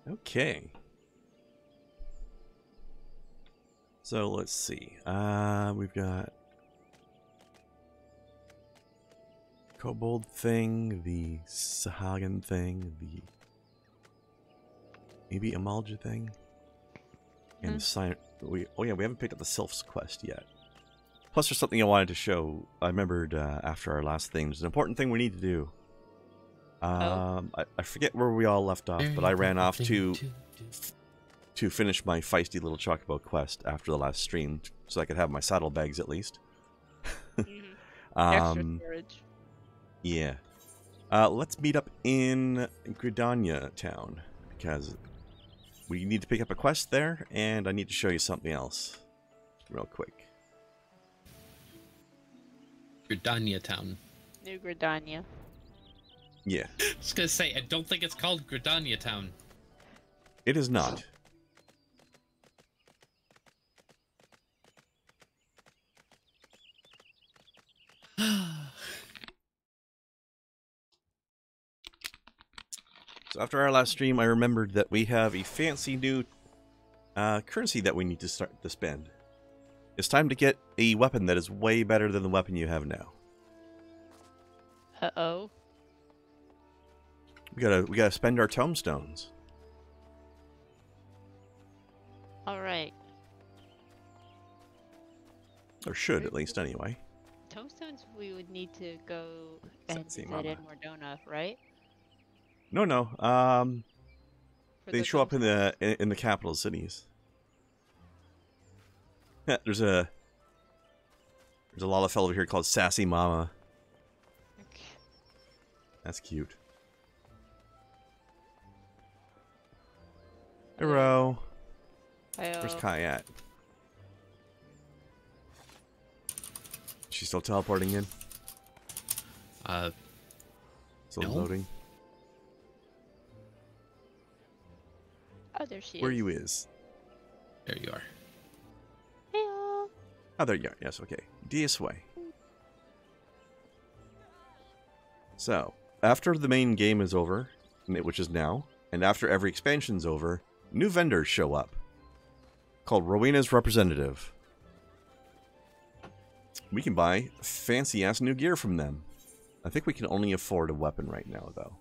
Okay. So let's see. We've got Kobold thing, the Sahagan thing, the maybe Amalja thing, and the sign. Oh yeah, we haven't picked up the Sylph's quest yet. Plus, there's something I wanted to show. I remembered after our last thing. There's an important thing we need to do. I forget where we all left off, but I ran off to finish my feisty little chocobo quest after the last stream, so I could have my saddlebags at least. Extra storage. Yeah. Let's meet up in Gridania town, because we need to pick up a quest there, and I need to show you something else real quick. Gridania town. New Gridania. Yeah. I was gonna say, I don't think it's called Gridania town. It is not. So after our last stream, I remembered that we have a fancy new currency that we need to start to spend. It's time to get a weapon that is way better than the weapon you have now. Uh-oh. We gotta spend our tomestones. Alright. Or should, at least, anyway. Tombstones, we would need to go and Sexy visit mama. in Mordona, right? No. For They the show up in the capital cities. Yeah, there's a Lalafell over here called Sassy Mama. Okay. That's cute. Hello. Where's Kai at? She's still teleporting in? Still no. loading? Oh, there she Where is. you is? There you are. Hey-o. Oh, there you are. Yes, okay. DS way. So, after the main game is over, which is now, and after every expansion's over, new vendors show up. Called Rowena's Representative. We can buy fancy-ass new gear from them. I think we can only afford a weapon right now, though.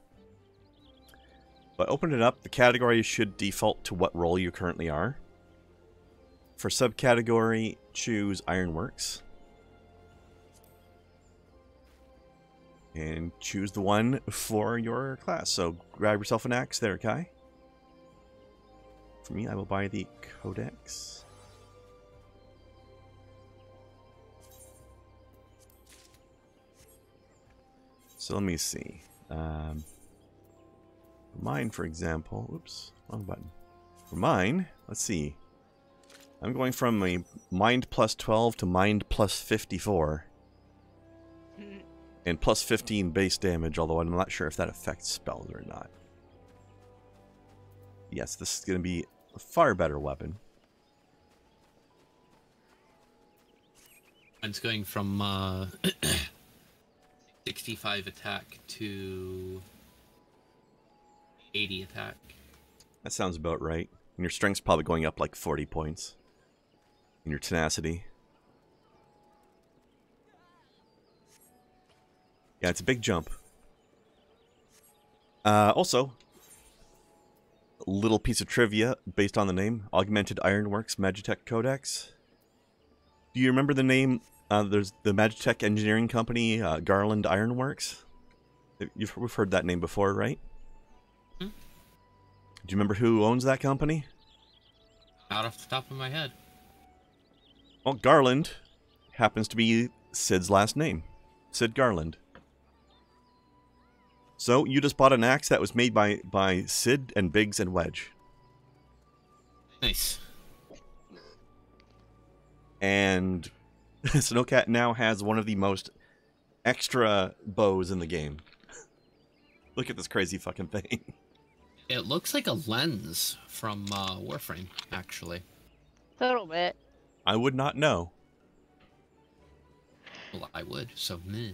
But open it up, the category should default to what role you currently are. For subcategory, choose Ironworks. And choose the one for your class. So grab yourself an axe there, Kai. For me, I will buy the Codex. So let me see. Mine, for example. Oops, wrong button. For mine, let's see. I'm going from a mind plus 12 to mind plus 54. And plus 15 base damage, although I'm not sure if that affects spells or not. Yes, this is going to be a far better weapon. Mine's going from 65 attack to 80 attack. That sounds about right. And your strength's probably going up like 40 points. And your tenacity. Yeah, it's a big jump. Also, a little piece of trivia based on the name. Augmented Ironworks Magitech Codex. Do you remember the name? There's the Magitech engineering company, Garland Ironworks. We've heard that name before, right? Hmm? Do you remember who owns that company? Not off the top of my head. Well, Garland happens to be Sid's last name. Sid Garland. So, you just bought an axe that was made by Sid and Biggs and Wedge. Nice. And Snowcat now has one of the most extra bows in the game. Look at this crazy fucking thing. It looks like a lens from Warframe, actually. A little bit. I would not know. Well, I would, so meh.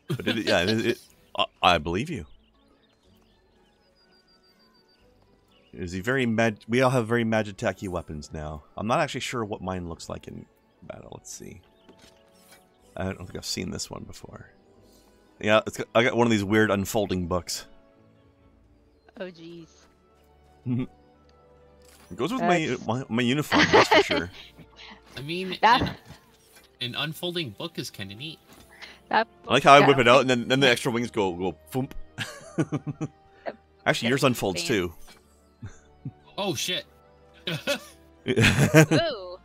But I believe you. Is he very we all have very magitech-y weapons now. I'm not actually sure what mine looks like in battle. Let's see. I don't think I've seen this one before. Yeah, I got one of these weird unfolding books. Oh jeez. It goes with my uniform, that's for sure. I mean, That an unfolding book is kind of neat. that I like how I whip it out, and then the extra wings go thump. Actually, yours unfolds too. Oh shit! Ooh.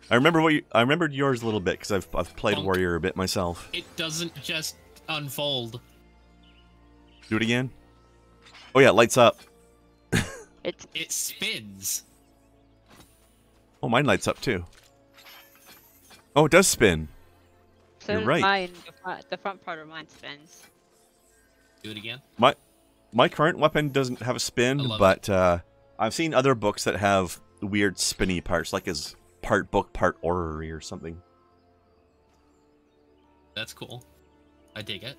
I remembered yours a little bit because I've played Funk. Warrior a bit myself. It doesn't just unfold. Do it again. Oh yeah, it lights up. It spins. Oh, mine lights up too. Oh, it does spin. So You're does right. mine. The front part of mine spins. Do it again. My current weapon doesn't have a spin, but I've seen other books that have weird spinny parts, like as part book, part orrery or something. That's cool. I dig it.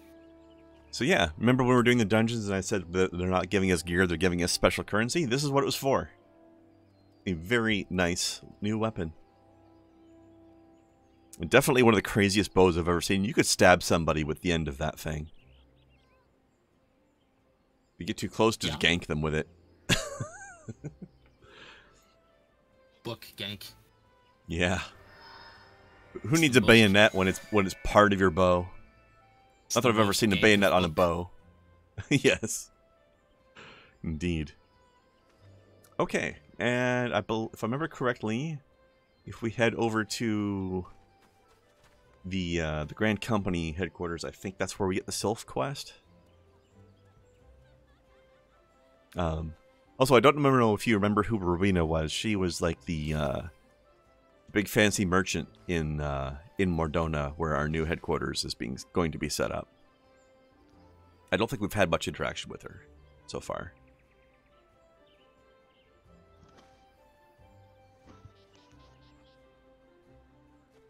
So yeah, remember when we were doing the dungeons and I said that they're not giving us gear, they're giving us special currency? This is what it was for. A very nice new weapon. And definitely one of the craziest bows I've ever seen. You could stab somebody with the end of that thing. If you get too close, just gank them with it. Book gank. Yeah. Who needs a bayonet when it's part of your bow? Not that I've ever seen a bayonet on a bow. Yes. Indeed. Okay, and if I remember correctly, if we head over to the Grand Company headquarters, I think that's where we get the Sylph quest. Also, I don't know if you remember who Rowena was. She was like the big fancy merchant in Mordona, where our new headquarters is going to be set up. I don't think we've had much interaction with her so far.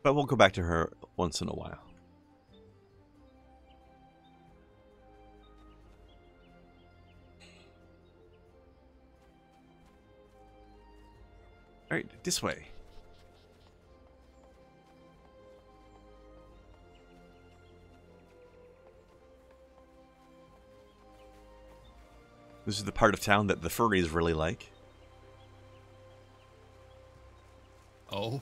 But we'll go back to her once in a while. Alright, this way. This is the part of town that the furries really like. Oh.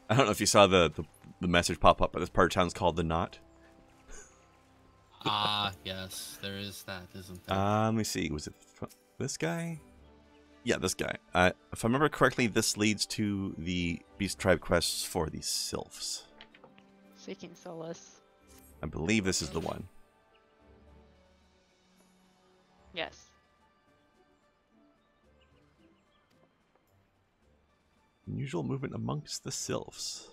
I don't know if you saw the message pop up, but this part of town's called the Knot. Yes, there is that, isn't there? Let me see. Was it this guy? Yeah, this guy. If I remember correctly, this leads to the Beast Tribe quests for the Sylphs. Seeking solace. I believe this is the one. Yes. Unusual movement amongst the Sylphs.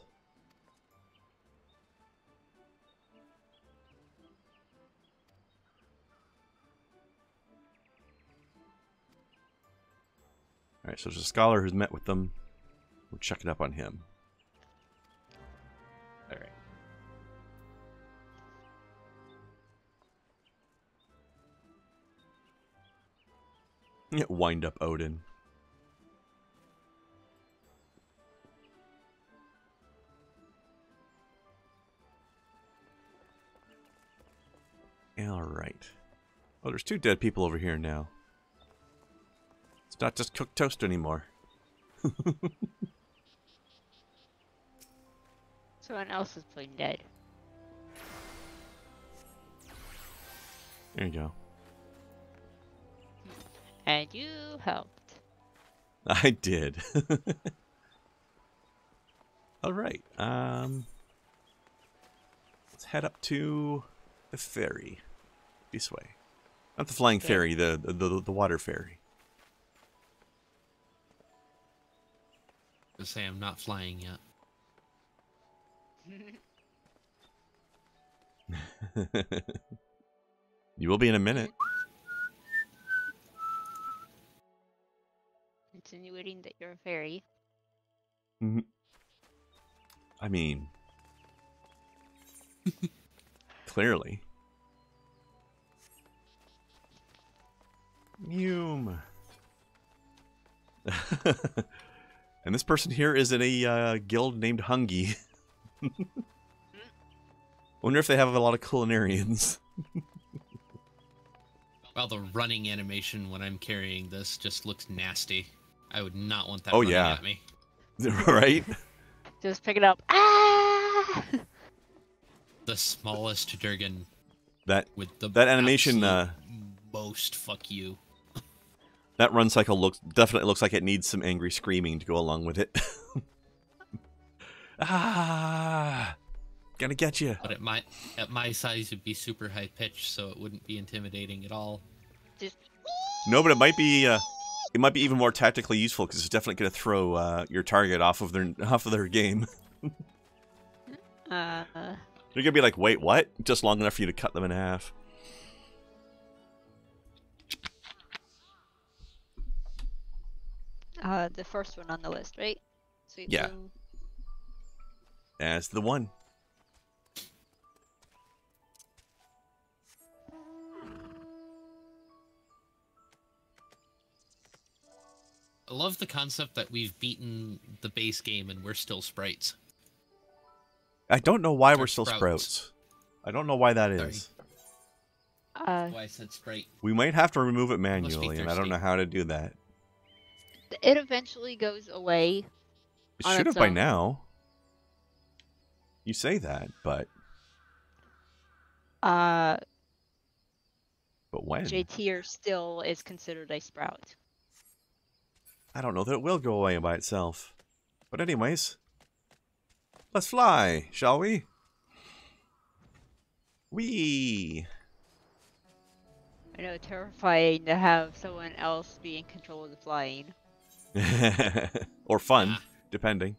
Alright, so there's a scholar who's met with them. We'll check it up on him. Alright. Wind up Odin. Alright. Oh, there's 2 dead people over here now. It's not just cooked toast anymore. Someone else is playing dead. There you go. And you helped. I did. Alright, let's head up to the ferry. This way. Not the flying ferry, the water ferry. To say I'm not flying yet. You will be in a minute. Insinuating that you're a fairy. I mean... clearly. Mume. And this person here is in a guild named Hungy. Wonder if they have a lot of culinarians. Well, the running animation when I'm carrying this just looks nasty. I would not want that Oh, running yeah. at me. Right? Just pick it up. Ah! The smallest Durgan That with the animation, absolute most fuck you. that run cycle definitely looks like it needs some angry screaming to go along with it. Ah! Gonna get you. But at my size, it'd be super high pitched, so it wouldn't be intimidating at all. Just No, but it might be even more tactically useful because it's definitely gonna throw your target off of their game. uh, They're gonna be like, wait, what? Just long enough for you to cut them in half. the first one on the list, right? Sweet Yeah. Bloom. That's the one. I love the concept that we've beaten the base game and we're still sprites. I don't know why Or we're still sprouts. sprouts. I don't know why that Sorry. is. That's why I said sprite. We might have to remove it Must manually, be and I don't thirsty. know how to do that. It eventually goes away. It On should its have by own. now. You say that, but Uh, when? J tier still is considered a sprout. I don't know that it will go away by itself. But anyways, let's fly, shall we? Whee! I know, terrifying to have someone else be in control of the flying. Or fun, Ah. depending.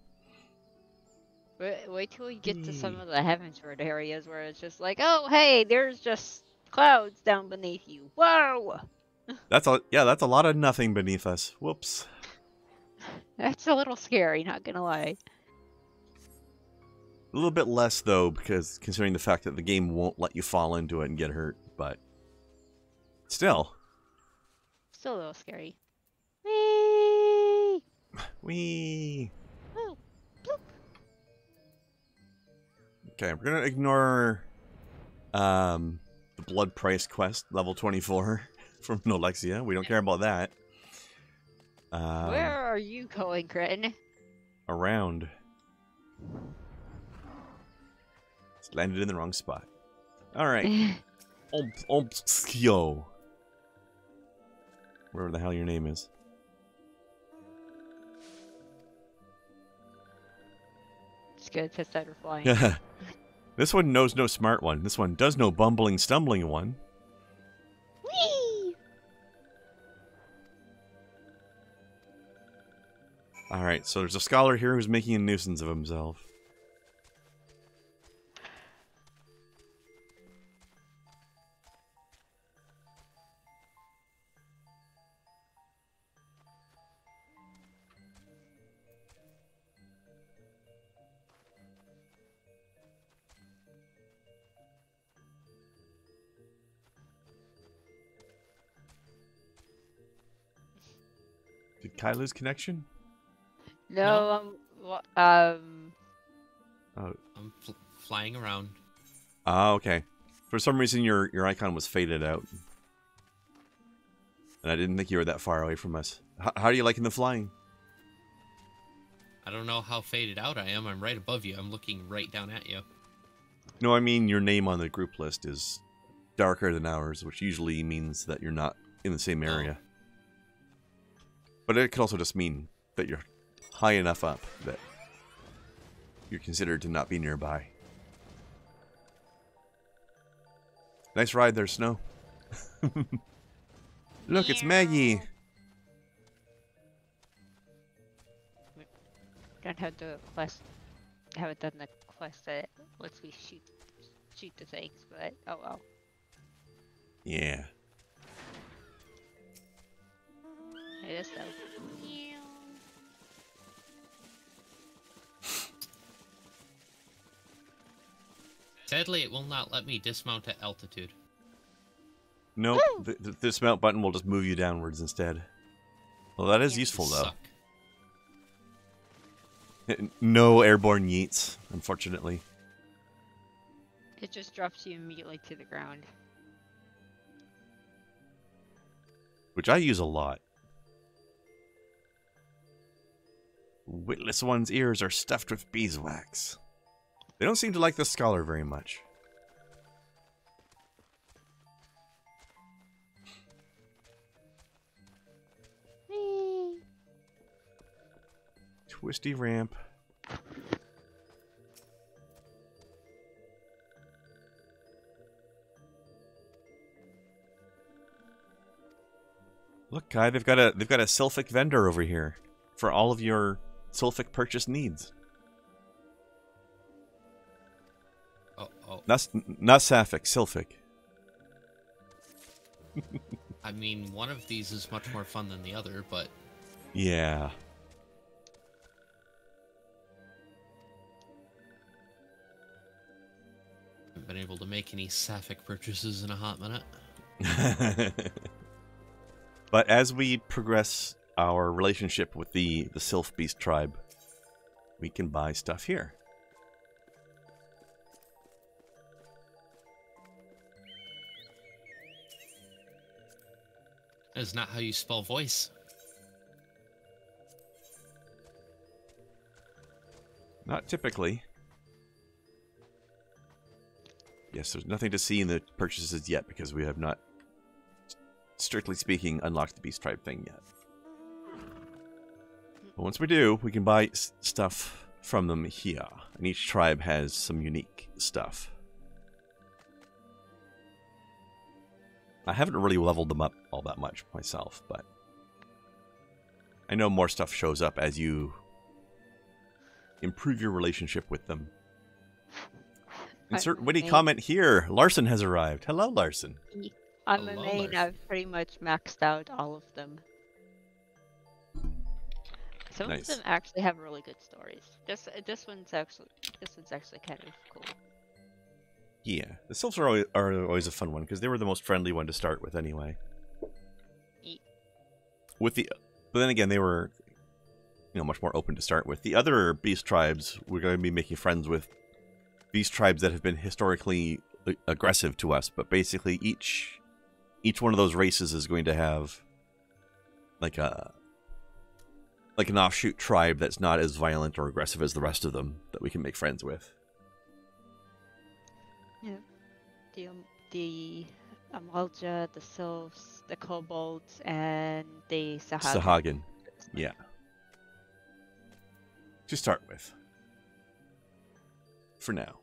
Wait till we get to some of the Heavensward areas where it's just like, oh hey, there's just clouds down beneath you. Whoa! That's a lot of nothing beneath us. Whoops. That's a little scary, not gonna lie. A little bit less though, because considering the fact that the game won't let you fall into it and get hurt, but still. Still a little scary. Whee! Whee! Woo! Bloop! Okay, we're gonna ignore the blood price quest level 24 from Nolexia. We don't care about that. Where are you going, Krendar? Around. It's landed in the wrong spot. Alright. Ompskio. Wherever the hell your name is. Just gonna test out her flying. This one knows no smart one. This one does no bumbling, stumbling one. Whee! Alright, so there's a scholar here who's making a nuisance of himself. Did Kai lose connection? No, Oh, I'm flying around. okay. For some reason, your icon was faded out. And I didn't think you were that far away from us. How are you liking the flying? I don't know how faded out I am. I'm right above you. I'm looking right down at you. No, I mean your name on the group list is darker than ours, which usually means that you're not in the same area. But it could also just mean that you're high enough up that you're considered to not be nearby. Nice ride there, Snow. Look, it's Maggie. don't have the quest. Haven't done the quest that lets me shoot the things, but oh well. Yeah. It is though. Sadly, it will not let me dismount at altitude. Nope. This mount button will just move you downwards instead. Well, that is useful, though. Suck. No airborne yeets, unfortunately. It just drops you immediately to the ground. Which I use a lot. Witless one's ears are stuffed with beeswax. They don't seem to like the scholar very much. Whee! Twisty ramp. Look, Kai, they've got a Sylphic vendor over here for all of your Sylphic purchase needs. Oh. Not Sapphic, Sylphic. I mean, one of these is much more fun than the other, but... Yeah. Haven't been able to make any Sapphic purchases in a hot minute. But as we progress our relationship with the Sylph Beast tribe, we can buy stuff here. That is not how you spell voice. Not typically. Yes, there's nothing to see in the purchases yet because we have not, strictly speaking, unlocked the Beast Tribe thing yet. But once we do, we can buy stuff from them here. And each tribe has some unique stuff. I haven't really leveled them up all that much myself, but I know more stuff shows up as you improve your relationship with them. Insert witty comment here. Larson has arrived. Hello, Larson. On the Hello, main, Larson. I've pretty much maxed out all of them. Some Nice. of them actually have really good stories. This one's actually kind of cool. Yeah, the Sylphs are always a fun one because they were the most friendly one to start with anyway. Ye- But then again, they were, much more open to start with. The other beast tribes, we're going to be making friends with beast tribes that have been historically aggressive to us. But basically, each one of those races is going to have like an offshoot tribe that's not as violent or aggressive as the rest of them that we can make friends with. Yeah. The Amalja, the Sylphs, the Kobolds, and the Sahagin. Sahagin. Yeah. To start with. For now.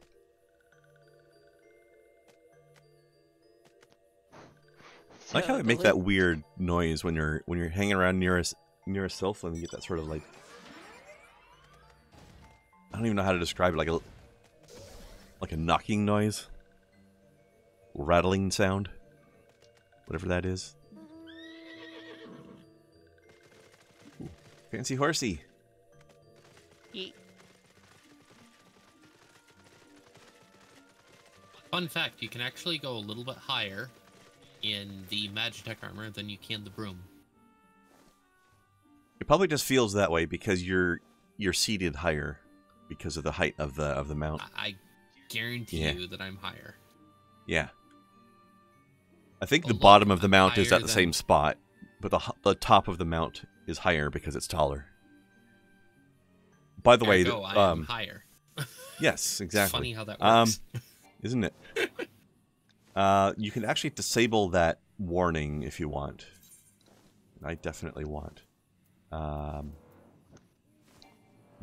I like how they make that weird noise when you're hanging around near a Sylph and you get that sort of like, I don't even know how to describe it, like a knocking noise, rattling sound, whatever that is. Ooh, fancy horsey. Fun fact, you can actually go a little bit higher in the Magitech armor than you can the broom. It probably just feels that way because you're seated higher because of the height of the mount. I guarantee you that I'm higher. Yeah. I think the bottom of the mount is at the same spot, but the top of the mount is higher because it's taller. By the way, I am higher. Yes, exactly. It's funny how that works. Isn't it? You can actually disable that warning if you want. I definitely want. I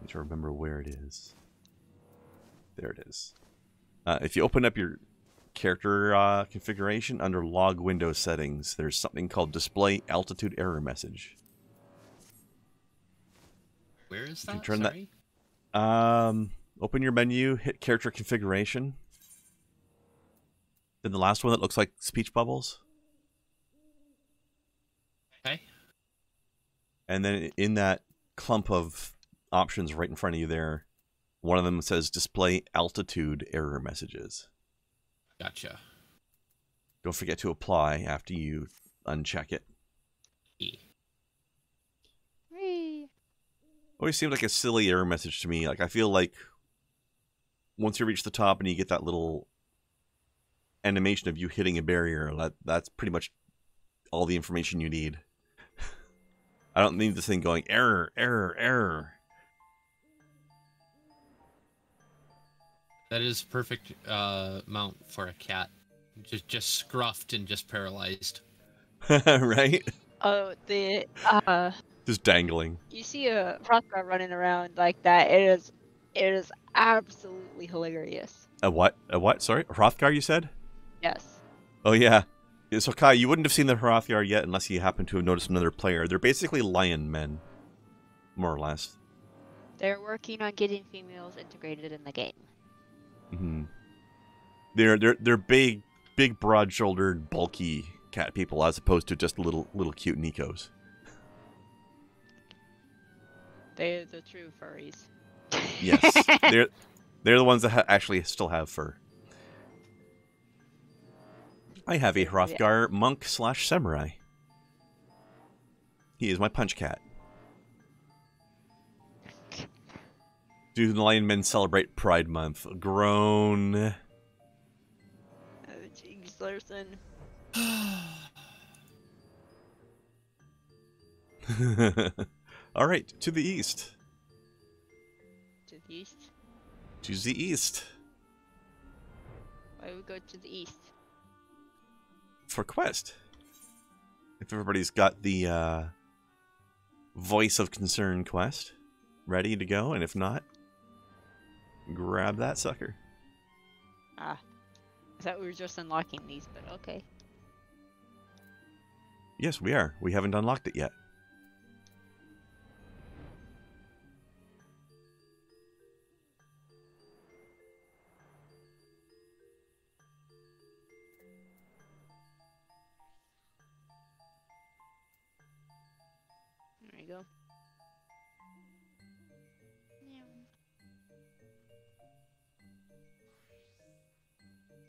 need to remember where it is. There it is. If you open up your character configuration under log window settings, there's something called display altitude error message. Where is that? You can turn Sorry? that. Open your menu, hit character configuration. Then the last one that looks like speech bubbles. Okay. And then in that clump of options right in front of you there, one of them says display altitude error messages. Gotcha. Don't forget to apply after you uncheck it. Yeah. Whee! Always seemed like a silly error message to me. Like, I feel like once you reach the top and you get that little animation of you hitting a barrier, that's pretty much all the information you need. I don't need this thing going, error, error, error. That is perfect mount for a cat. Just scruffed and just paralyzed. Right? Oh, Just dangling. you see a Hrothgar running around like that. It is absolutely hilarious. A what? A what? Sorry? A Hrothgar, you said? Yes. Oh, yeah. Yeah, so, Kai, you wouldn't have seen the Hrothgar yet unless you happen to have noticed another player. They're basically lion men. More or less. They're working on getting females integrated in the game. Mm-hmm. They're big, broad-shouldered, bulky cat people as opposed to just little cute Nikos. They're the true furries. Yes. They're the ones that actually still have fur. I have a Hrothgar monk/samurai. He is my punch cat. Do the lion men celebrate Pride Month? Groan. Oh, jeez, Larson. Alright, to the east. To the east? To the east. Why would we go to the east? For quest. If everybody's got the voice of concern quest ready to go, and if not, grab that sucker. Ah. I thought we were just unlocking these, but okay. Yes, we are. We haven't unlocked it yet. There you go.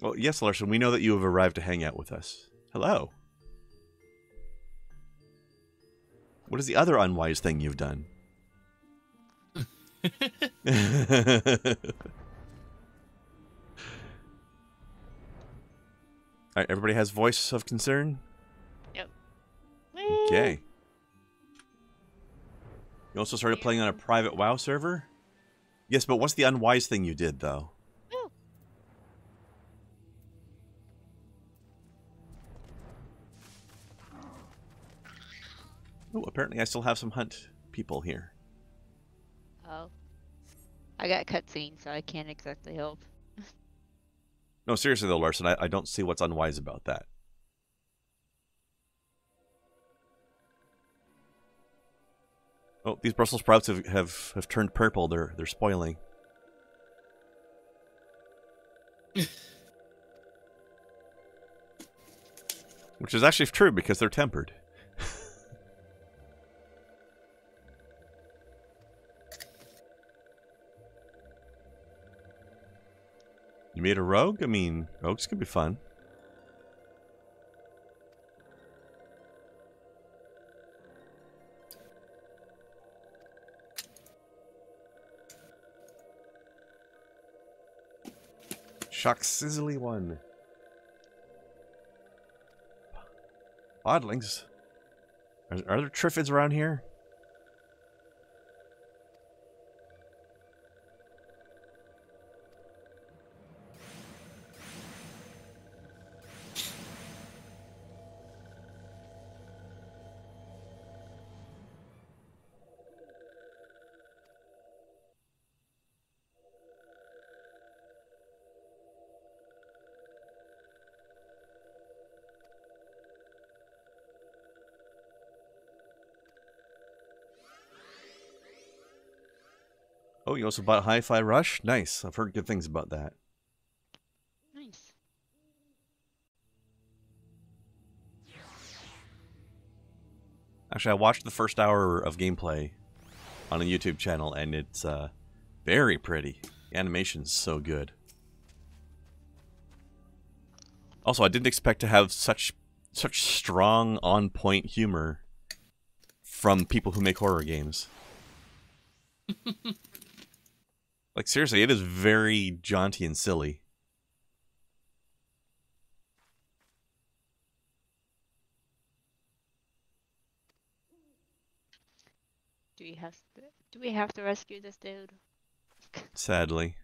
Well, yes, Larson, we know that you have arrived to hang out with us. Hello. What is the other unwise thing you've done? Alright, everybody has voice of concern? Yep. Okay. You also started playing on a private WoW server? Yes, but what's the unwise thing you did, though? Oh, apparently I still have some hunt people here. Oh. I got cutscene, so I can't exactly help. No, seriously though, Larson, I don't see what's unwise about that. Oh, these Brussels sprouts have turned purple. They're spoiling. Which is actually true because they're tempered. You made a rogue? I mean, rogues can be fun. Shock sizzly one. Oddlings. Are there triffids around here? Oh, you also bought Hi-Fi Rush? Nice. I've heard good things about that. Nice. Actually, I watched the first hour of gameplay on a YouTube channel, and it's very pretty. The animation's so good. Also, I didn't expect to have such strong, on-point humor from people who make horror games. Like, seriously, it is very jaunty and silly. Do we have to rescue this dude? Sadly.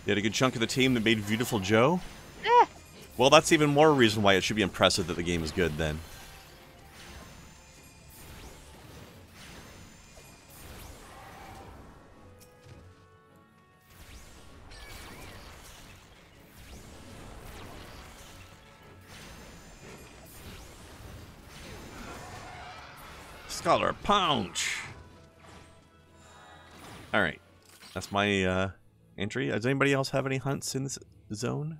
You had a good chunk of the team that made Beautiful Joe? Eh. Well, that's even more reason why it should be impressive that the game is good, then. Scholar Punch! Alright. That's my, entry. Does anybody else have any hunts in this zone?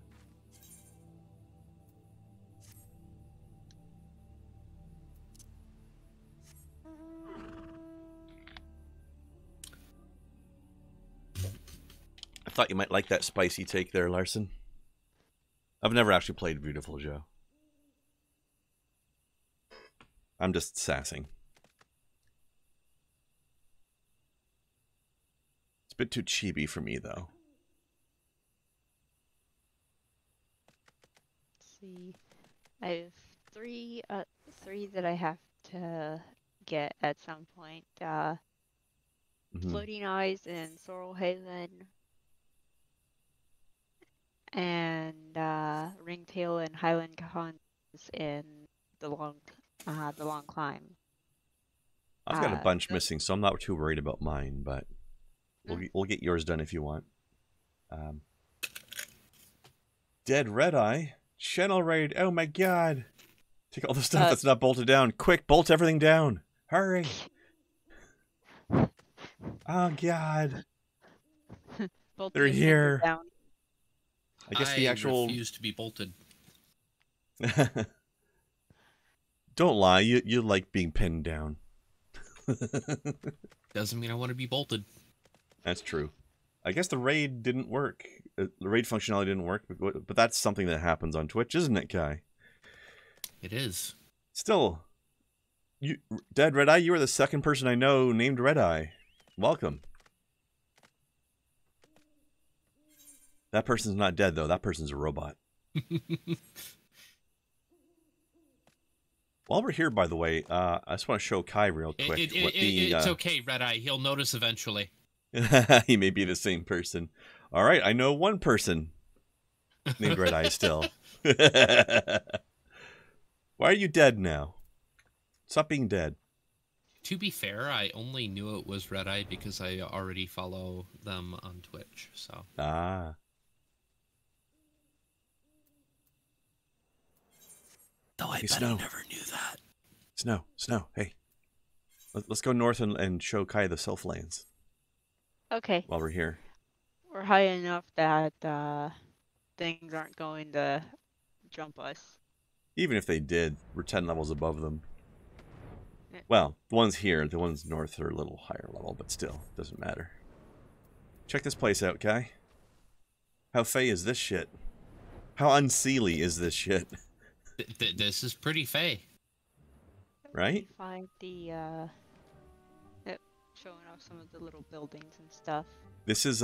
I thought you might like that spicy take there, Larson. I've never actually played Beautiful Joe. I'm just sassing. It's a bit too chibi for me, though. Let's see. I have three that I have to get at some point. Floating Eyes in Sorrel Haven, and Ringtail and Highland Hunts in the long climb. I've got a bunch missing, so I'm not too worried about mine, but we'll get yours done if you want. Dead Red Eye. Channel raid. Oh my god. Take all the stuff that's not bolted down. Quick, bolt everything down. Hurry. Oh god. They're here. Down. I guess the actual refuse to be bolted. Don't lie, you like being pinned down. Doesn't mean I want to be bolted. That's true. I guess the raid didn't work. The raid functionality didn't work, but that's something that happens on Twitch, isn't it, Kai? It is. Still, Dead Red Eye, you are the second person I know named Red Eye. Welcome. That person's not dead, though. That person's a robot. While we're here, by the way, I just want to show Kai real quick. It's okay, Red Eye. He'll notice eventually. He may be the same person. All right, I know one person named Red Eye still. Why are you dead now? Stop being dead. To be fair, I only knew it was Red Eye because I already follow them on Twitch. So. Ah. Though I bet I never knew that. Snow, hey. Let's go north and show Kai the self lanes. Okay. While we're here. We're high enough that things aren't going to jump us. Even if they did, we're 10 levels above them. Well, the ones here, the ones north are a little higher level, but still, doesn't matter. Check this place out, Kai. How fey is this shit? How unseelie is this shit? This is pretty fey. Right? Find the showing off some of the little buildings and stuff. This is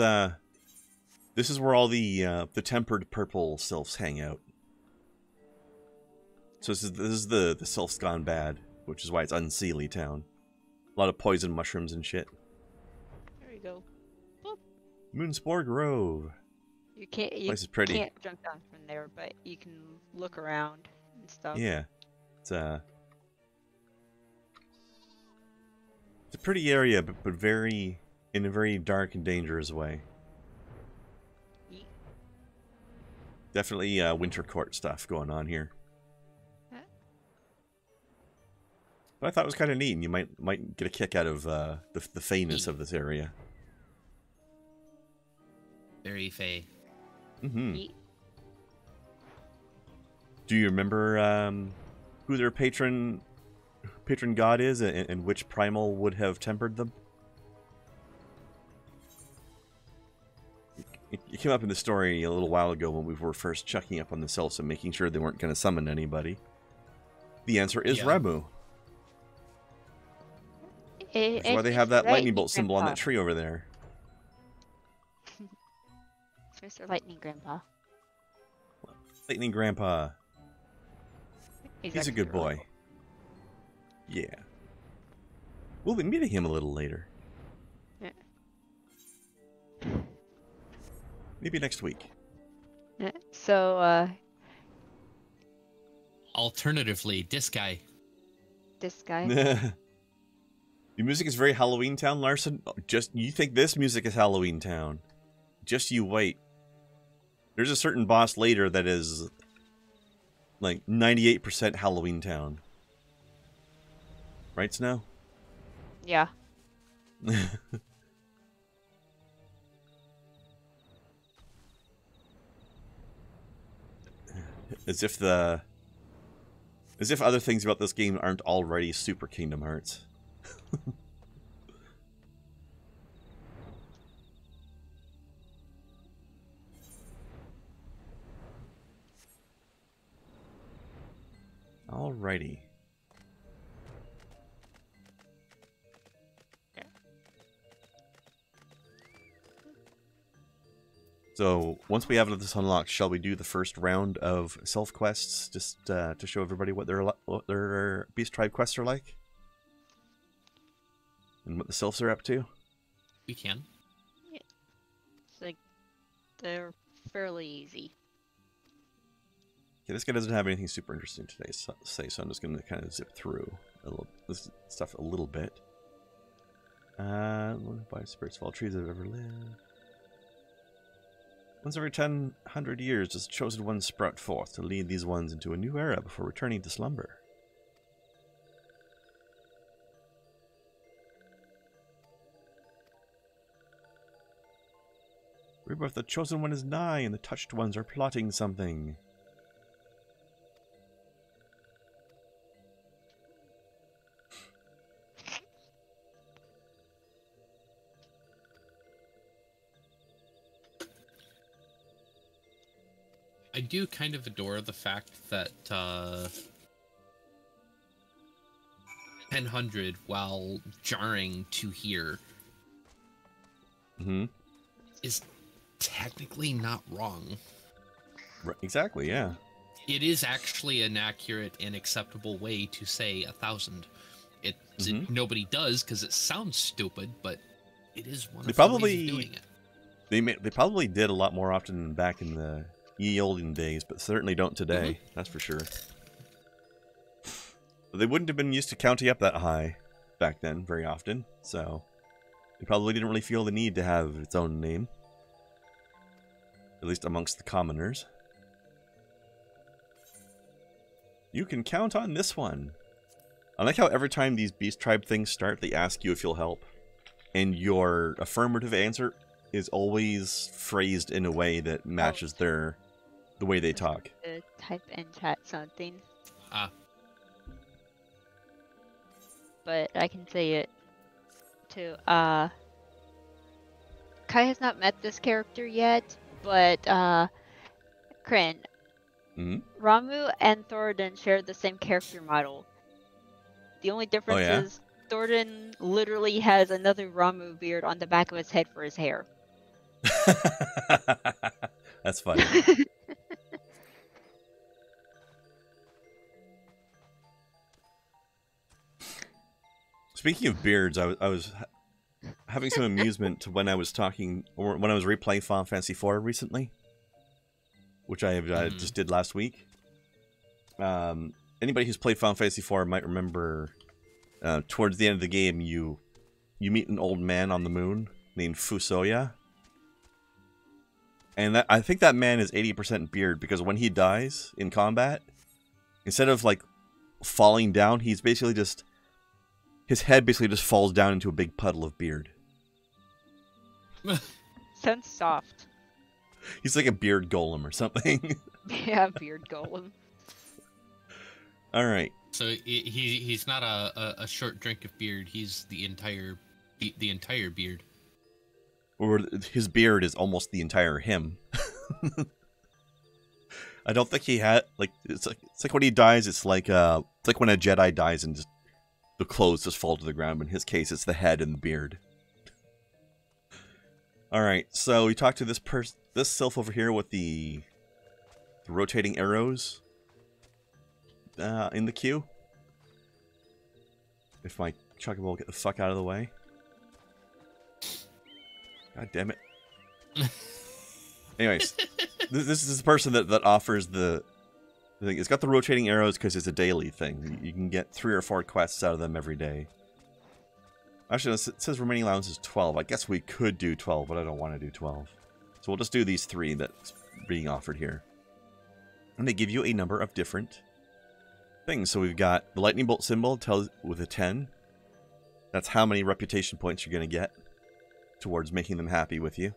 where all the tempered purple sylphs hang out. So this is the sylphs gone bad, which is why it's unseelie town. A lot of poison mushrooms and shit. There you go. Boop. Moonspore Grove. You can't place is pretty. Can't jump down from there, but you can look around and stuff. Yeah. It's a pretty area, but very in a very dark and dangerous way. Yeet. Definitely winter court stuff going on here. Huh? But I thought it was kind of neat, and you might get a kick out of the feyness of this area. Very fey. Mm-hmm. Yeet. Do you remember who their patron god is and which primal would have tempered them? It came up in the story a little while ago when we were first checking up on the Sylphs and making sure they weren't going to summon anybody. The answer is Ramu. That's why they have that lightning bolt symbol on that tree over there. Mr. Lightning Grandpa. Lightning Grandpa. He's a good boy. Really cool. Yeah. We'll be meeting him a little later. Yeah. Maybe next week. Yeah. So, Alternatively, this guy. This guy. The music is very Halloween Town, Larson. You think this music is Halloween Town. Just you wait. There's a certain boss later that is like 98% Halloween Town. Right, Snow? Yeah. As if other things about this game aren't already super Kingdom Hearts. Alrighty. So, once we have this unlocked, shall we do the first round of Sylph quests, just to show everybody what their Beast Tribe quests are like? And what the Sylphs are up to? We can. Yeah. It's like, they're fairly easy. Okay, this guy doesn't have anything super interesting today, so I'm just going to kind of zip through this stuff a little bit. By spirits of all trees that have ever lived. Once every 100 years does the chosen ones sprout forth to lead these ones into a new era before returning to slumber. Rebirth, the chosen one is nigh, and the touched ones are plotting something. I do kind of adore the fact that 1000, while jarring to hear, is technically not wrong. Right, exactly, yeah. It is actually an accurate and acceptable way to say 1000. Nobody does because it sounds stupid, but it is one of the ways of doing it. They probably did a lot more often back in the ye olden days, but certainly don't today. That's for sure. But they wouldn't have been used to counting up that high back then very often, so they probably didn't really feel the need to have its own name, at least amongst the commoners. You can count on this one. I like how every time these Beast Tribe things start, they ask you if you'll help, and your affirmative answer is always phrased in a way that matches the way they talk. Type in chat something. But I can say it too. Kai has not met this character yet, but Kren, Ramu and Thoradin share the same character model. The only difference is Thoradin literally has another Ramu beard on the back of his head for his hair. That's funny. Speaking of beards, I was having some amusement when I was talking, or when I was replaying Final Fantasy IV recently, which I just did last week. Anybody who's played Final Fantasy IV might remember towards the end of the game, you meet an old man on the moon named Fusoya. And I think that man is 80% beard, because when he dies in combat, instead of like falling down, he's basically just, his head basically just falls down into a big puddle of beard. Sounds soft. He's like a beard golem or something. Yeah, beard golem. All right. So he's not a short drink of beard. He's the entire beard. Or his beard is almost the entire him. I don't think he had it's like when he dies. It's like when a Jedi dies and just the clothes just fall to the ground. But in his case, it's the head and the beard. All right, so we talked to this sylph over here with the rotating arrows in the queue. If my chocobo will get the fuck out of the way. God damn it. Anyways, this is the person that offers the thing. It's got the rotating arrows because it's a daily thing. You can get 3 or 4 quests out of them every day. Actually, it says remaining allowance is 12. I guess we could do 12, but I don't want to do 12. So we'll just do these 3 that's being offered here. And they give you a number of different things. So we've got the lightning bolt symbol with a 10. That's how many reputation points you're going to get towards making them happy with you.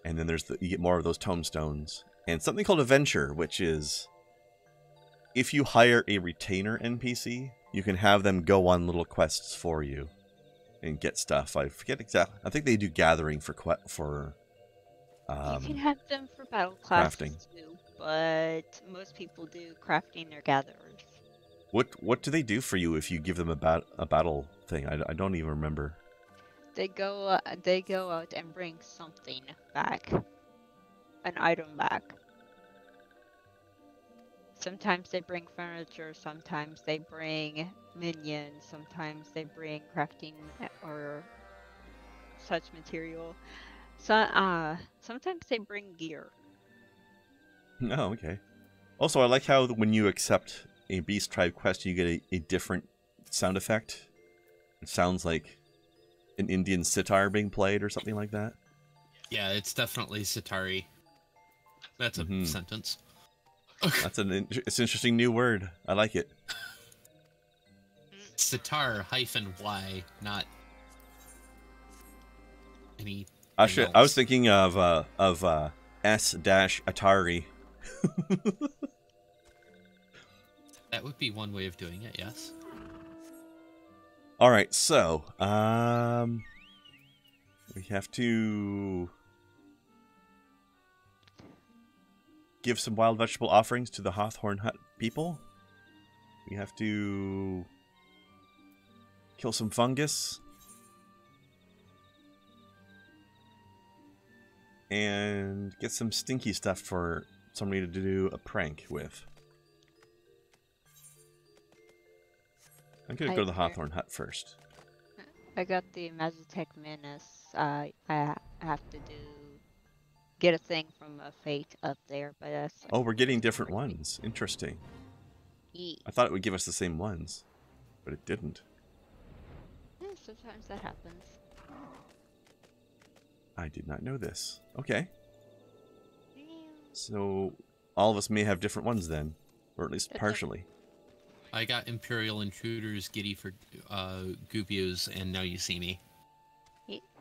And then you get more of those tombstones. And something called a venture, which is if you hire a retainer NPC, you can have them go on little quests for you and get stuff. I forget exactly. I think they do gathering for you can have them for battle classes too, but most people do crafting their gatherers. What do they do for you if you give them a battle thing? I don't even remember. They go out and bring something back, an item back. Sometimes they bring furniture, sometimes they bring minions, sometimes they bring crafting or such material. So, sometimes they bring gear. Oh, okay. Also, I like how when you accept a Beast Tribe quest, you get a different sound effect. It sounds like an Indian sitar being played or something like that. Yeah, it's definitely sitari. That's a sentence. It's an interesting new word. I like it. Sitar-Y, not any. Actually, I was thinking of S-Atari. That would be one way of doing it, yes. All right, so we have to give some wild vegetable offerings to the Hawthorne Hut people. We have to kill some fungus. And get some stinky stuff for somebody to do a prank with. I'm gonna go to the Hawthorne Hut first. I got the Magitech Menace. I have to get a thing from a fate up there, but that's... Oh, we're getting different ones. Interesting. Yeah. I thought it would give us the same ones, but it didn't. Yeah, sometimes that happens. I did not know this. Okay. So, all of us may have different ones then. Or at least partially. I got Imperial Intruders, Giddy for Goopios, and Now You See Me.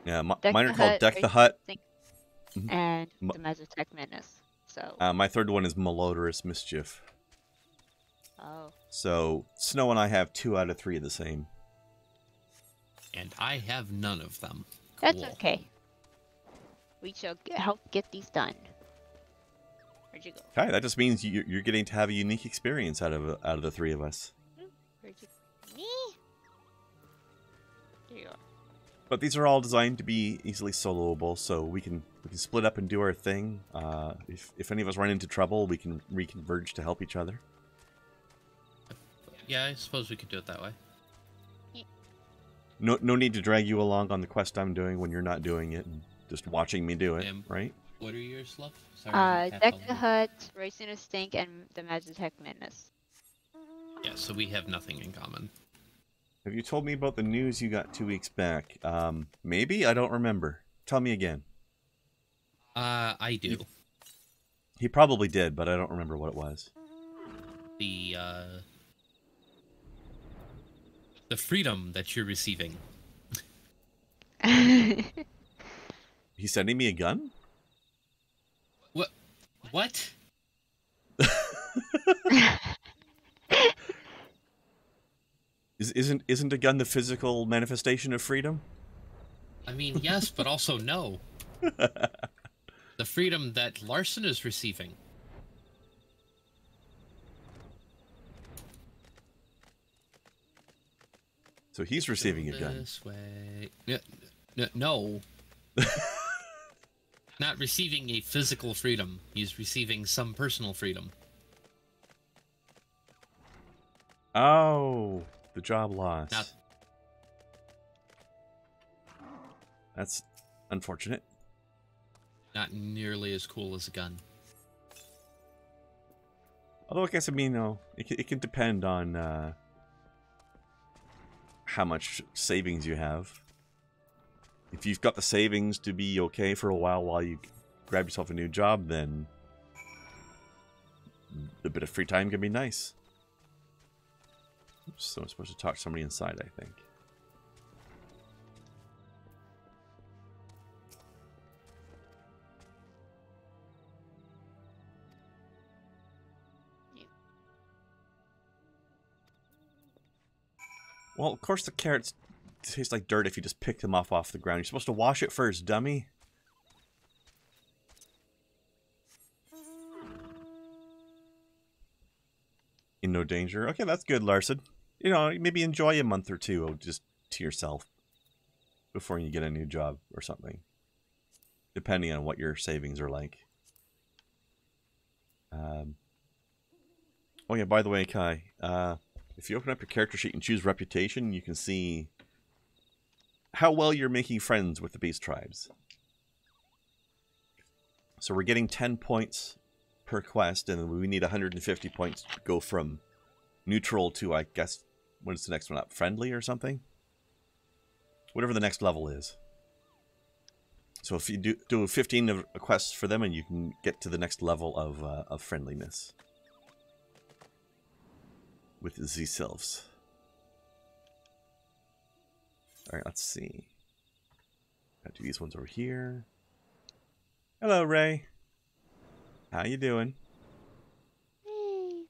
Yeah, mine are called Deck the Hut. And the Magitech Menace. So. My third one is Malodorous Mischief. Oh. So, Snow and I have 2 out of 3 of the same. And I have none of them. That's okay. We shall help get these done. Where'd you go? Okay, that just means you're getting to have a unique experience out of the 3 of us. Where'd you go? Me? There you are. But these are all designed to be easily soloable, so we can split up and do our thing. If any of us run into trouble, we can reconverge to help each other. Yeah, I suppose we could do it that way. No need to drag you along on the quest I'm doing when you're not doing it, and just watching me do it, right? What are yours, love? Sorry, Deck the Hut, Racing a Stink, and the Magitech Menace. Yeah, so we have nothing in common. Have you told me about the news you got 2 weeks back? Maybe? I don't remember. Tell me again. I do. He probably did, but I don't remember what it was. The freedom that you're receiving. He's sending me a gun? What? Isn't a gun the physical manifestation of freedom? I mean, yes, but also no. The freedom that Larson is receiving. So he's receiving a gun. This way. No. Not receiving a physical freedom. He's receiving some personal freedom. Oh, the job loss. That's unfortunate. Not nearly as cool as a gun. Although I guess, I mean, no, it can depend on how much savings you have. If you've got the savings to be okay for a while you grab yourself a new job, then a bit of free time can be nice. Oops, so I'm supposed to talk to somebody inside, I think. Well, of course the carrots taste like dirt if you just pick them off the ground. You're supposed to wash it first, dummy. In no danger. Okay, that's good, Larson. You know, maybe enjoy a month or two just to yourself before you get a new job or something. Depending on what your savings are like. Oh yeah, by the way, Kai, if you open up your character sheet and choose reputation, you can see how well you're making friends with the beast tribes. So we're getting 10 points per quest, and we need 150 points to go from neutral to, I guess, what is the next one up? Friendly or something? Whatever the next level is. So if you do 15 quests for them, and you can get to the next level of friendliness with the Z-Sylphs. Alright, let's see. Got to do these ones over here. Hello, Ray. How you doing? Hey.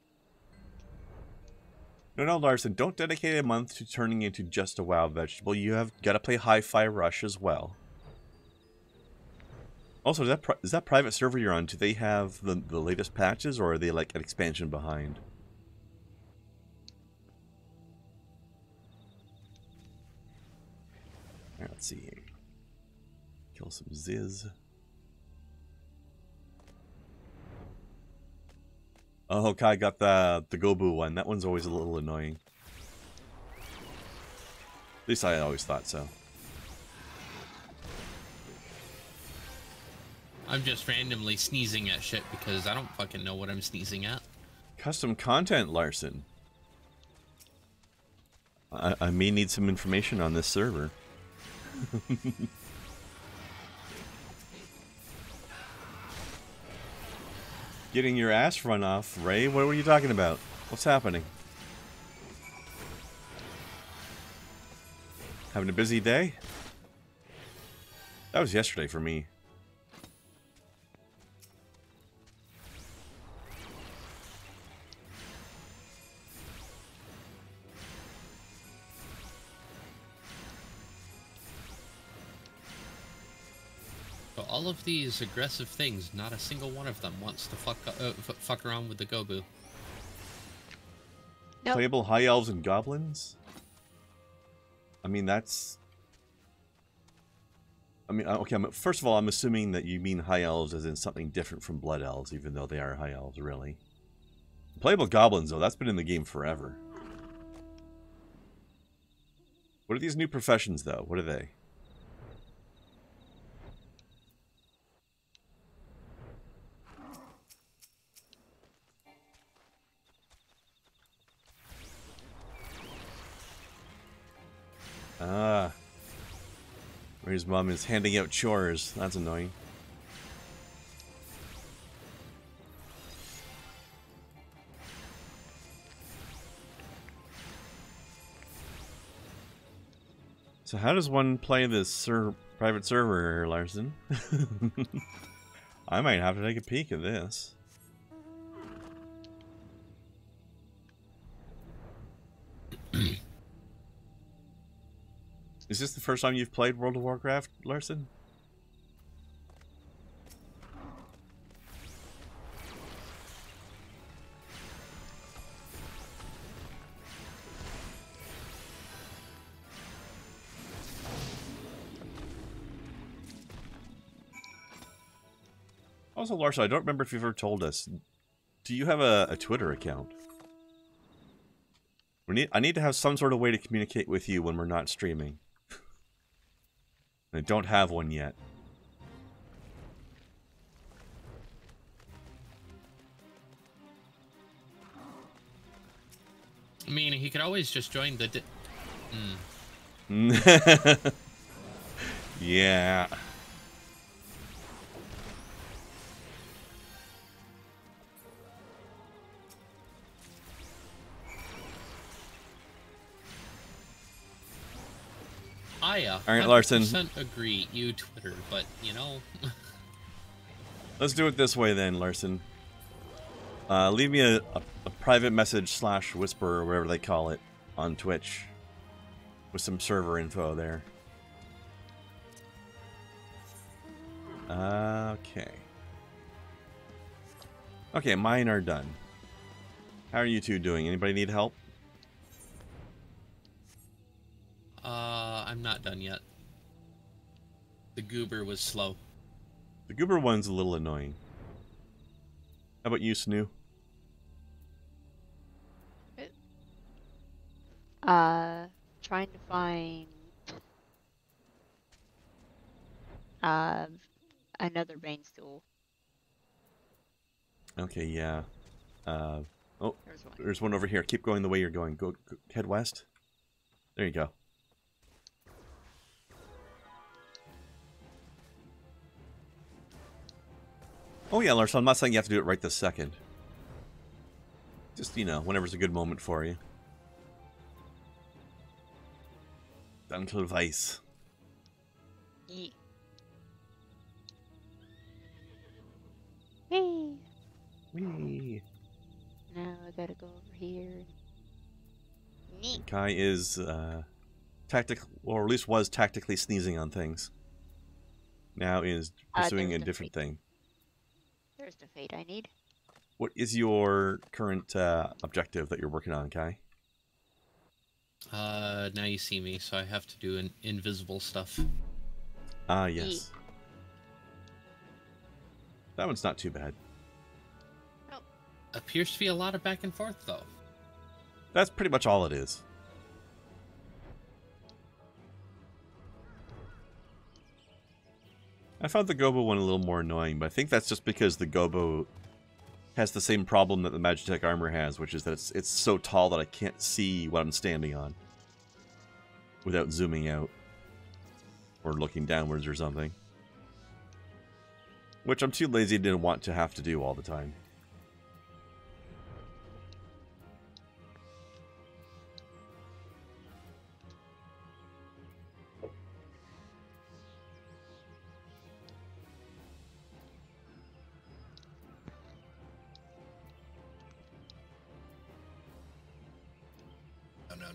No, Larson, don't dedicate a month to turning into just a WoW vegetable. You have got to play Hi-Fi Rush as well. Also, is that private server you're on? Do they have the latest patches, or are they like an expansion behind? Alright, let's see here. Kill some Ziz. Oh, Kai got the Gobu one. That one's always a little annoying. At least I always thought so. I'm just randomly sneezing at shit because I don't fucking know what I'm sneezing at. Custom content, Larson. I may need some information on this server. Getting your ass run off, Ray? What were you talking about? What's happening? Having a busy day? That was yesterday for me. All of these aggressive things, not a single one of them wants to fuck around with the Gobu. Nope. Playable High Elves and Goblins? I mean, that's... I mean, okay, first of all, I'm assuming that you mean High Elves as in something different from Blood Elves, even though they are High Elves, really. Playable Goblins, though, that's been in the game forever. What are these new professions, though? What are they? Ah. Ray's mom is handing out chores. That's annoying. So how does one play this private server, Larson? I might have to take a peek at this. Is this the first time you've played World of Warcraft, Larson? Also, Larson, I don't remember if you've ever told us. Do you have a Twitter account? I need to have some sort of way to communicate with you when we're not streaming. I don't have one yet. I mean, he could always just join the... Yeah. I All right, Larson. 100% agree, you Twitter, but, you know... Let's do it this way then, Larson. Leave me a private message / whisper or whatever they call it on Twitch with some server info there. Okay. Okay, mine are done. How are you two doing? Anybody need help? I'm not done yet. The goober was slow. The goober one's a little annoying. How about you, Snoo? Trying to find another Bane stool. Okay, yeah. Oh, There's one. there's one over here. Keep going the way you're going. Go head west. There you go. Oh yeah, Larson, I'm not saying you have to do it right this second. Just, you know, whenever's a good moment for you. Until Vice. Yeah. Whee! Whee! Now I gotta go over here. Neat. Kai is, or at least was tactically sneezing on things. Now is pursuing a different thing. There's the fate I need. What is your current objective that you're working on, Kai? Now you see me, so I have to do invisible stuff. Ah, yes. That one's not too bad. Oh. Appears to be a lot of back and forth, though. That's pretty much all it is. I found the Gobo one a little more annoying, but I think that's just because the Gobo has the same problem that the Magitech armor has, which is that it's so tall that I can't see what I'm standing on without zooming out or looking downwards or something. Which I'm too lazy to want to have to do all the time.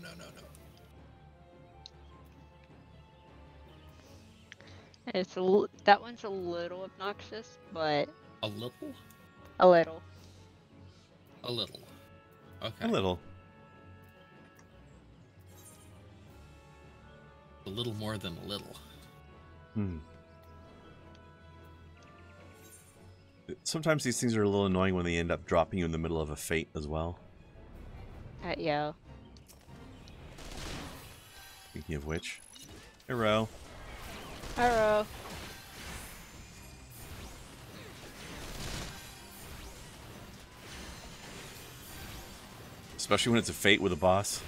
No. It's that one's a little obnoxious, but A little? a little. A little. Okay. A little. A little more than a little. Sometimes these things are a little annoying when they end up dropping you in the middle of a fate as well. Yeah. Speaking of which, hero. Arrow. Especially when it's a fate with a boss.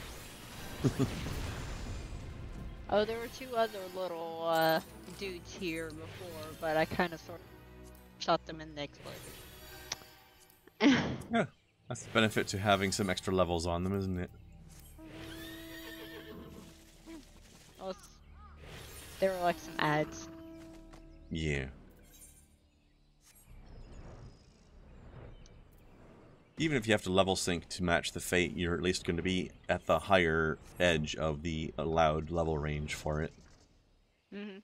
Oh, there were two other little dudes here before, but I kind of sort of shot them in the explosion. Yeah, that's the benefit to having some extra levels on them, isn't it? Well, there were like some ads. Yeah. Even if you have to level sync to match the fate, you're at least going to be at the higher edge of the allowed level range for it. Mm-hmm.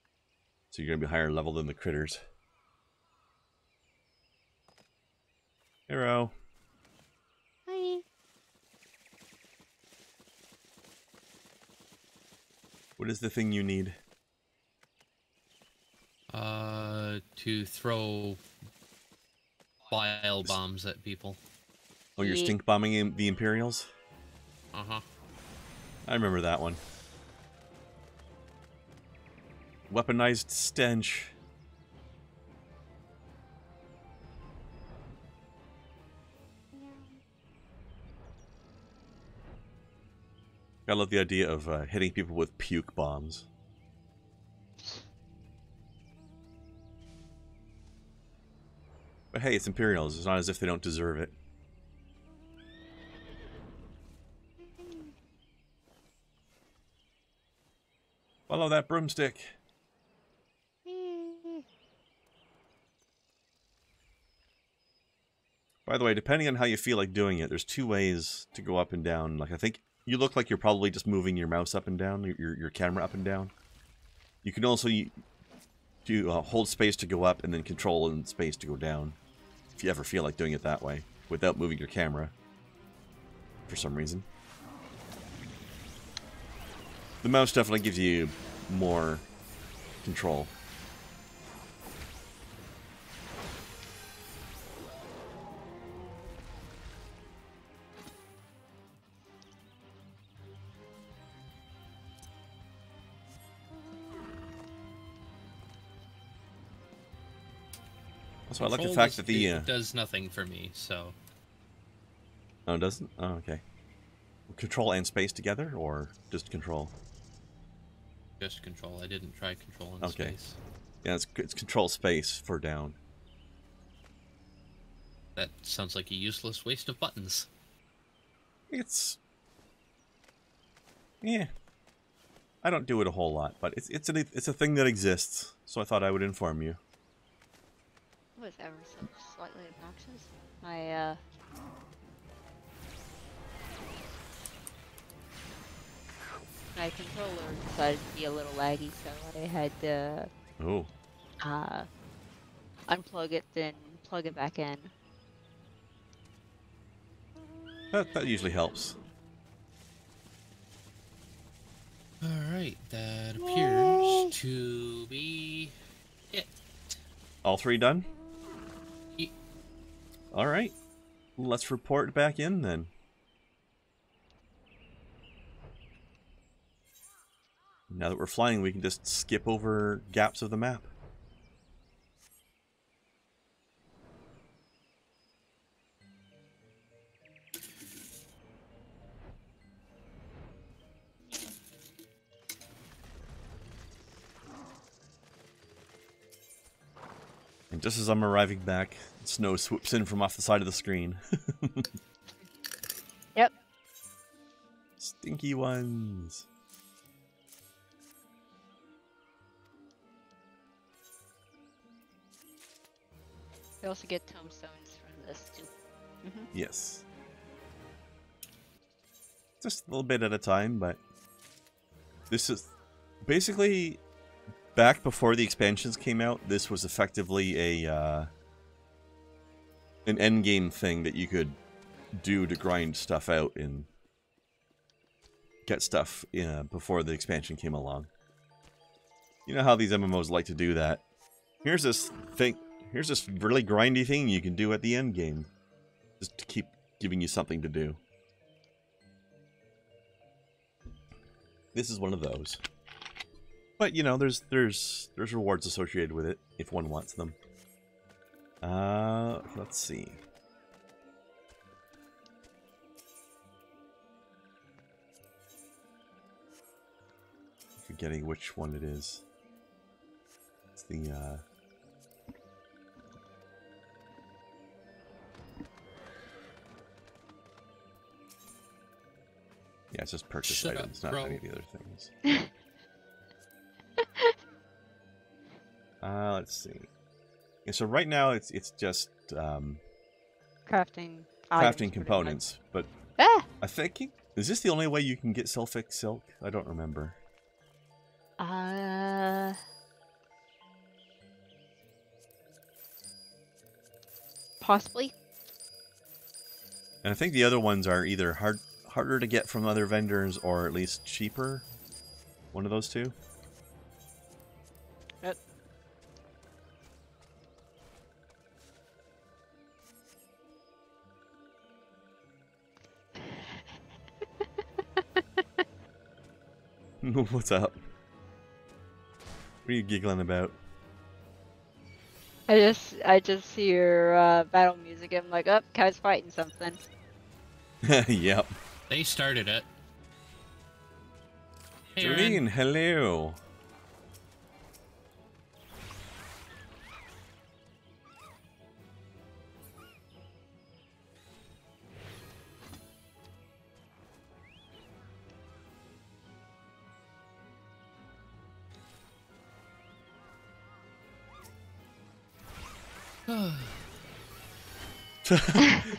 So you're going to be higher level than the critters. Hero. Hi. What is the thing you need? To throw bile bombs at people. Oh, you're stink bombing the Imperials? Uh-huh. I remember that one. Weaponized stench. I love the idea of hitting people with puke bombs. But hey, it's Imperials. It's not as if they don't deserve it. Follow that broomstick. By the way, depending on how you feel like doing it, there's two ways to go up and down. Like, I think you look like you're probably just moving your mouse up and down, your camera up and down. You can also do hold space to go up and then control and space to go down. If you ever feel like doing it that way, without moving your camera. For some reason. The mouse definitely gives you more control. So I like the fact that the it does nothing for me, so. Oh, it doesn't? Oh, okay. Control and space together, or just control? Just control. I didn't try control and okay. space. Yeah, it's control space for down. That sounds like a useless waste of buttons. It's... yeah. I don't do it a whole lot, but it's a thing that exists, so I thought I would inform you. It was ever so slightly obnoxious. My controller decided to be a little laggy, so I had to unplug it, then plug it back in. That usually helps. Alright, that appears to be it. All three done? Yep. Alright. Let's report back in then. Now that we're flying, we can just skip over gaps of the map. And just as I'm arriving back, snow swoops in from off the side of the screen. Yep. Stinky ones. We also get tombstones from this too. Mm-hmm. Yes. Just a little bit at a time, but this is basically back before the expansions came out. This was effectively a an endgame thing that you could do to grind stuff out and get stuff before the expansion came along. You know how these MMOs like to do that. Here's this thing. Here's this really grindy thing you can do at the end game, just to keep giving you something to do. This is one of those. But you know, there's rewards associated with it if one wants them. Let's see. Forgetting which one it is. It's the yeah, it's just purchase items, not any of the other things. Let's see. Yeah, so right now it's just crafting crafting components, but I think is this the only way you can get sulfuric silk? I don't remember. Possibly. And I think the other ones are either harder to get from other vendors or at least cheaper. One of those two. Yep. What's up? What are you giggling about? I just hear battle music and I'm like, oh, Kai's fighting something. Yep. They started it. Hey, Jolene, hello.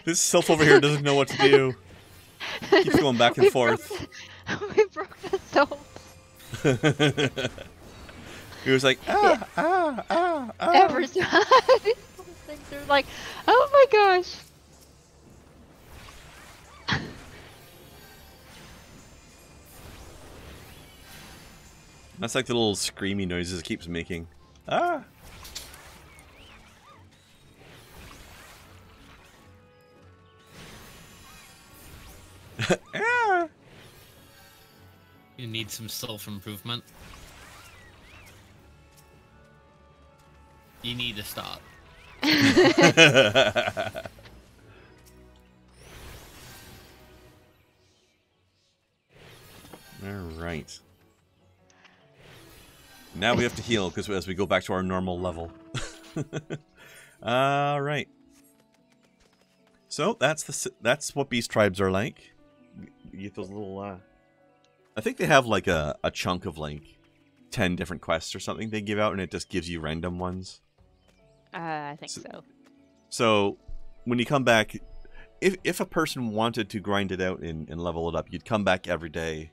This self over here doesn't know what to do. Keeps going back and forth. We broke the soap. He was like, ah. Every time. These little things are like, oh my gosh. That's like the little screamy noises it keeps making. Ah. Ah. You need some self-improvement. You need to stop. Alright. Now we have to heal because as we go back to our normal level. Alright. So that's what beast tribes are like. You get those little I think they have like a chunk of like 10 different quests or something they give out, and it just gives you random ones. I think so. So when you come back, if a person wanted to grind it out and level it up, you'd come back every day,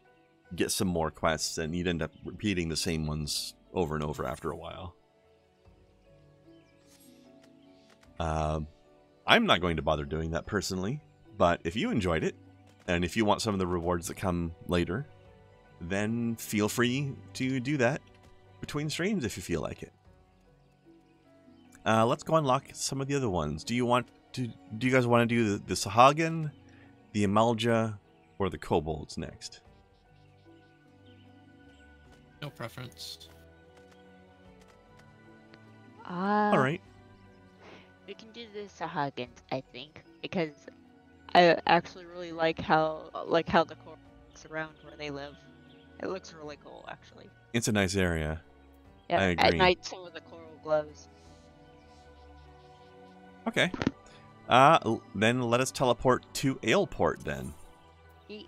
get some more quests, and you'd end up repeating the same ones over and over after a while. I'm not going to bother doing that personally, but if you enjoyed it, and if you want some of the rewards that come later, then feel free to do that between streams if you feel like it. Let's go unlock some of the other ones. Do you guys want to do the Sahagin, the Amalja, or the Kobolds next? No preference. Alright. We can do the Sahagins, I think, because I actually really like how the coral looks around where they live. It looks really cool, actually. It's a nice area. Yeah, I agree. at night some of the coral glows. Okay. Then let us teleport to Aleport then. Yeet.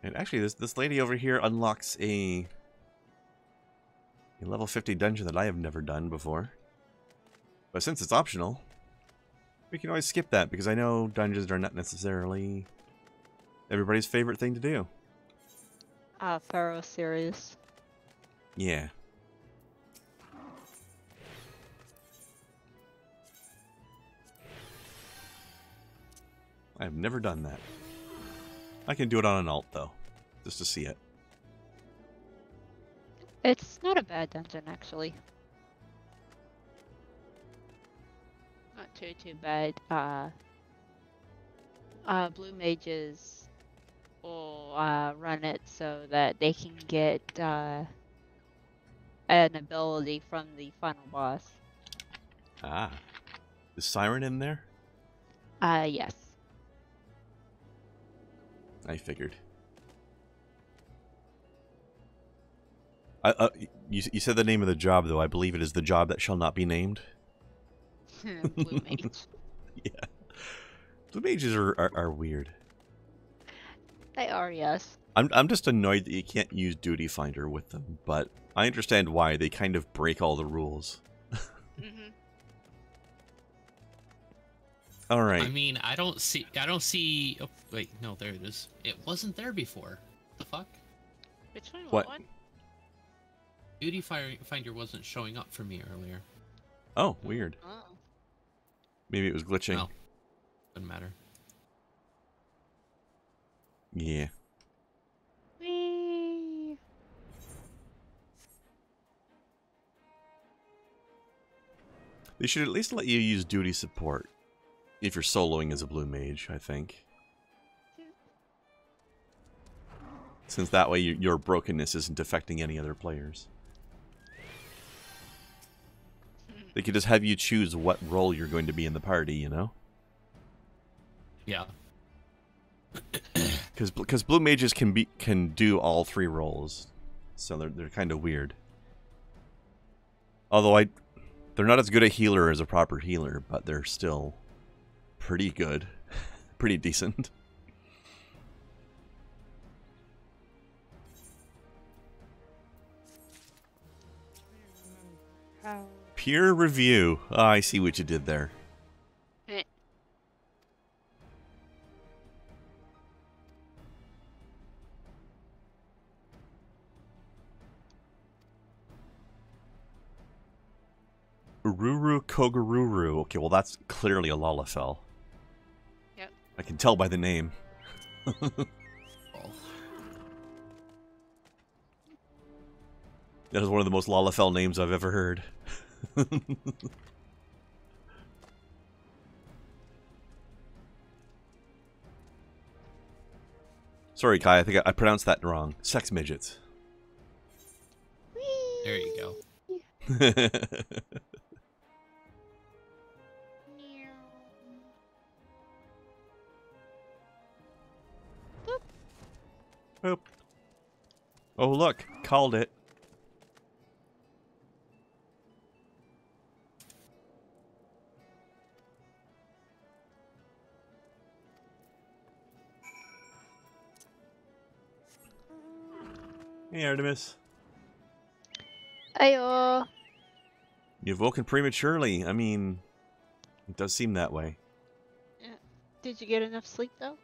And actually, this lady over here unlocks a level 50 dungeon that I have never done before. But since it's optional, we can always skip that, because I know dungeons are not necessarily everybody's favorite thing to do. Pharaoh series. Yeah. I've never done that. I can do it on an alt, though, just to see it. It's not a bad dungeon, actually. Not too bad. Blue mages will run it so that they can get an ability from the final boss. Ah. Is Siren in there? Yes. I figured. You said the name of the job, though. I believe it is the job that shall not be named. Blue mage. Yeah. Blue mages are weird. They are, yes. I'm just annoyed that you can't use Duty Finder with them, but I understand why. They kind of break all the rules. Mm-hmm. All right. I mean, I don't see. Oh, wait, no, there it is. It wasn't there before. The fuck? Which one? What? One? Duty Finder wasn't showing up for me earlier. Oh, weird. Oh. Maybe it was glitching. No, doesn't matter. Yeah. Whee! They should at least let you use duty support if you're soloing as a blue mage, I think. Since that way your brokenness isn't affecting any other players. They could just have you choose what role you're going to be in the party, you know? Yeah. Because blue mages can do all three roles, so they're kind of weird. Although they're not as good a healer as a proper healer, but they're still pretty good, pretty decent. Peer review. Oh, I see what you did there. Ururu Kogururu. Okay, well that's clearly a Lalafell. Yep. I can tell by the name. That is one of the most Lalafell names I've ever heard. Sorry, Kai, I think I pronounced that wrong. Sex midgets. There you go. Boop. Oh, look. Called it. Hey, Artemis. Ayo. You've woken prematurely. I mean, it does seem that way. Yeah. Did you get enough sleep, though?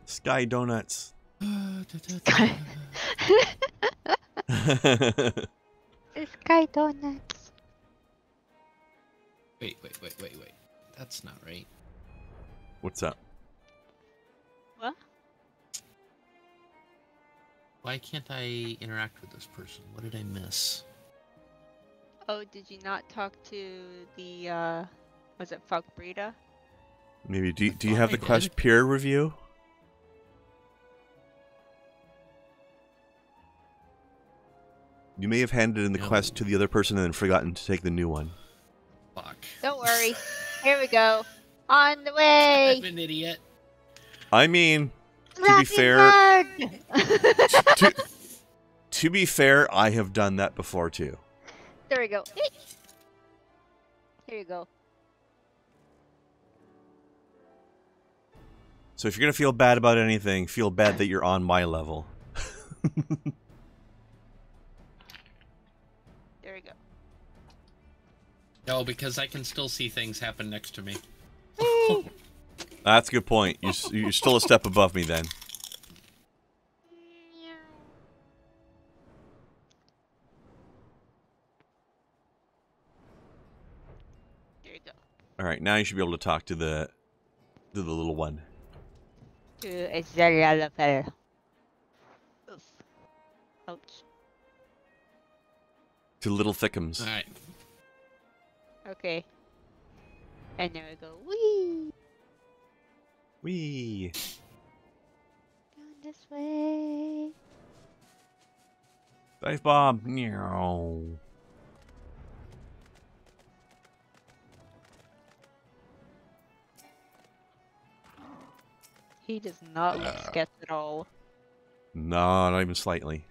Sky Donuts. Sky Donuts. Wait. That's not right. What's up? What? Why can't I interact with this person? What did I miss? Oh, did you not talk to the, was it Fogbrita? Maybe, do you have the quest peer review? You may have handed in the quest to the other person and then forgotten to take the new one. Fuck. Don't worry. Here we go. On the way! I'm an idiot. I mean, to be fair... to be fair, I have done that before too. There we go. Here you go. So if you're going to feel bad about anything, feel bad that you're on my level. There we go. No, because I can still see things happen next to me. That's a good point. You're still a step above me then. There you go. All right, now you should be able to talk to the little one. To a Lalafell. Oof. Ouch. To little thickums. All right. Okay. And there we go. Whee! Whee! this way. Dive bomb. Meow. He does not look sketched at all. No, not even slightly.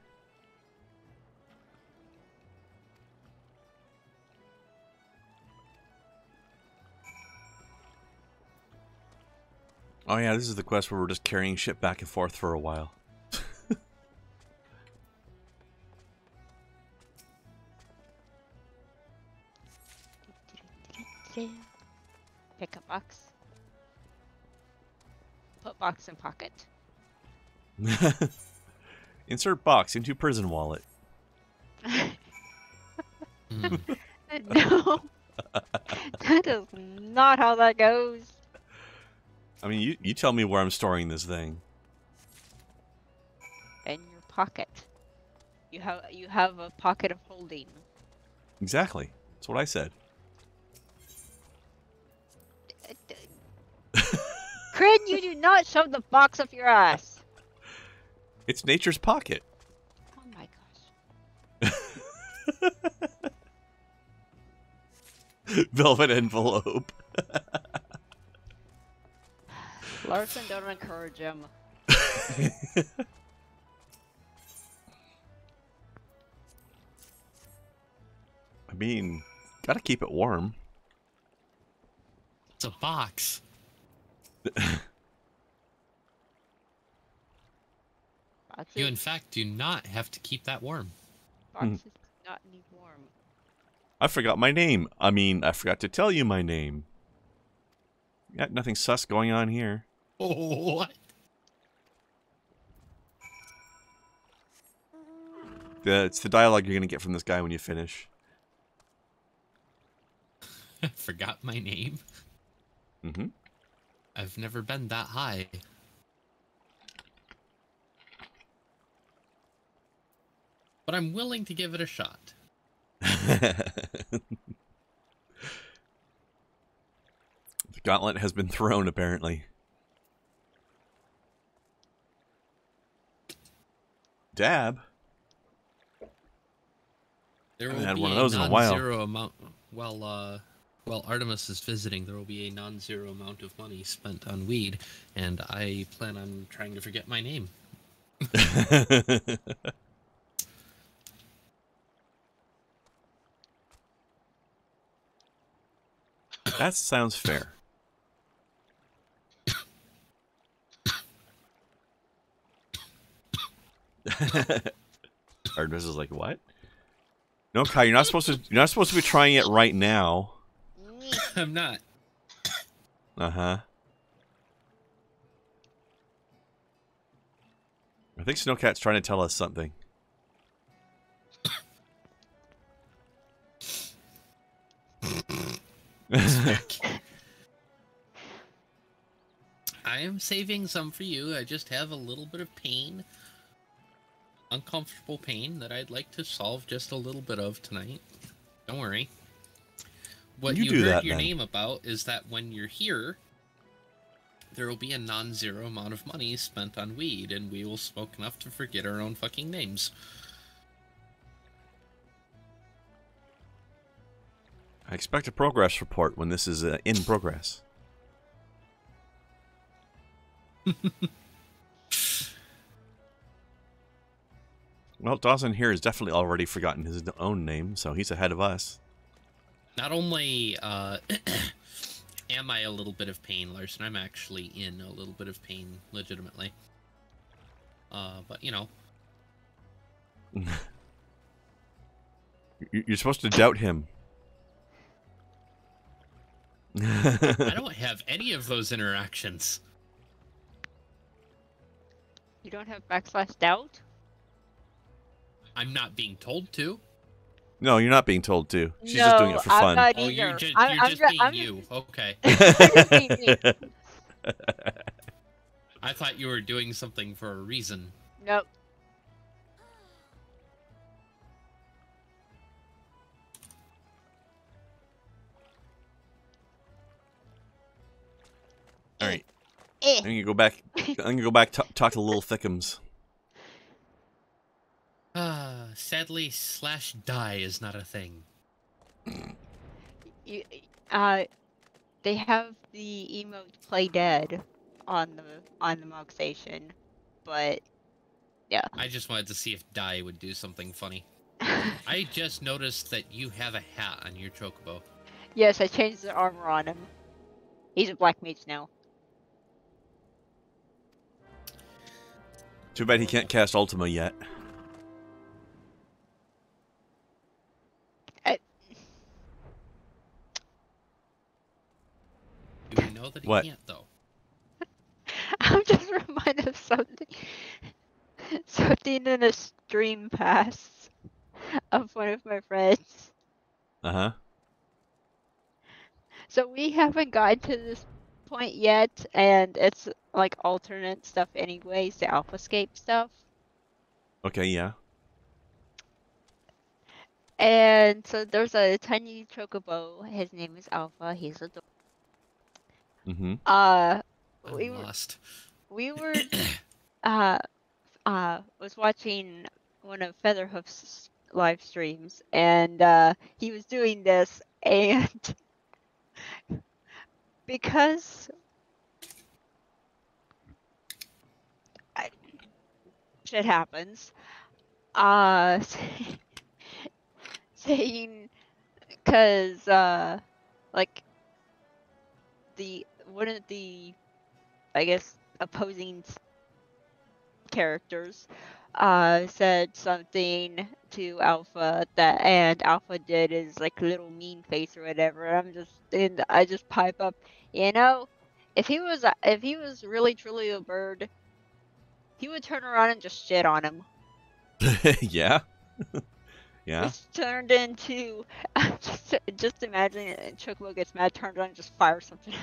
Oh yeah, this is the quest where we're just carrying shit back and forth for a while. Pick a box. Put box in pocket. Insert box into prison wallet. No. That is not how that goes. I mean, you tell me where I'm storing this thing. In your pocket. You have a pocket of holding. Exactly. That's what I said. Krin, you do not shove the box up your ass. It's nature's pocket. Oh my gosh. Velvet envelope. Larson, don't encourage him. I mean, gotta keep it warm. It's a box. You, in fact, do not have to keep that warm. Boxes do not need warm. I forgot my name. I mean, I forgot to tell you my name. Yeah, nothing sus going on here. Oh, what? It's the dialogue you're gonna get from this guy when you finish. I forgot my name. Mm-hmm. I've never been that high. But I'm willing to give it a shot. The gauntlet has been thrown, apparently. Dab? There will had be one of a those in a while. non-zero amount. While Artemis is visiting, there will be a non-zero amount of money spent on weed, and I plan on trying to forget my name. That sounds fair. Artemis is like, what? No, Kai, you're not supposed to be trying it right now. I'm not. Uh-huh. I think Snowcat's trying to tell us something. I am saving some for you. I just have a little bit of pain. Uncomfortable pain that I'd like to solve just a little bit of tonight. Don't worry. What you heard your name about is that when you're here, there will be a non-zero amount of money spent on weed, and we will smoke enough to forget our own fucking names. I expect a progress report when this is in progress. Well, Dawson here has definitely already forgotten his own name, so he's ahead of us. Not only am I a little bit of pain, Larson, I'm actually in a little bit of pain, legitimately. But, you know. You're supposed to doubt him. I don't have any of those interactions. You don't have /doubt? I'm not being told to. No, you're not being told to. She's no, just doing it for fun. I'm not Oh, either. you're just being you. Okay. I'm just being me. I thought you were doing something for a reason. Nope. All right. I'm gonna go back. I'm gonna go back. Talk to Little Thickums. Sadly, /die is not a thing. They have the emote "Play Dead" on the Mog Station, but yeah. I just wanted to see if die would do something funny. I just noticed that you have a hat on your chocobo. Yes, I changed the armor on him. He's a black mage now. Too bad he can't cast Ultima yet. Do we know that he can't, though? I'm just reminded of something. Something in a stream pass of one of my friends. Uh-huh. So we haven't gotten to this point yet, and it's like alternate stuff anyways, the Alphascape stuff. Okay, yeah. And so there's a tiny chocobo. His name is Alpha. He's adorable. Mm-hmm. We were was watching one of Featherhoof's live streams, and he was doing this, and because shit happens, saying, because like one of the, I guess, opposing characters said something to Alpha and Alpha did his like little mean face or whatever. I just pipe up, if he was really truly a bird, he would turn around and just shit on him. Yeah. Yeah. It's turned into just imagine Chocobo gets mad, turns around and just fires something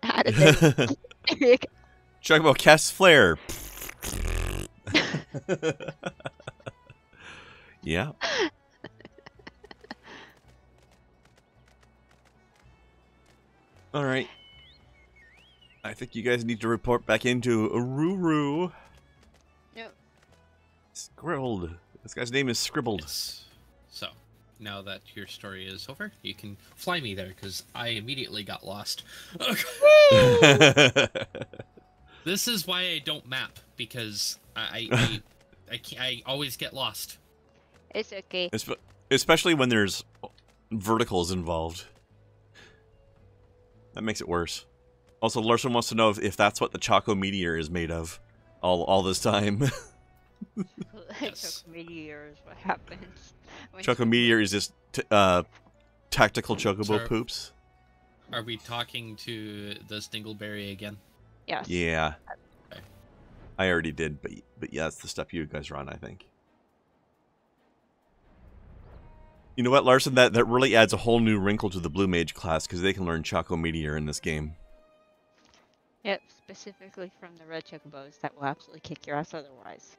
out of it. Chocobo casts flare. Yeah. All right. I think you guys need to report back into Ruru. Yep. Scribbled. This guy's name is Scribbled. Yes. So, now that your story is over, you can fly me there, because I immediately got lost. This is why I don't map, because I always get lost. It's okay. Especially when there's verticals involved. That makes it worse. Also, Larson wants to know if that's what the Choco Meteor is made of all this time. Yes. Choco Meteor is what happens. Choco Meteor is just tactical chocobo poops. Are we talking to the Stingleberry again? Yes. Yeah. Okay. I already did, but yeah, that's the stuff you guys run, I think. You know what, Larson? That really adds a whole new wrinkle to the Blue Mage class, because they can learn Choco Meteor in this game. Yep, specifically from the red chocobos that will absolutely kick your ass otherwise.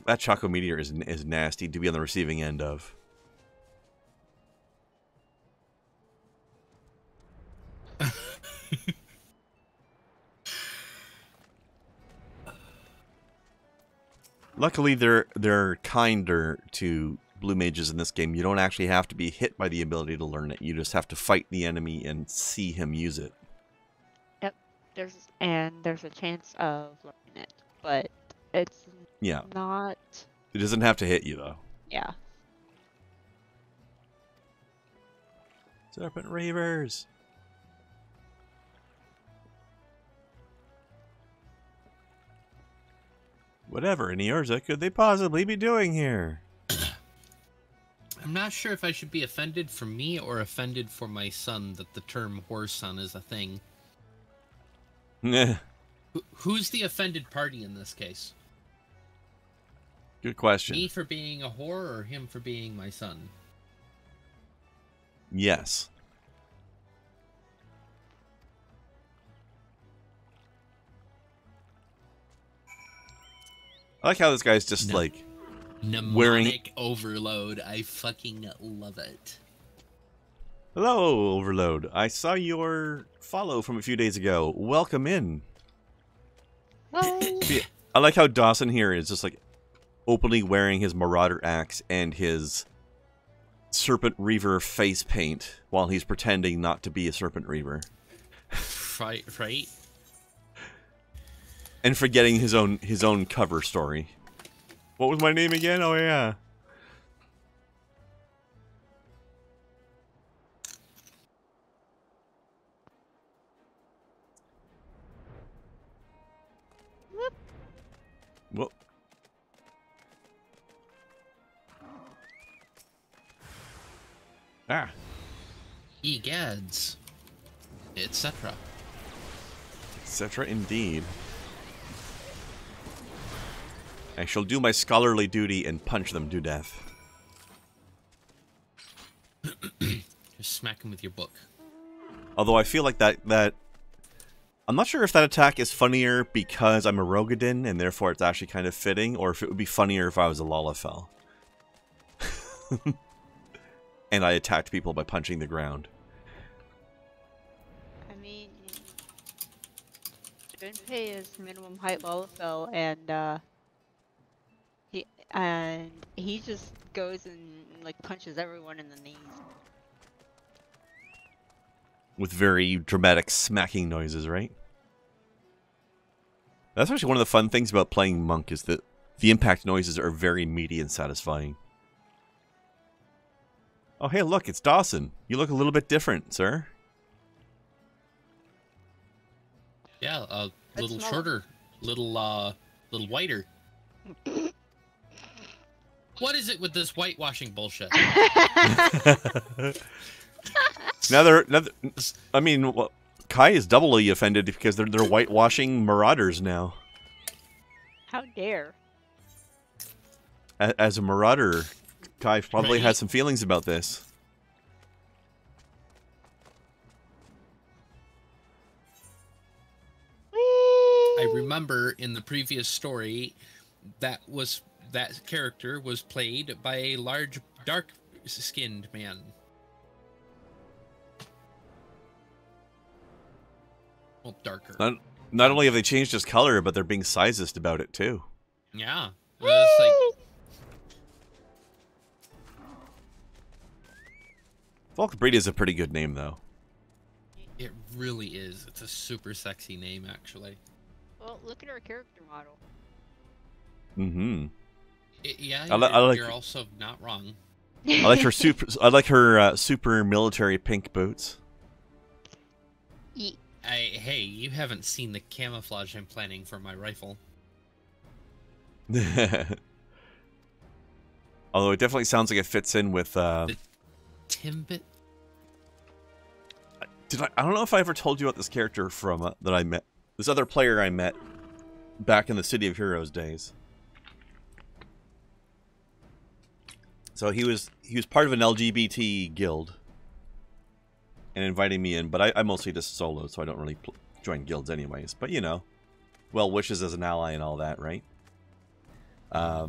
That Choco Meteor is nasty to be on the receiving end of. Luckily, they're kinder to Blue Mages in this game. You don't actually have to be hit by the ability to learn it. You just have to fight the enemy and see him use it. Yep, there's a chance of learning it, but it's not. It doesn't have to hit you though. Yeah. Serpent Reavers. Whatever in Eorza could they possibly be doing here? I'm not sure if I should be offended for me or offended for my son that the term whore son is a thing. Who's the offended party in this case? Good question. Me for being a whore or him for being my son? Yes. I like how this guy's just like mnemonic wearing overload. I fucking love it. Hello, Overload. I saw your follow from a few days ago. Welcome in. What? I like how Dawson here is just like openly wearing his Marauder axe and his Serpent Reaver face paint while he's pretending not to be a Serpent Reaver. Right. And forgetting his own cover story. What was my name again? Oh yeah. Whoop. Ah. Egads. Etc. Etc. Indeed. I shall do my scholarly duty and punch them to death. Just smack him with your book. Although I feel like that I'm not sure if that attack is funnier because I'm a Rogadin and therefore it's actually kind of fitting, or if it would be funnier if I was a Lalafell. And I attacked people by punching the ground. I mean, Junpei is minimum height Lalafell, and he just goes and like punches everyone in the knees. With very dramatic smacking noises, right? That's actually one of the fun things about playing Monk, is that the impact noises are very meaty and satisfying. Oh, hey, look, it's Dawson. You look a little bit different, sir. Yeah, a little shorter, little whiter. What is it with this whitewashing bullshit? I mean, well, Kai is doubly offended because they're whitewashing Marauders now. How dare? As a Marauder, Kai probably has some feelings about this. I remember in the previous story that character was played by a large, dark-skinned man. Well, darker. Not only have they changed his color, but they're being sizist about it too. Yeah. It's like... Volkbreed is a pretty good name, though. It really is. It's a super sexy name, actually. Well, look at our character model. Mm-hmm. You're also not wrong. I like her super military pink boots. Hey, you haven't seen the camouflage I'm planning for my rifle. Although it definitely sounds like it fits in with the Timbit. I don't know if I ever told you about this character from that I met. This other player I met back in the City of Heroes days. So he was part of an LGBT guild and inviting me in, but I mostly just solo, so I don't really join guilds anyways. But you know, well wishes as an ally and all that, right? Yeah,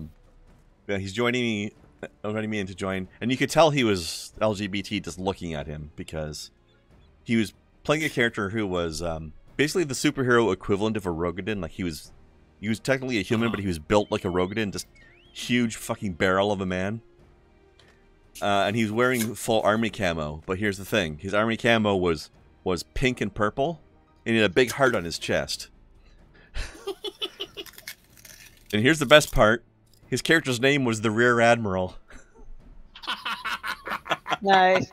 he's joining me in to join, and you could tell he was LGBT just looking at him, because he was playing a character who was basically the superhero equivalent of a Rogadin. Like he was technically a human, but he was built like a Rogadin, just huge fucking barrel of a man. And he was wearing full army camo, but here's the thing: his army camo was pink and purple, and he had a big heart on his chest. And here's the best part: his character's name was the Rear Admiral. Nice.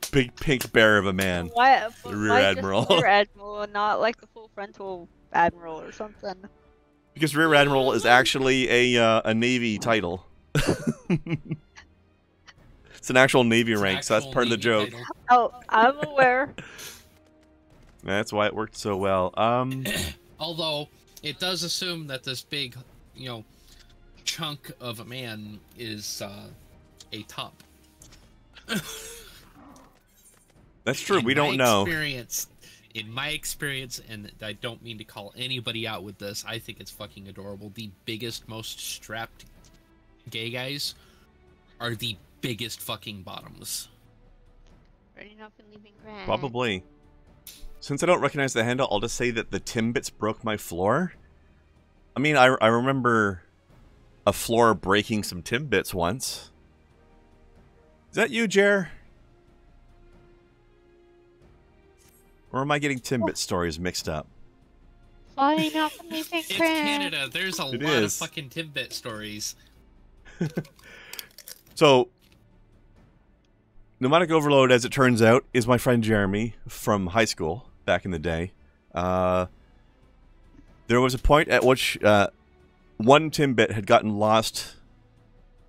Big pink bear of a man. Why, the Rear Admiral. Rear Admiral and not like the full frontal Admiral or something? Because Rear Admiral is actually a Navy title. It's an actual Navy rank, so that's part of the joke. Title. Oh, I'm aware. That's why it worked so well. Although, it does assume that this big, chunk of a man is a top. That's true, we don't know. In my experience, and I don't mean to call anybody out with this, I think it's fucking adorable. The biggest, most strapped gay guys are the biggest fucking bottoms. Running off and leaving Grand. Probably. Since I don't recognize the handle, I'll just say that the Timbits broke my floor. I mean, I remember a floor breaking some Timbits once. Is that you, Jer? Or am I getting Timbit stories mixed up? Flying off and leaving It's Grand. Canada. There's a lot of fucking Timbit stories. So, Pneumatic Overload, as it turns out, is my friend Jeremy from high school back in the day. There was a point at which one Timbit had gotten lost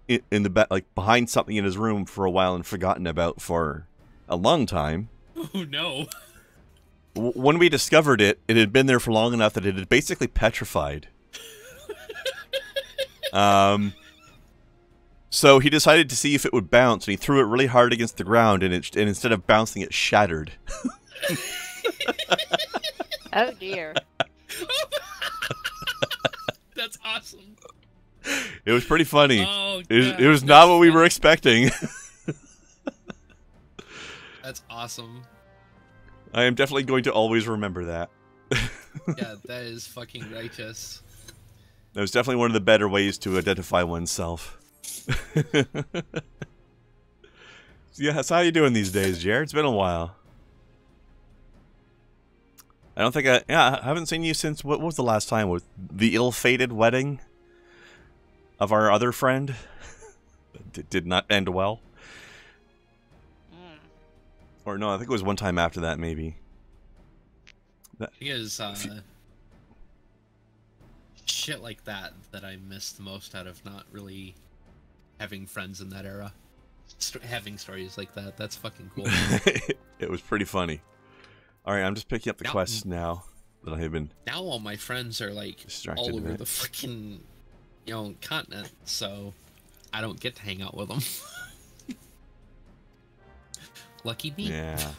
in the like behind something in his room for a while and forgotten about for a long time. Oh no! When we discovered it, it had been there for long enough that it had basically petrified. So he decided to see if it would bounce, and he threw it really hard against the ground, and instead of bouncing, it shattered. Oh dear. That's awesome. It was pretty funny. Oh, it was not what we were expecting. That's awesome. I am definitely going to always remember that. Yeah, that is fucking righteous. That was definitely one of the better ways to identify oneself. Yeah, so how you doing these days, Jared? It's been a while. I don't think I haven't seen you since, what was the last time? Was the ill-fated wedding of our other friend? Did not end well. Or no, I think it was one time after that, maybe. Because shit like that I miss the most out of not really having friends in that era. Having stories like that, that's fucking cool. It was pretty funny. Alright, I'm just picking up the quests now that I have been... Now all my friends are like all over the fucking, continent, so I don't get to hang out with them. Lucky me. Yeah.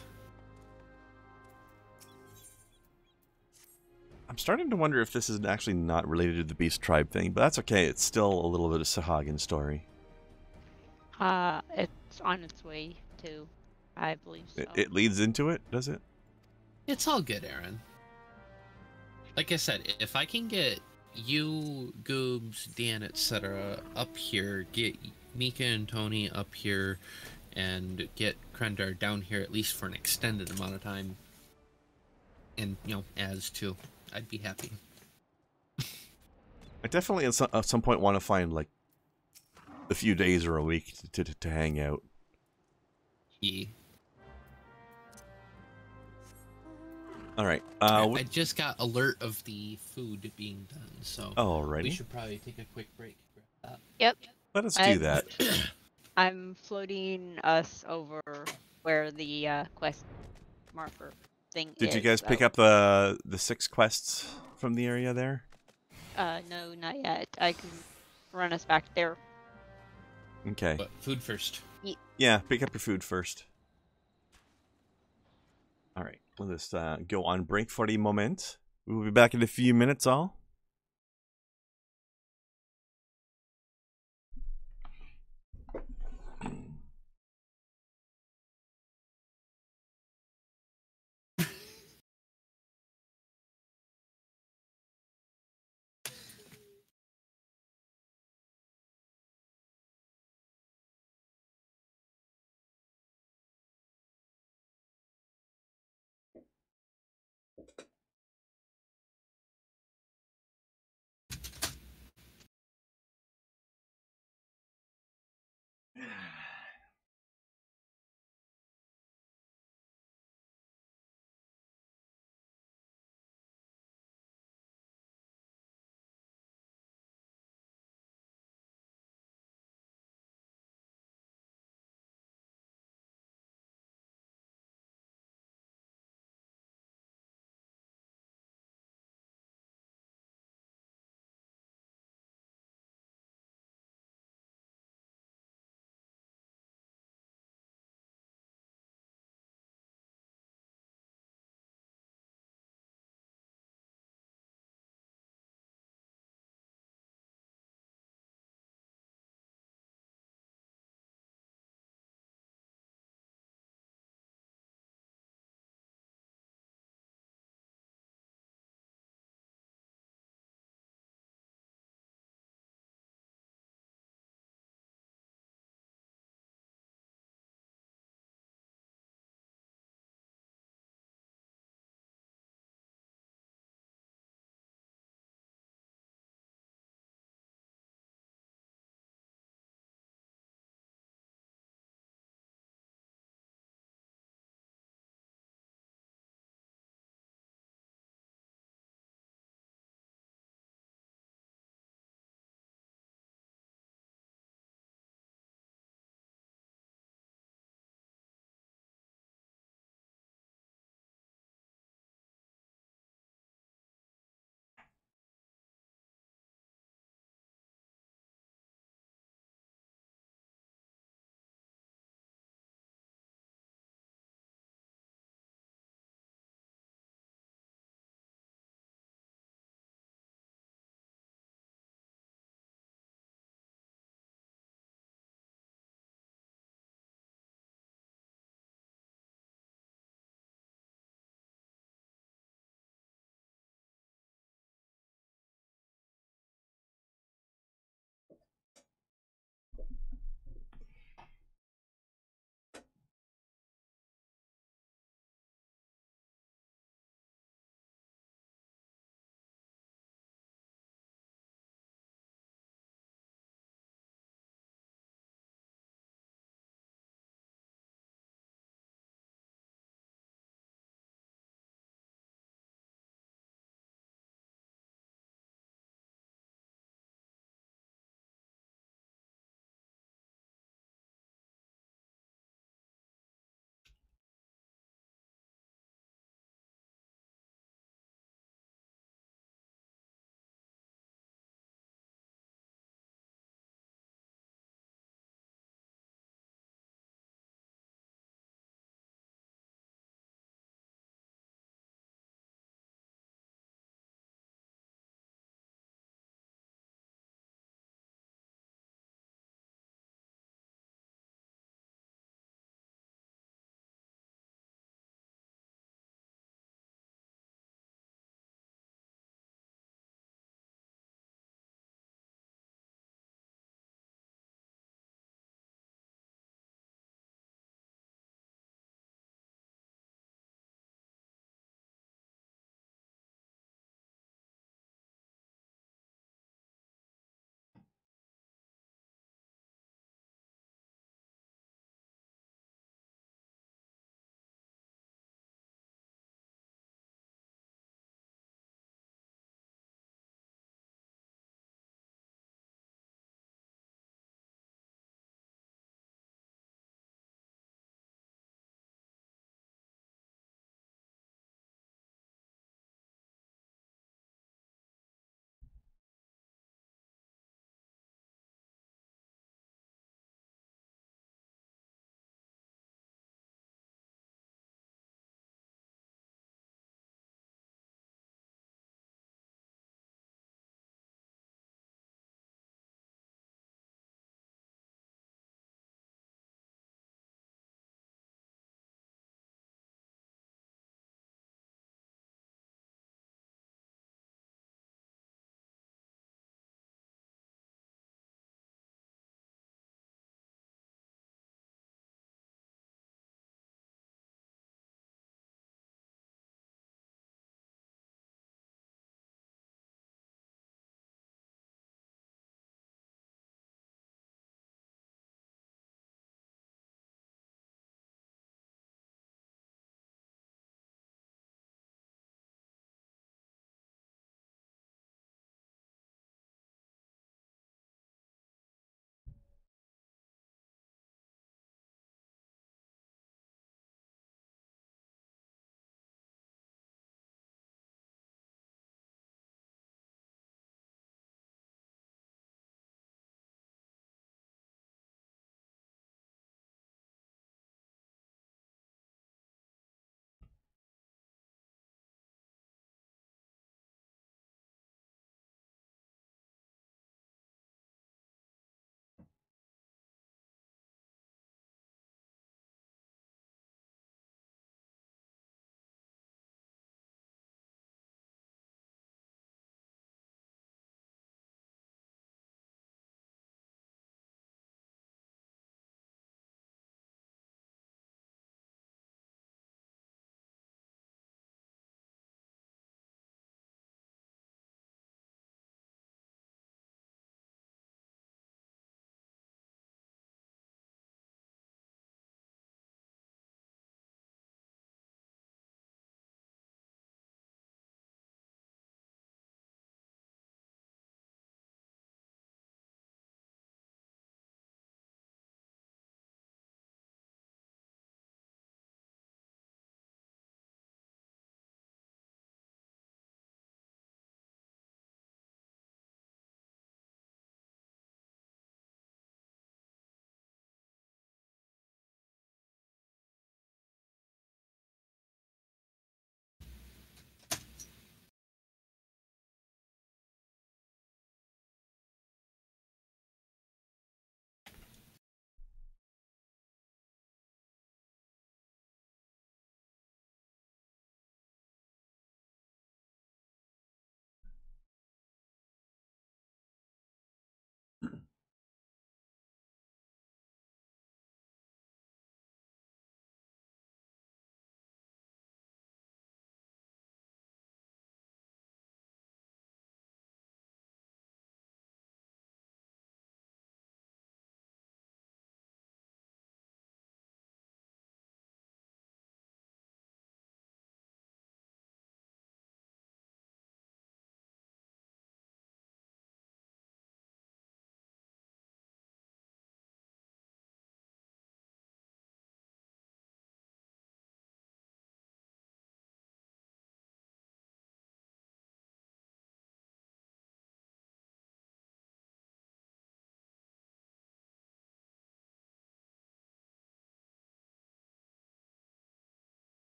I'm starting to wonder if this is actually not related to the Beast Tribe thing, but that's okay. It's still a little bit of Sahagin story. It's on its way to, I believe so. It leads into it, does it? It's all good, Aaron. Like I said, if I can get you, Goobs, Dan, etc. up here, get Mika and Tony up here, and get Krendar down here at least for an extended amount of time, and, as too, I'd be happy. I definitely at some point want to find, like, a few days or a week to hang out. Yeah. Alright. I just got alert of the food being done, so we should probably take a quick break. Yep. Let us do that. I'm floating us over where the quest marker thing is. Did you guys pick up the 6 quests from the area there? No, not yet. I can run us back there. Okay. But food first. Yeah, pick up your food first. Alright, let us go on break for a moment. We will be back in a few minutes, all.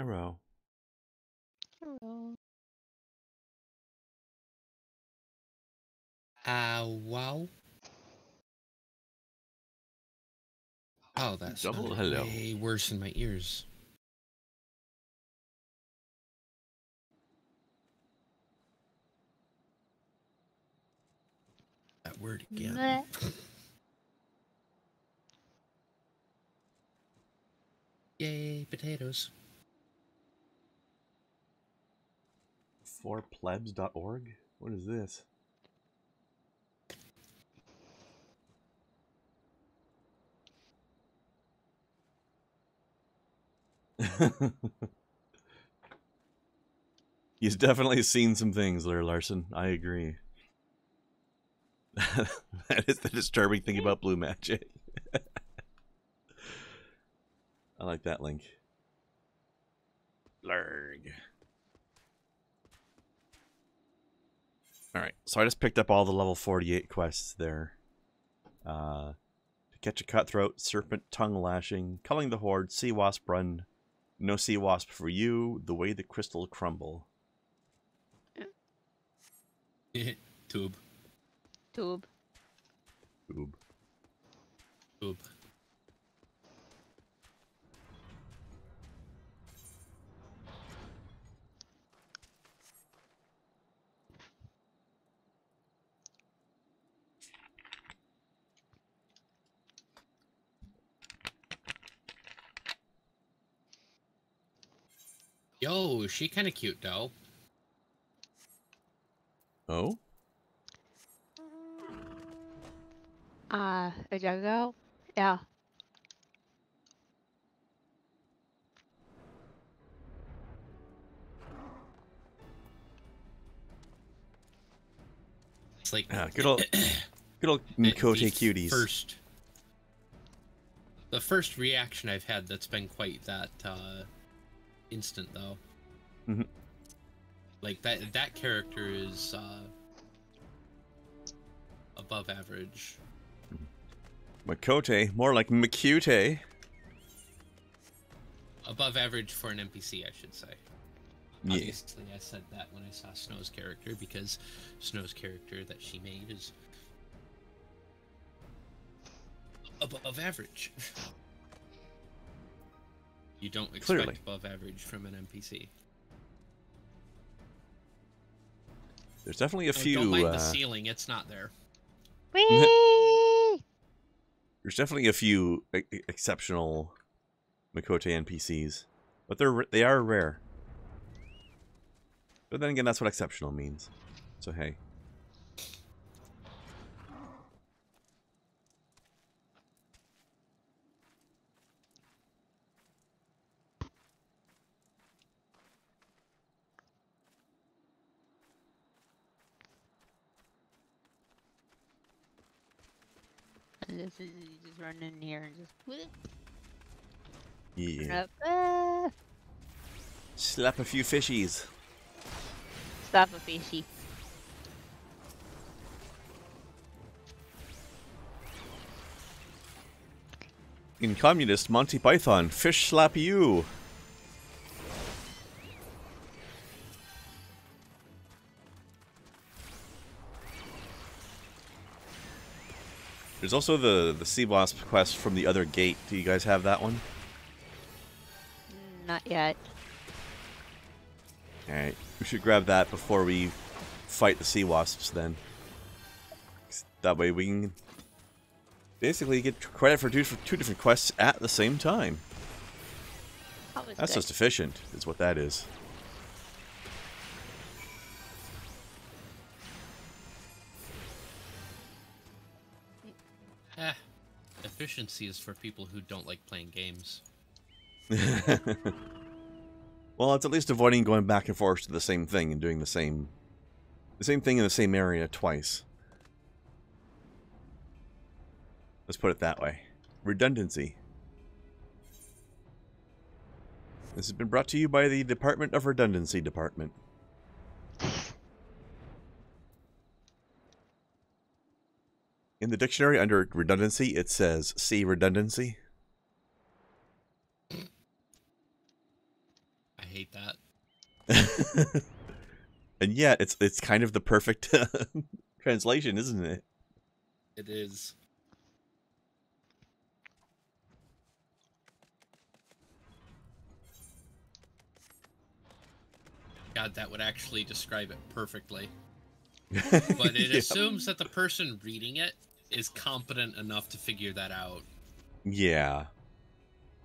Hello. Hello. Wow. Oh, that's Double hello. Way worse in my ears. That word again. Bleh. Yay, potatoes. 4plebs.org? What is this? He's definitely seen some things there, Larson. I agree. That is the disturbing thing about blue magic. I like that link. Blurg. Alright, so I just picked up all the level 48 quests there. To catch a cutthroat, serpent tongue lashing, culling the horde, sea wasp run, no sea wasp for you, the way the crystal crumble. Tube. Tube. Oob. Tube. Yo, she kind of cute, though. Oh? A Jago? Yeah. It's like Good old Mikote cuties. The first reaction I've had that's been quite that instant, though. Mm-hmm. Like that character is above average. Mikote, more like Makute. Above average for an NPC, I should say. Yeah. Obviously, I said that when I saw Snow's character, because Snow's character that she made is above average. You don't expect Clearly above average from an NPC. There's definitely a few. Don't mind the ceiling; it's not there. Whee! There's definitely a few exceptional Mikote NPCs, but they are rare. But then again, that's what exceptional means. So hey. This is you just run in here and just whoop. Yeah. Ah. Slap a few fishies. Stop a fishy. In communist Monty Python, fish slap you. There's also the sea wasp quest from the other gate. Do you guys have that one? Not yet. Alright, we should grab that before we fight the sea wasps then. That way we can basically get credit for two different quests at the same time. That's just efficient, is what that is. Efficiency is for people who don't like playing games. Well, it's at least avoiding going back and forth to the same thing and doing the same thing in the same area twice. Let's put it that way. Redundancy. This has been brought to you by the Department of Redundancy Department. In the dictionary under redundancy, it says, see redundancy. hate that. And yet, it's kind of the perfect translation, isn't it? It is. God, that would actually describe it perfectly. But it assumes that the person reading it is competent enough to figure that out. Yeah.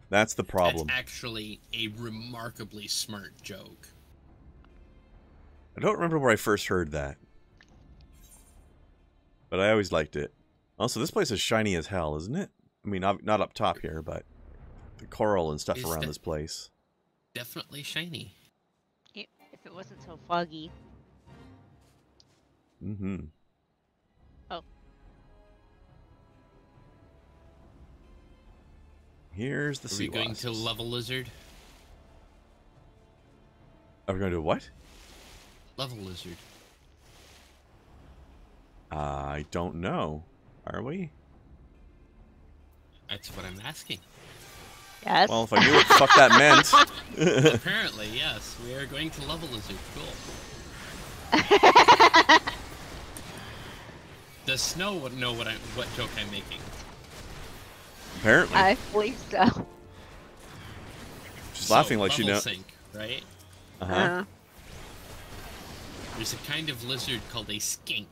That's the problem. It's actually a remarkably smart joke. I don't remember where I first heard that. But I always liked it. Also, this place is shiny as hell, isn't it? I mean, not up top here, but the coral and stuff around this place. Definitely shiny. If it wasn't so foggy. Mm-hmm. Oh. Here's the sea wasps. Are we going to level lizard? Are we going to what? Level lizard. I don't know. Are we? That's what I'm asking. Yes. Well, if I knew what the fuck that meant. Apparently, yes. We are going to level lizard. Cool. Does Snow know what joke I'm making? Apparently. I believe so. She's laughing like she knows. Sink, right? Uh-huh. There's a kind of lizard called a skink.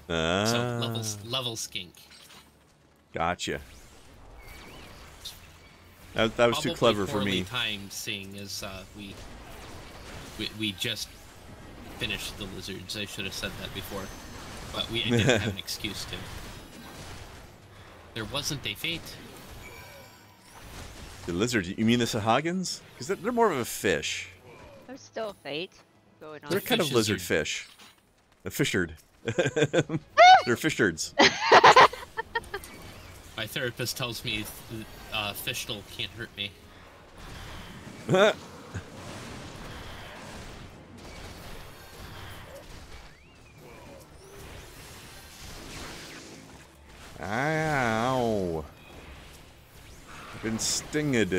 So level skink. Gotcha. That was too clever for me. Time seeing as we just finished the lizards. I should have said that before, but we didn't have an excuse to. There wasn't a fate. The lizard? You mean the Sahagins? Because they're more of a fish. There's still a fate going on. They're kind of lizard fish. The fishard. They're fishards. My therapist tells me fishtal can't hurt me. Ow. I've been stinged.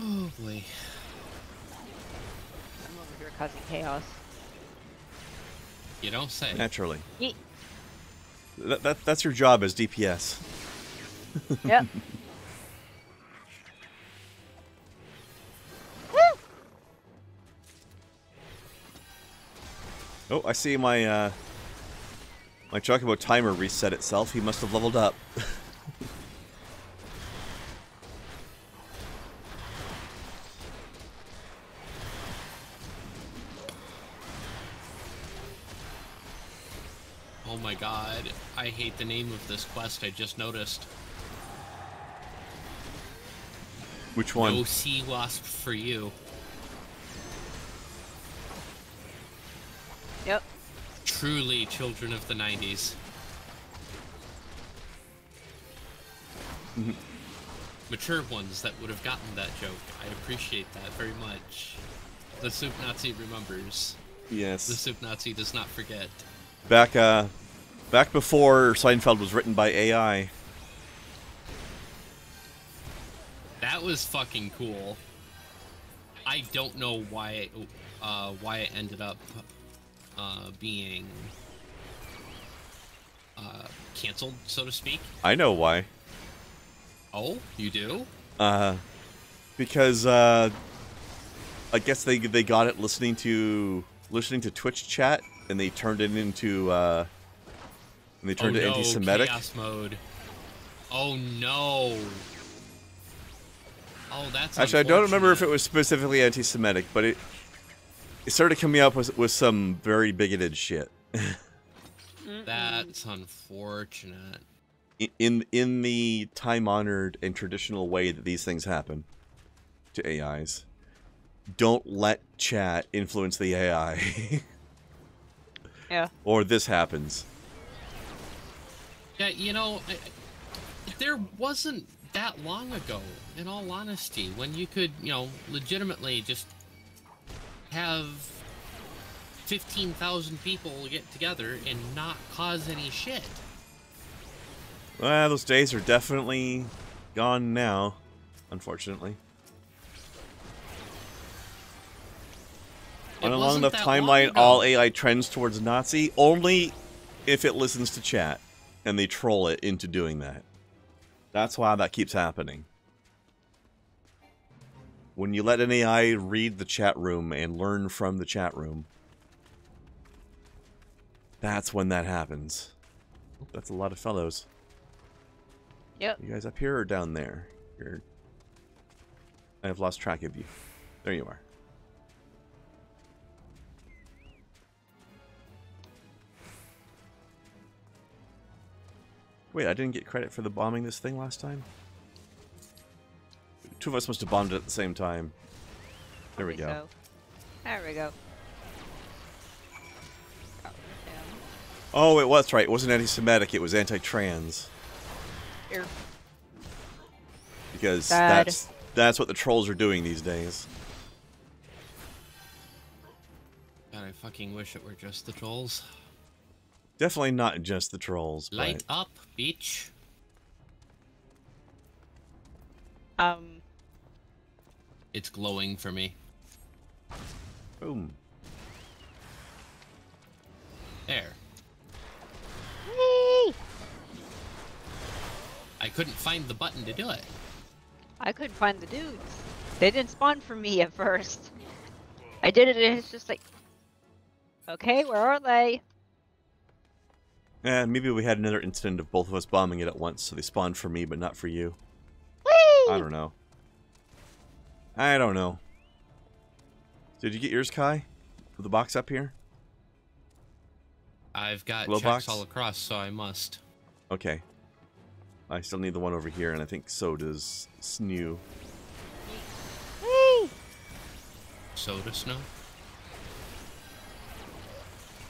Oh boy. I'm over here causing chaos. You don't say. Naturally. Yeet. That's your job as DPS. Yep. Oh, I see my my Chocobo timer reset itself. He must have leveled up. Oh my god, I hate the name of this quest, I just noticed. Which one? No sea wasp for you. Yep. Truly children of the 90s. Mature ones that would have gotten that joke. I appreciate that very much. The Soup Nazi remembers. Yes. The Soup Nazi does not forget. Back before Seinfeld was written by AI. That was fucking cool. I don't know why it ended up being canceled, so to speak. I know why. Oh, you do? Because I guess they got it listening to Twitch chat, and they turned it into it anti-Semitic. Chaos mode. Oh no. Oh, that's actually, I don't remember if it was specifically anti-Semitic, but it started coming up with some very bigoted shit. That's unfortunate. In the time-honored and traditional way that these things happen to AIs. Don't let chat influence the AI. Yeah. Or this happens. Yeah, you know, there wasn't that long ago, in all honesty, when you could, legitimately just have 15,000 people get together and not cause any shit. Well, those days are definitely gone now, unfortunately. On a long enough timeline, all AI trends towards Nazi, only if it listens to chat, and they troll it into doing that. That's why that keeps happening. When you let an AI read the chat room and learn from the chat room, that's when that happens. Oh, that's a lot of fellows. Yep. You guys up here or down there? I've lost track of you. There you are. Wait, I didn't get credit for the bombing this thing last time? Two of us must have bombed it at the same time. There we go. So. There we go. Oh, it was right. It wasn't anti-Semitic. It was anti-trans. Here. Because that's what the trolls are doing these days. God, I fucking wish it were just the trolls. Definitely not just the trolls. Light up, bitch. It's glowing for me. Boom. There. Whee! I couldn't find the button to do it. I couldn't find the dudes. They didn't spawn for me at first. I did it and it's just like, okay, where are they? Maybe we had another incident of both of us bombing it at once, so they spawned for me, but not for you. Whee! I don't know. I don't know. Did you get yours, Kai? With the box up here? I've got Glow checks box? all across, so I must. Okay. I still need the one over here, and I think so does Snoo. Whee! Soda snow?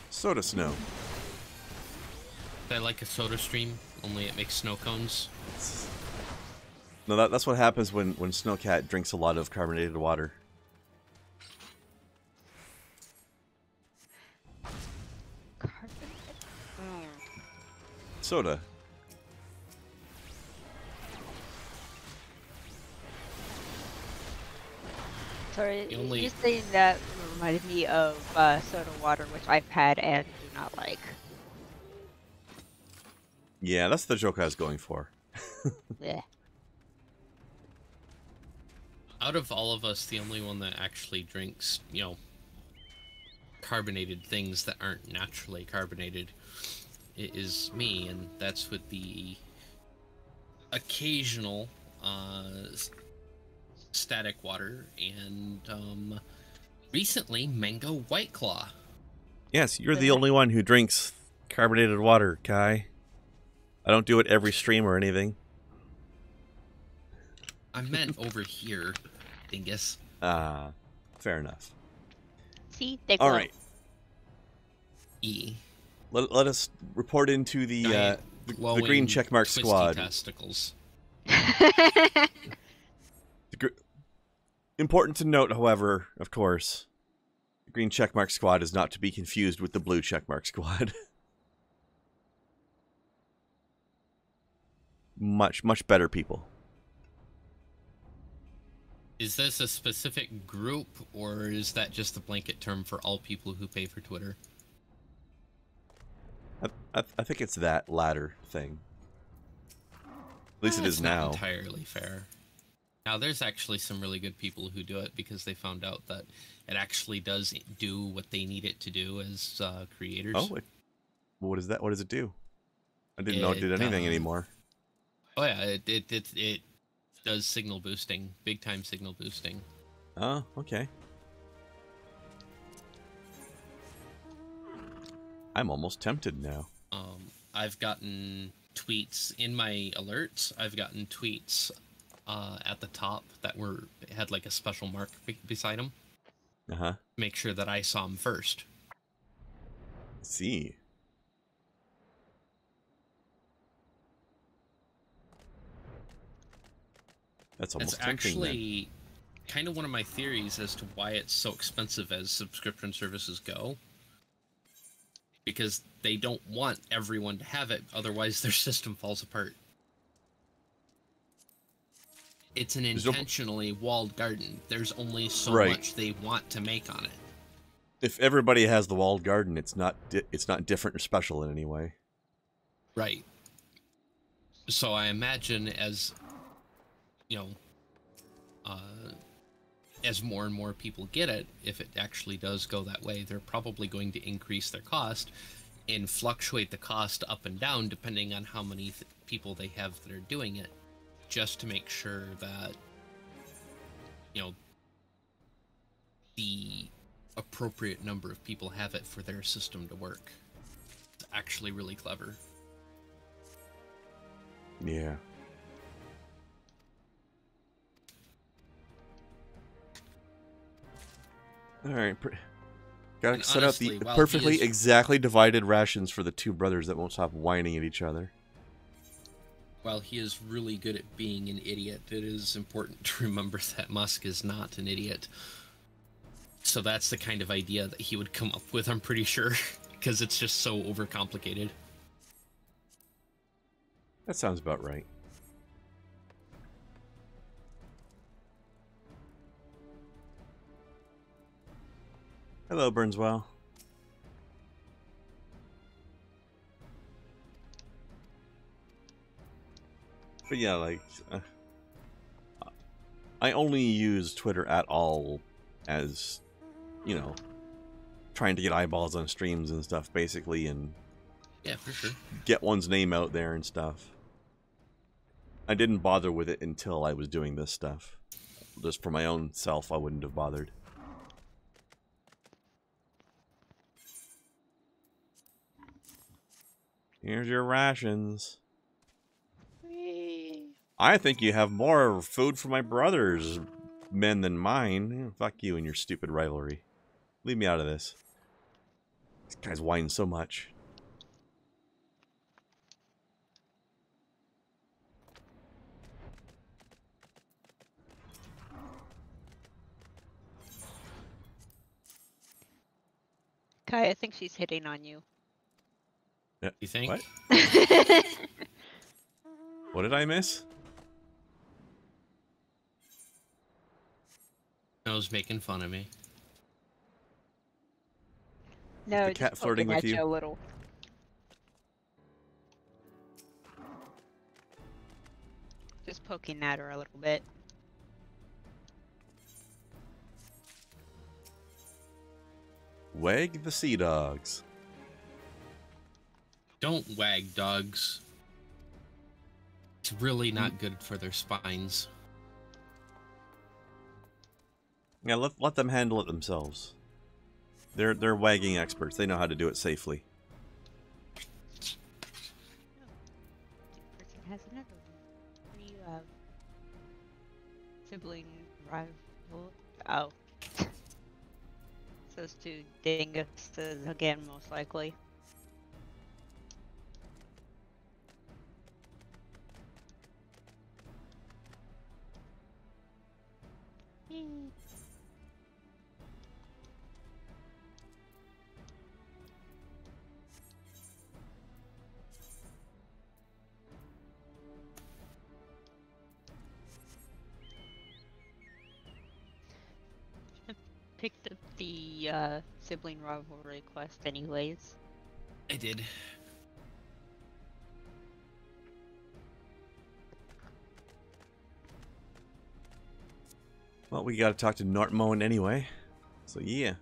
Soda Snow. I like a soda stream, only it makes snow cones. No, that's what happens when Snowcat drinks a lot of carbonated water. Soda. Sorry, you saying that reminded me of soda water, which I've had and do not like. Yeah, that's the joke I was going for. Yeah. Out of all of us, the only one that actually drinks, carbonated things that aren't naturally carbonated is me, and that's with the occasional static water and recently mango White Claw. Yes, you're the only one who drinks carbonated water, Kai. I don't do it every stream or anything. I meant over here, dingus. Fair enough. See, they glow. All right. E. Let us report into the green checkmark squad. Testicles. Important to note, however, of course, the green checkmark squad is not to be confused with the blue checkmark squad. much better people. Is this a specific group, or is that just a blanket term for all people who pay for Twitter? I think it's that latter thing. At least it is now. Not entirely fair. Now, there's actually some really good people who do it because they found out that it actually does do what they need it to do as creators. Oh, what is that? What does it do? I didn't know it did anything anymore. Oh yeah, it does signal boosting, big time signal boosting. Oh, okay. I'm almost tempted now. I've gotten tweets in my alerts. I've gotten tweets at the top that had like a special mark beside them. Make sure that I saw them first. See. That's almost actually kind of one of my theories as to why it's so expensive as subscription services go. Because they don't want everyone to have it, otherwise their system falls apart. It's an intentionally walled garden. There's only so much they want to make on it. If everybody has the walled garden, it's not different or special in any way. Right. So I imagine as, you know, as more and more people get it, if it actually does go that way, they're probably going to increase their cost and fluctuate the cost up and down depending on how many people they have that are doing it, just to make sure that, you know, the appropriate number of people have it for their system to work. It's actually really clever. Yeah. All right. Gotta set out the perfectly exactly divided rations for the two brothers that won't stop whining at each other. While he is really good at being an idiot, it is important to remember that Musk is not an idiot. So that's the kind of idea that he would come up with, I'm pretty sure, because it's just so overcomplicated. That sounds about right. Hello, Burnswell. But yeah, like, I only use Twitter at all as, you know, trying to get eyeballs on streams and stuff, basically, and yeah, for sure, get one's name out there and stuff. I didn't bother with it until I was doing this stuff. Just for my own self, I wouldn't have bothered. Here's your rations. Whee. I think you have more food for my brother's men than mine. Fuck you and your stupid rivalry. Leave me out of this. This guy's whining so much. Kai, I think she's hitting on you. Yeah. You think? What? What did I miss? I was making fun of me. No, the cat just flirting with you a little. Just poking at her a little bit. Wag the sea dogs. Don't wag dogs. It's really not good for their spines. Yeah, let them handle it themselves. They're wagging experts. They know how to do it safely. Person has another one. What do you have? Sibling rival. Oh. Those two dinguses again, most likely. Picked up the sibling rivalry quest anyways. I did. Well, we gotta talk to Nortmoen anyway. So yeah.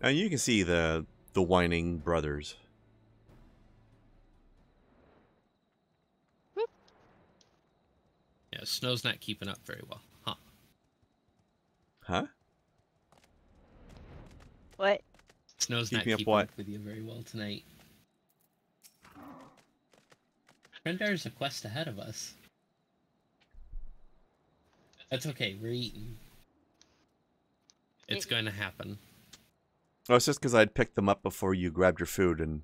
Now you can see the whining brothers. Whoop. Yeah, Snow's not keeping up very well. Huh? Huh? What? Snow's not keeping up with you very well tonight. Krendar's a quest ahead of us. That's okay, we're eating. It's going to happen. Oh, it's just because I'd picked them up before you grabbed your food, and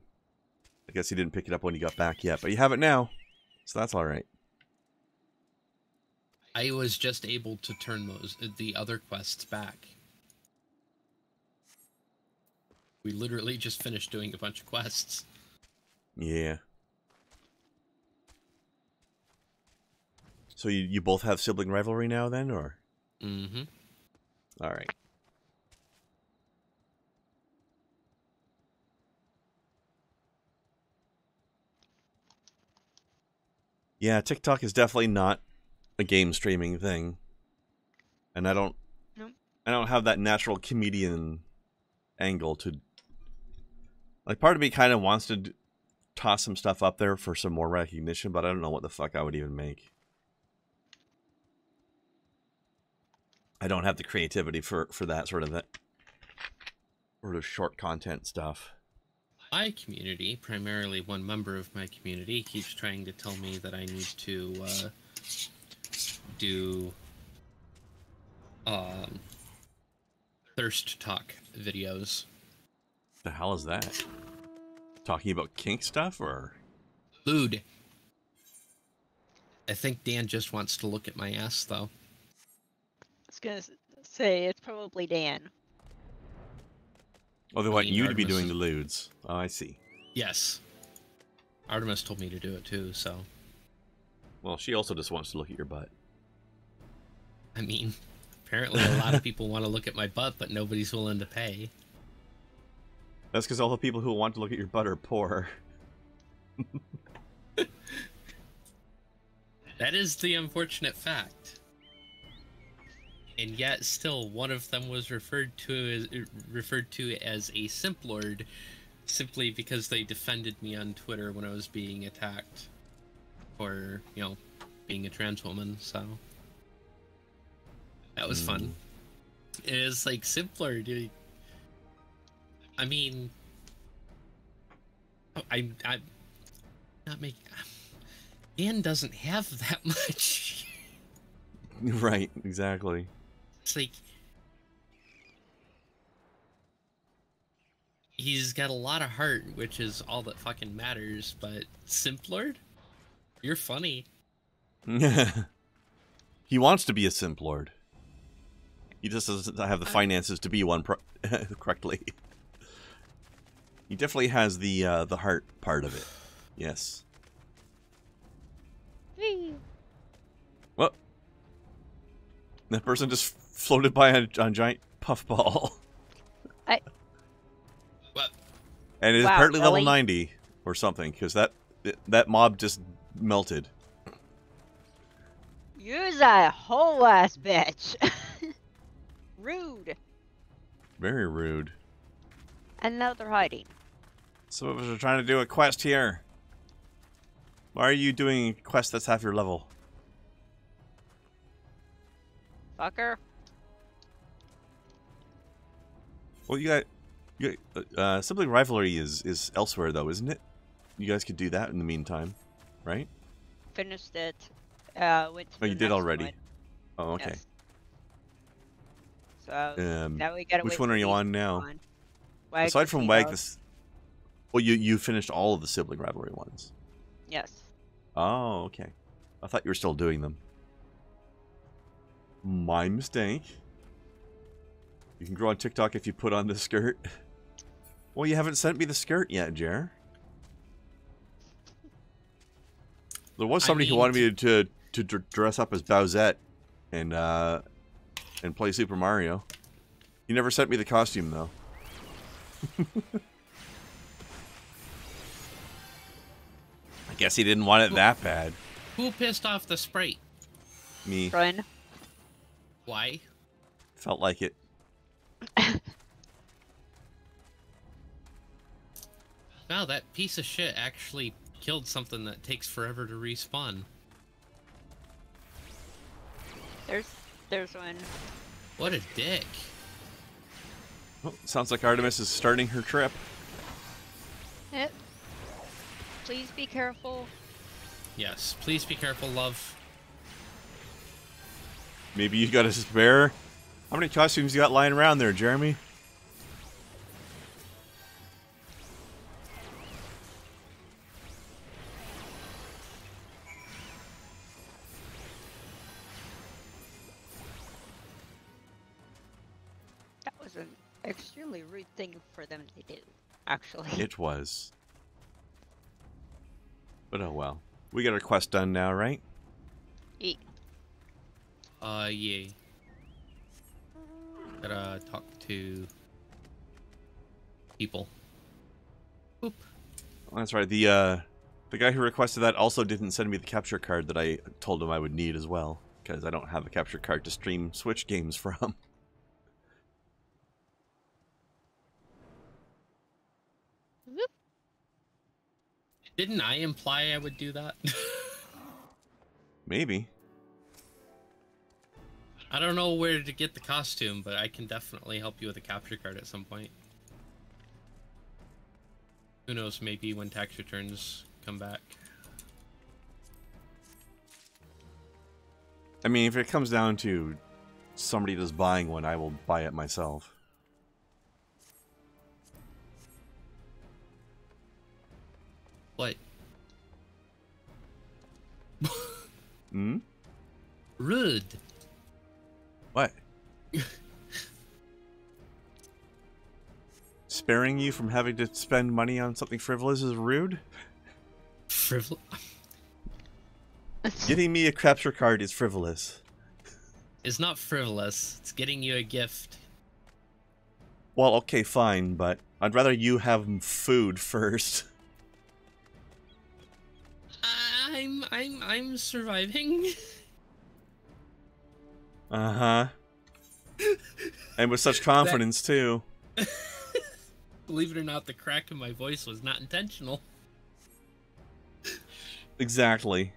I guess you didn't pick it up when you got back yet, but you have it now, so that's alright. I was just able to turn the other quests back. We literally just finished doing a bunch of quests. Yeah. So you both have sibling rivalry now then, or? Mm-hmm. All right. Yeah, TikTok is definitely not a game streaming thing. And I don't have that natural comedian angle to, like, part of me kind of wants to toss some stuff up there for some more recognition, but I don't know what the fuck I would even make. I don't have the creativity for that sort of short content stuff. My community, primarily one member of my community, keeps trying to tell me that I need to do thirst talk videos. The hell is that? Talking about kink stuff or food? I think Dan just wants to look at my ass, though. I was gonna say it's probably Dan. Oh, they want you to be doing the lewds. Oh, I see. Yes. Artemis told me to do it too, so. Well, she also just wants to look at your butt. I mean, apparently a lot of people want to look at my butt, but nobody's willing to pay. That's because all the people who want to look at your butt are poor. That is the unfortunate fact. And yet, still, one of them was referred to as a simplord, simply because they defended me on Twitter when I was being attacked for, you know, being a trans woman. So that was fun. It is like simplord. I mean, I'm not making. Dan doesn't have that much. Right, exactly. It's like he's got a lot of heart, which is all that fucking matters, but Simplord? You're funny. He wants to be a Simplord. He just doesn't have the finances to be one correctly. He definitely has the heart part of it. Yes. Well, that person just floated by on a giant puffball. What? And it's apparently level 90 or something, because that mob just melted. You's a whole ass bitch. Rude. Very rude. And now they're hiding. Some of us are trying to do a quest here. Why are you doing a quest that's half your level? Fucker. Well, you got sibling rivalry is elsewhere though, isn't it? You guys could do that in the meantime, right? Finished it. Oh, you did already. One. Oh, okay. Yes. So now we gotta. Which one are you on now? Wag Aside from Wag, well, you finished all of the sibling rivalry ones. Yes. Oh, okay. I thought you were still doing them. My mistake. You can grow on TikTok if you put on the skirt. Well, you haven't sent me the skirt yet, Jer. There was somebody who wanted me to dress up as Bowsette and play Super Mario. You never sent me the costume, though. I guess he didn't want it that bad. Who pissed off the Sprite? Me. Run. Why? Felt like it. Wow, that piece of shit actually killed something that takes forever to respawn. There's one. What a dick. Oh, sounds like Artemis is starting her trip. Yep. Please be careful. Yes, please be careful, love. Maybe you got a spare? How many costumes you got lying around there, Jeremy? That wasn't extremely rude thing for them to do, actually. It was. But oh well. We got our quest done now, right? Yeah. Yeah. Gotta talk to people. Coop. Oh, that's right. The guy who requested that also didn't send me the capture card that I told him I would need as well, because I don't have a capture card to stream Switch games from. Didn't I imply I would do that? Maybe. I don't know where to get the costume, but I can definitely help you with a capture card at some point. Who knows, maybe when tax returns come back. I mean, if it comes down to somebody just buying one, I will buy it myself. What? Hmm? Rude. What? Sparing you from having to spend money on something frivolous is rude? Frivolous? Getting me a capture card is frivolous. It's not frivolous. It's getting you a gift. Well, okay, fine, but I'd rather you have food first. I'm surviving. Uh-huh. And with such confidence, too. Believe it or not, the crack in my voice was not intentional. Exactly.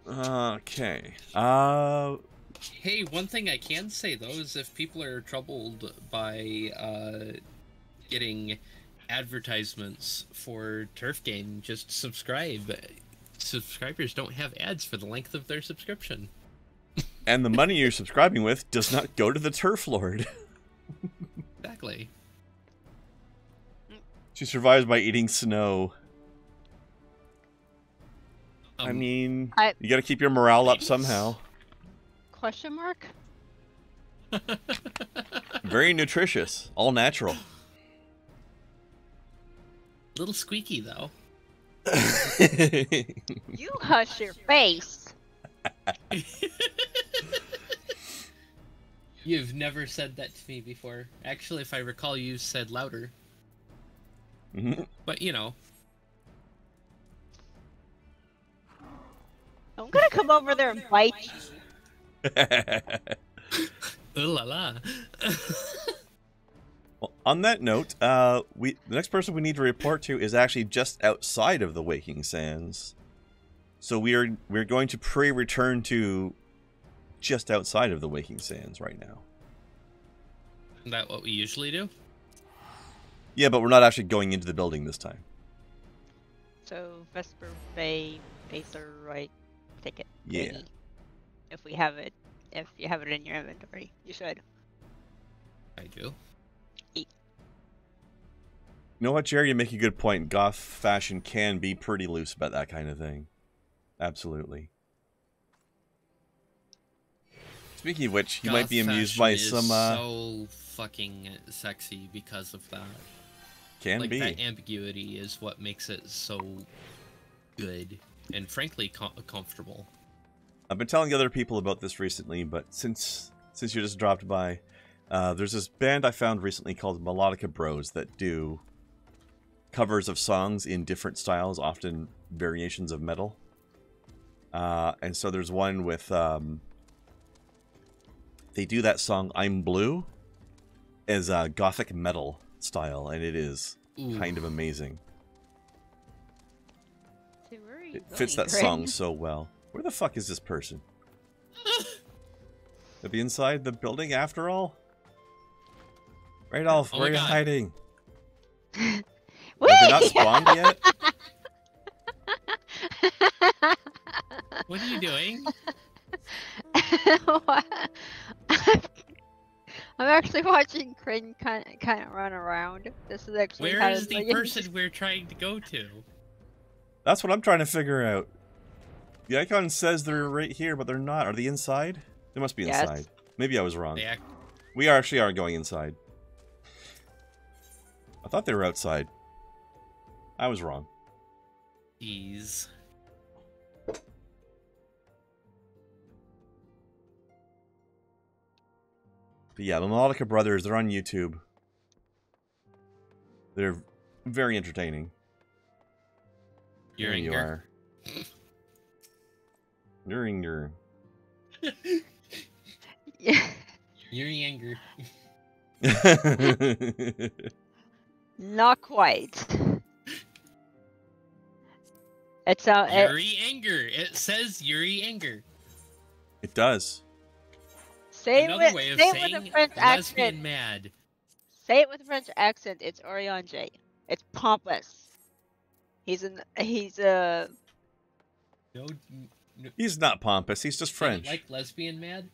Okay. Hey, one thing I can say, though, is if people are troubled by getting advertisements for Turf Game, just subscribe. Subscribers don't have ads for the length of their subscription. And the money you're subscribing with does not go to the Turf Lord. Exactly. She survives by eating snow. I mean, you gotta keep your morale up somehow. Question mark? Very nutritious. All natural. Little squeaky, though. You hush your face. You've never said that to me before. Actually, if I recall, you said louder. Mm-hmm. But, you know. I'm gonna come over there and bite you. Ooh la la. Well, on that note, the next person we need to report to is actually just outside of the Waking Sands. So we're going to return to just outside of the Waking Sands right now. Isn't that what we usually do? Yeah, but we're not actually going into the building this time. So Vesper Bay Baser right ticket. Yeah. Maybe. If you have it in your inventory, you should. I do. You know what, Jerry? You make a good point. Goth fashion can be pretty loose about that kind of thing. Absolutely. Speaking of which, you might be amused by some. So fucking sexy because of that. Can be. That ambiguity is what makes it so good and frankly comfortable. I've been telling other people about this recently, but since you just dropped by, there's this band I found recently called Melodica Bros that do covers of songs in different styles, often variations of metal. And so there's one with they do that song "I'm Blue" as a gothic metal style, and it is kind of amazing. So where are you It fits that song so well. Where the fuck is this person? At the inside the building, after all? Radolph, where are you hiding? Have they not spawned yet? What are you doing? I'm actually watching Krendar kind of run around. This is actually where is the person we're trying to go to? That's what I'm trying to figure out. The icon says they're right here, but they're not. Are they inside? They must be inside. Maybe I was wrong. We actually are going inside. I thought they were outside. I was wrong. Jeez. But yeah, the Melodica Brothers, they're on YouTube. They're very entertaining. There you are. You're Yeah. Yuri anger. Not quite. It's Yuri anger. It says Yuri anger. It does. Say Another it way of with saying a French lesbian accent. mad. Say it with a French accent. It's Oriange. It's pompous. He's a. No, He's not pompous. He's just French. Didn't like lesbian mad?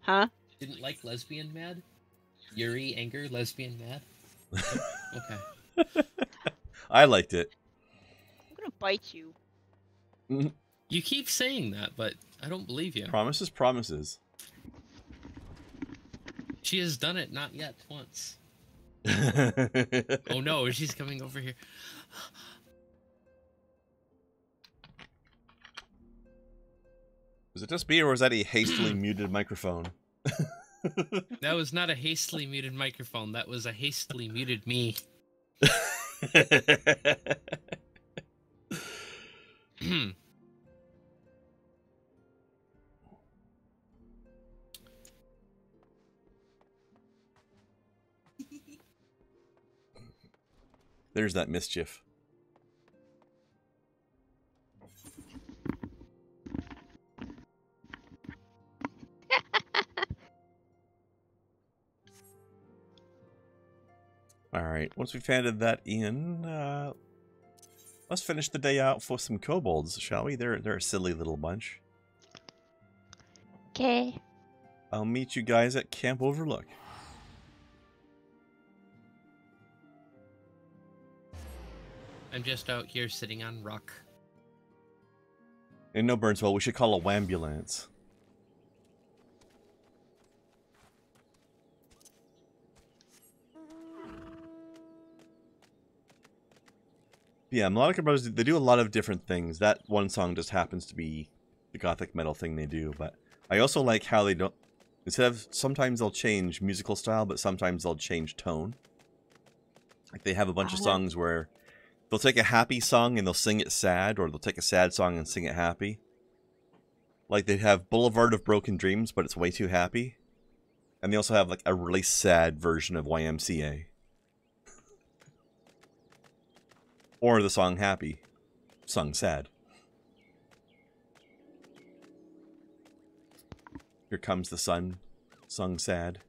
Huh? Didn't like lesbian mad? Yuri anger lesbian mad? Okay. I liked it. I'm gonna bite you. You keep saying that, but I don't believe you. Promises, promises. She has done it not yet once. Oh no, she's coming over here. Was it just me, or was that a hastily muted microphone? That was not a hastily muted microphone. That was a hastily muted me. There's that mischief. Alright, once we've handed that in, let's finish the day out for some kobolds, shall we? They're a silly little bunch. Okay. I'll meet you guys at Camp Overlook. I'm just out here sitting on rock. In No Burnswell, we should call a wambulance. Yeah, Melodica Brothers, they do a lot of different things. That one song just happens to be the gothic metal thing they do, but I also like how they don't... Instead of... Sometimes they'll change musical style, but sometimes they'll change tone. Like, they have a bunch of songs where they'll take a happy song and they'll sing it sad, or they'll take a sad song and sing it happy. Like, they have Boulevard of Broken Dreams, but it's way too happy. And they also have, like, a really sad version of YMCA. Or the song Happy, sung sad. Here Comes the Sun, sung sad.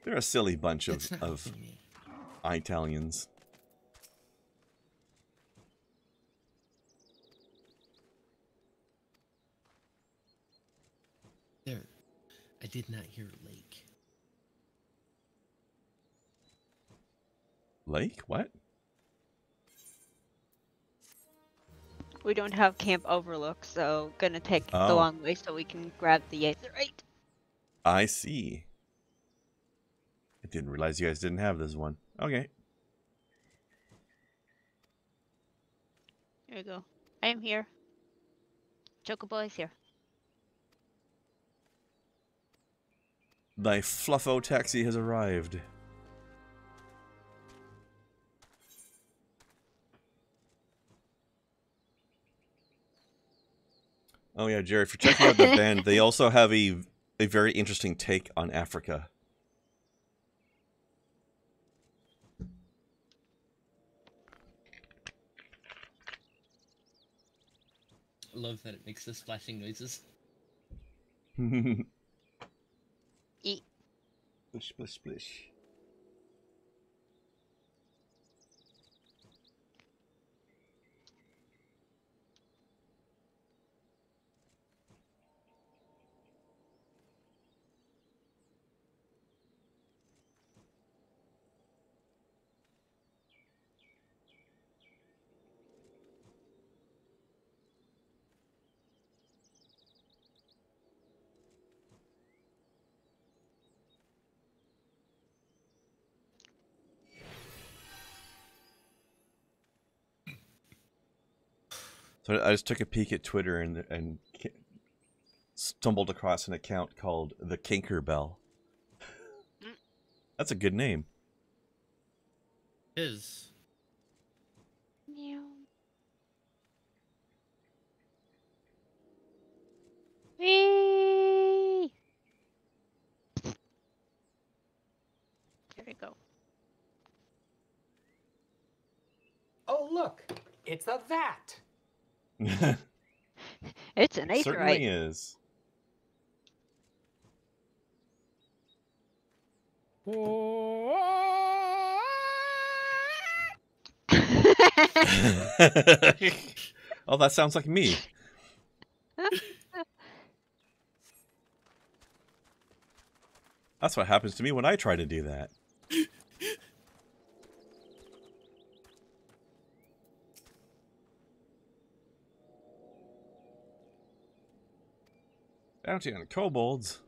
They're a silly bunch of Italians. There. I did not hear lake. Lake? What? We don't have Camp Overlook, so gonna take the long way so we can grab the Aetherite. I see. I didn't realize you guys didn't have this one. Okay. There you go. I am here. Chocobo is here. Thy Fluffo taxi has arrived. Oh yeah, Jerry, if you're checking out the band, they also have a very interesting take on Africa. I love that it makes the splashing noises. Eat. Splish, splish, splish. So I just took a peek at Twitter and stumbled across an account called the Kinkerbell. That's a good name. Is. Yeah. Whee! There we go. Oh, look. It's a vat. It's an It certainly aetheryte. is. Oh, that sounds like me. That's what happens to me when I try to do that. Bounty on kobolds.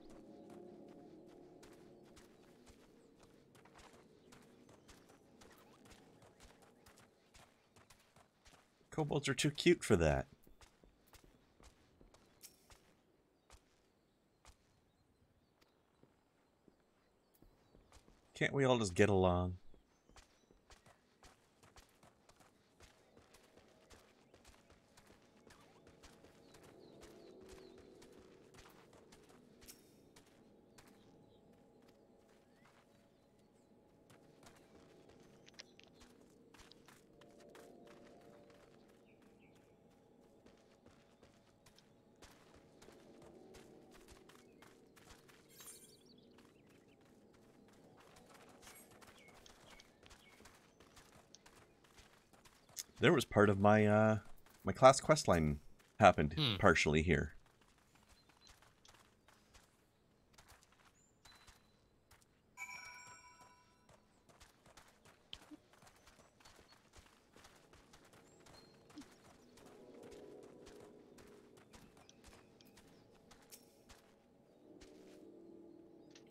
Kobolds are too cute for that. Can't we all just get along? There was part of my my class questline happened partially here.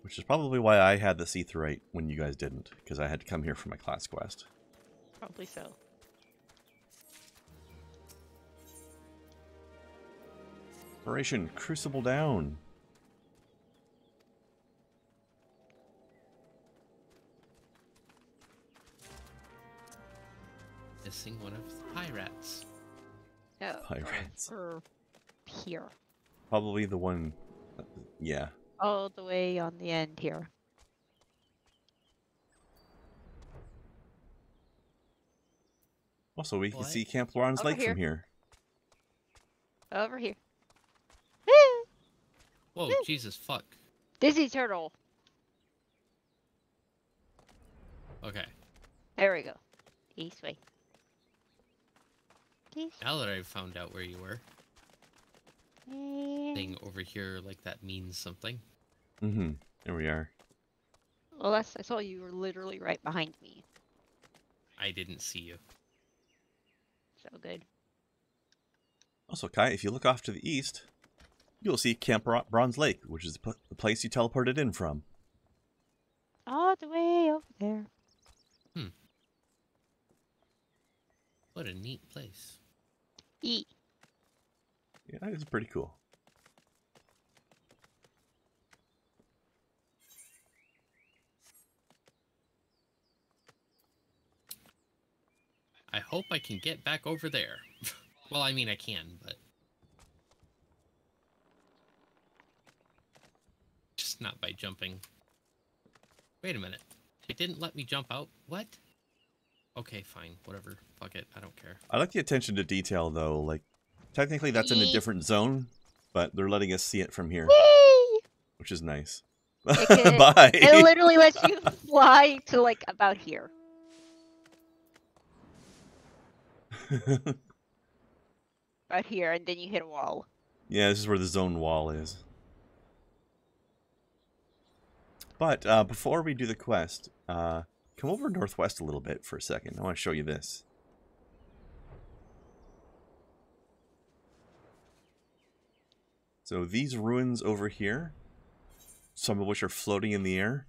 Which is probably why I had this aetheryte when you guys didn't, because I had to come here for my class quest. Probably so. Operation Crucible down. Missing one of the pirates. Oh, Pirates. or here. Probably the one. Yeah. All the way on the end here. Also, we can see Camp Lauren's Lake from here. Over here. Whoa, Jesus, fuck. Dizzy turtle. Okay. There we go. East way. Now that I've found out where you were. Thing over here like that means something. Mm-hmm. There we are. Well, I saw you were literally right behind me. I didn't see you. So good. Also, Kai, if you look off to the east, you'll see Camp Bronze Lake, which is the place you teleported in from. All the way over there. What a neat place. Yeah, it's pretty cool. I hope I can get back over there. Well, I mean, I can, but... just not by jumping. Wait a minute. It didn't let me jump out? What? Okay, fine. Whatever. Fuck it. I don't care. I like the attention to detail, though. Like, technically that's in a different zone, but they're letting us see it from here. Whee! Which is nice. Bye! It literally lets you fly to, like, about here. Right here, and then you hit a wall. Yeah, this is where the zone wall is. But before we do the quest, come over northwest a little bit for a second. I want to show you this. So these ruins over here, some of which are floating in the air,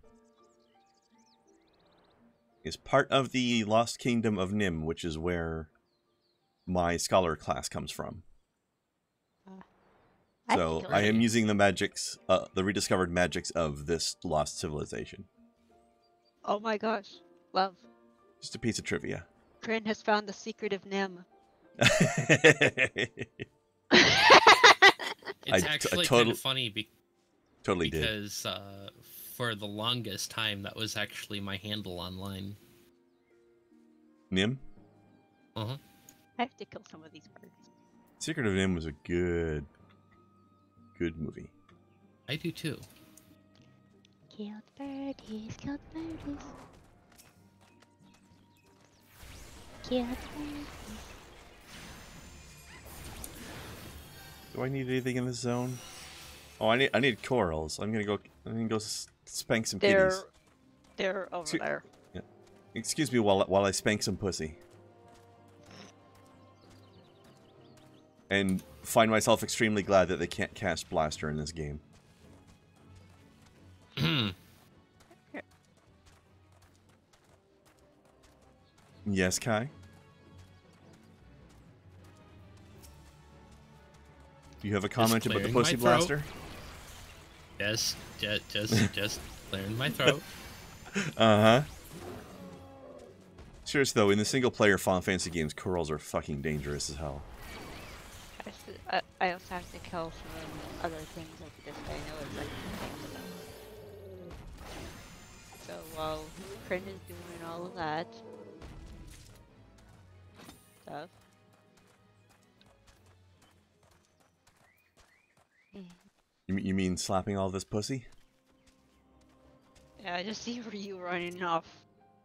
is part of the Lost Kingdom of Nim, which is where my scholar class comes from. So I am using the magics, the rediscovered magics of this lost civilization. Oh my gosh, love. Just a piece of trivia. Kren has found the secret of Nim. It's actually kind of funny because did. For the longest time, that was actually my handle online. Nim? Uh-huh. I have to kill some of these birds. Secret of Nim was a good movie. I do too. Killed birdies, killed birdies. Killed birdies. Do I need anything in this zone? Oh, I need corals. I'm gonna go spank some kitties. They're over there. Yeah. Excuse me while I spank some pussy. And find myself extremely glad that they can't cast Blaster in this game. Yes, Kai? Do you have a comment about the Pussy Blaster? Yes, just clearing my throat. Uh-huh. Serious though, in the single-player Final Fantasy games, corals are fucking dangerous as hell. I also have to kill some other things like this. I know it's like so while Kren is doing all of that stuff. You mean slapping all this pussy? Yeah, I just see you running off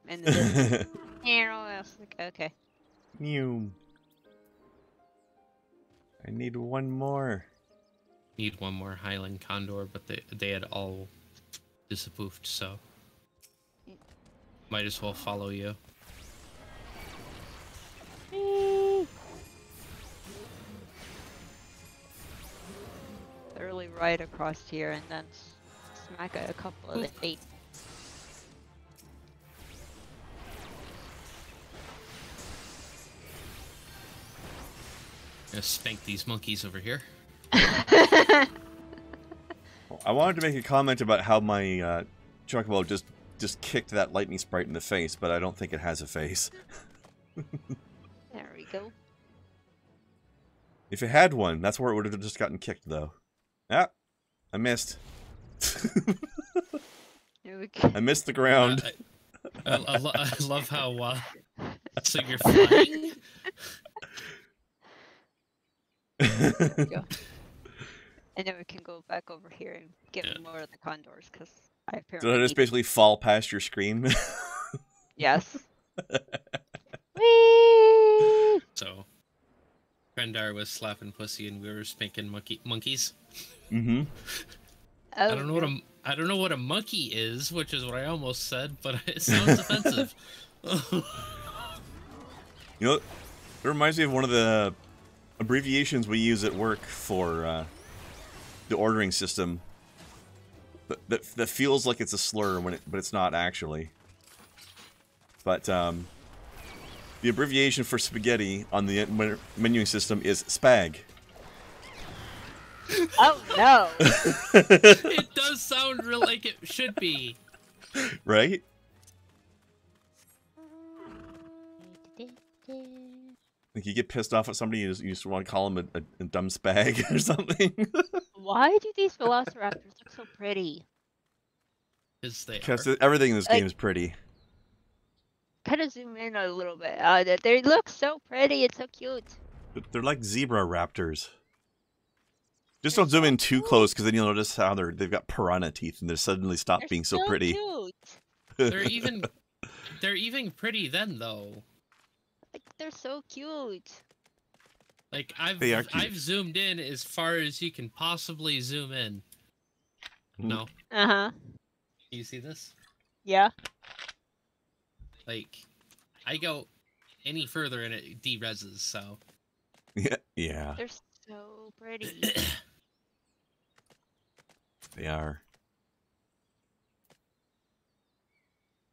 in the distance. You know, I was like, okay. Mew. I need one more. Need one more Highland Condor, but they had all disappoofed, so might as well follow you. Literally right across here, and then smack a couple of the 8. Gonna spank these monkeys over here. I wanted to make a comment about how my Chocobo just kicked that lightning sprite in the face, but I don't think it has a face. There we go. If it had one, that's where it would have just gotten kicked, though. Ah, I missed. I missed the ground. I love how so you're flying. Go. And then we can go back over here and get more of the condors, because I apparently Did I just basically fall past your screen? Yes. Whee! So, Krendar was slapping pussy and we were spanking monkeys. Mm-hmm. Oh, I don't know what a monkey is, which is what I almost said, but it sounds offensive. You know, it reminds me of one of the abbreviations we use at work for the ordering system. That feels like it's a slur but it's not actually. But the abbreviation for spaghetti on the menuing system is spag. Oh no! It does sound real like it should be. Right? Like you get pissed off at somebody, you just want to call them a dumb spag or something. Why do these velociraptors look so pretty? Because everything in this game is pretty. Kind of zoom in a little bit. They look so pretty. It's so cute. They're like zebra raptors. Just don't zoom in too close, because then you'll notice how they've got piranha teeth, and they suddenly stop being so pretty. Cute. They're even pretty then though. Like they're so cute. Like I've zoomed in as far as you can possibly zoom in. No. Uh-huh. You see this? Yeah. Like, I go any further and it de-reses, so. Yeah. They're so pretty. They are.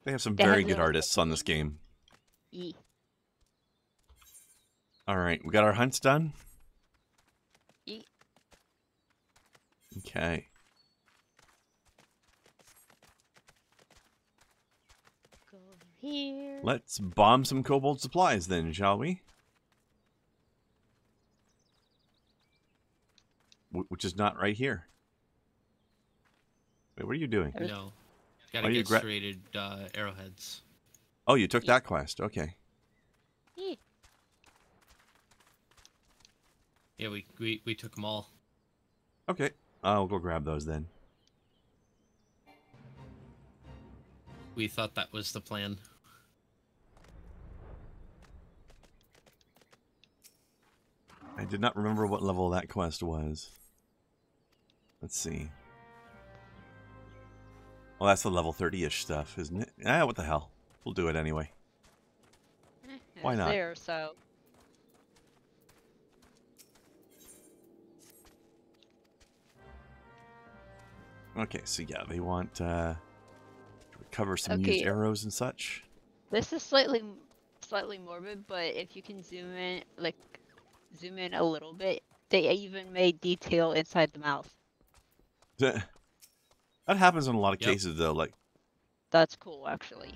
They have some very good artists on this game. Yeah. Alright, we got our hunts done? Yeet. Okay. Go here. Let's bomb some kobold supplies then, shall we? Which is not right here. Wait, what are you doing? No. Gotta get serrated arrowheads. Oh, you took that quest. Okay. Yeet. Yeah, we took them all. Okay. I'll go grab those then. We thought that was the plan. I did not remember what level that quest was. Let's see. Well, that's the level 30-ish stuff, isn't it? Ah, what the hell. We'll do it anyway. Why not? There, so. Okay, so yeah, they want to recover some used arrows and such. This is slightly morbid, but if you can zoom in a little bit, they even made detail inside the mouth. That happens in a lot of cases, though. Like, that's cool, actually.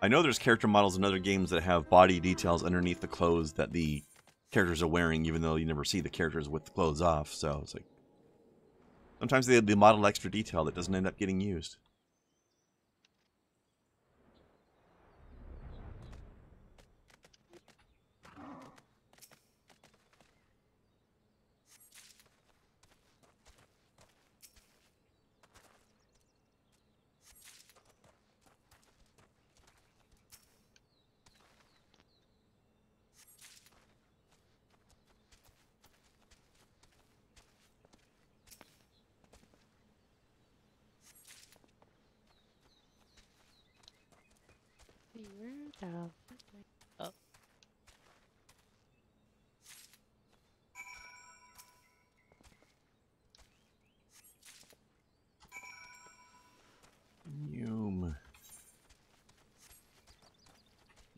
I know there's character models in other games that have body details underneath the clothes that the characters are wearing, even though you never see the characters with the clothes off. So it's like sometimes they model extra detail that doesn't end up getting used. Oh.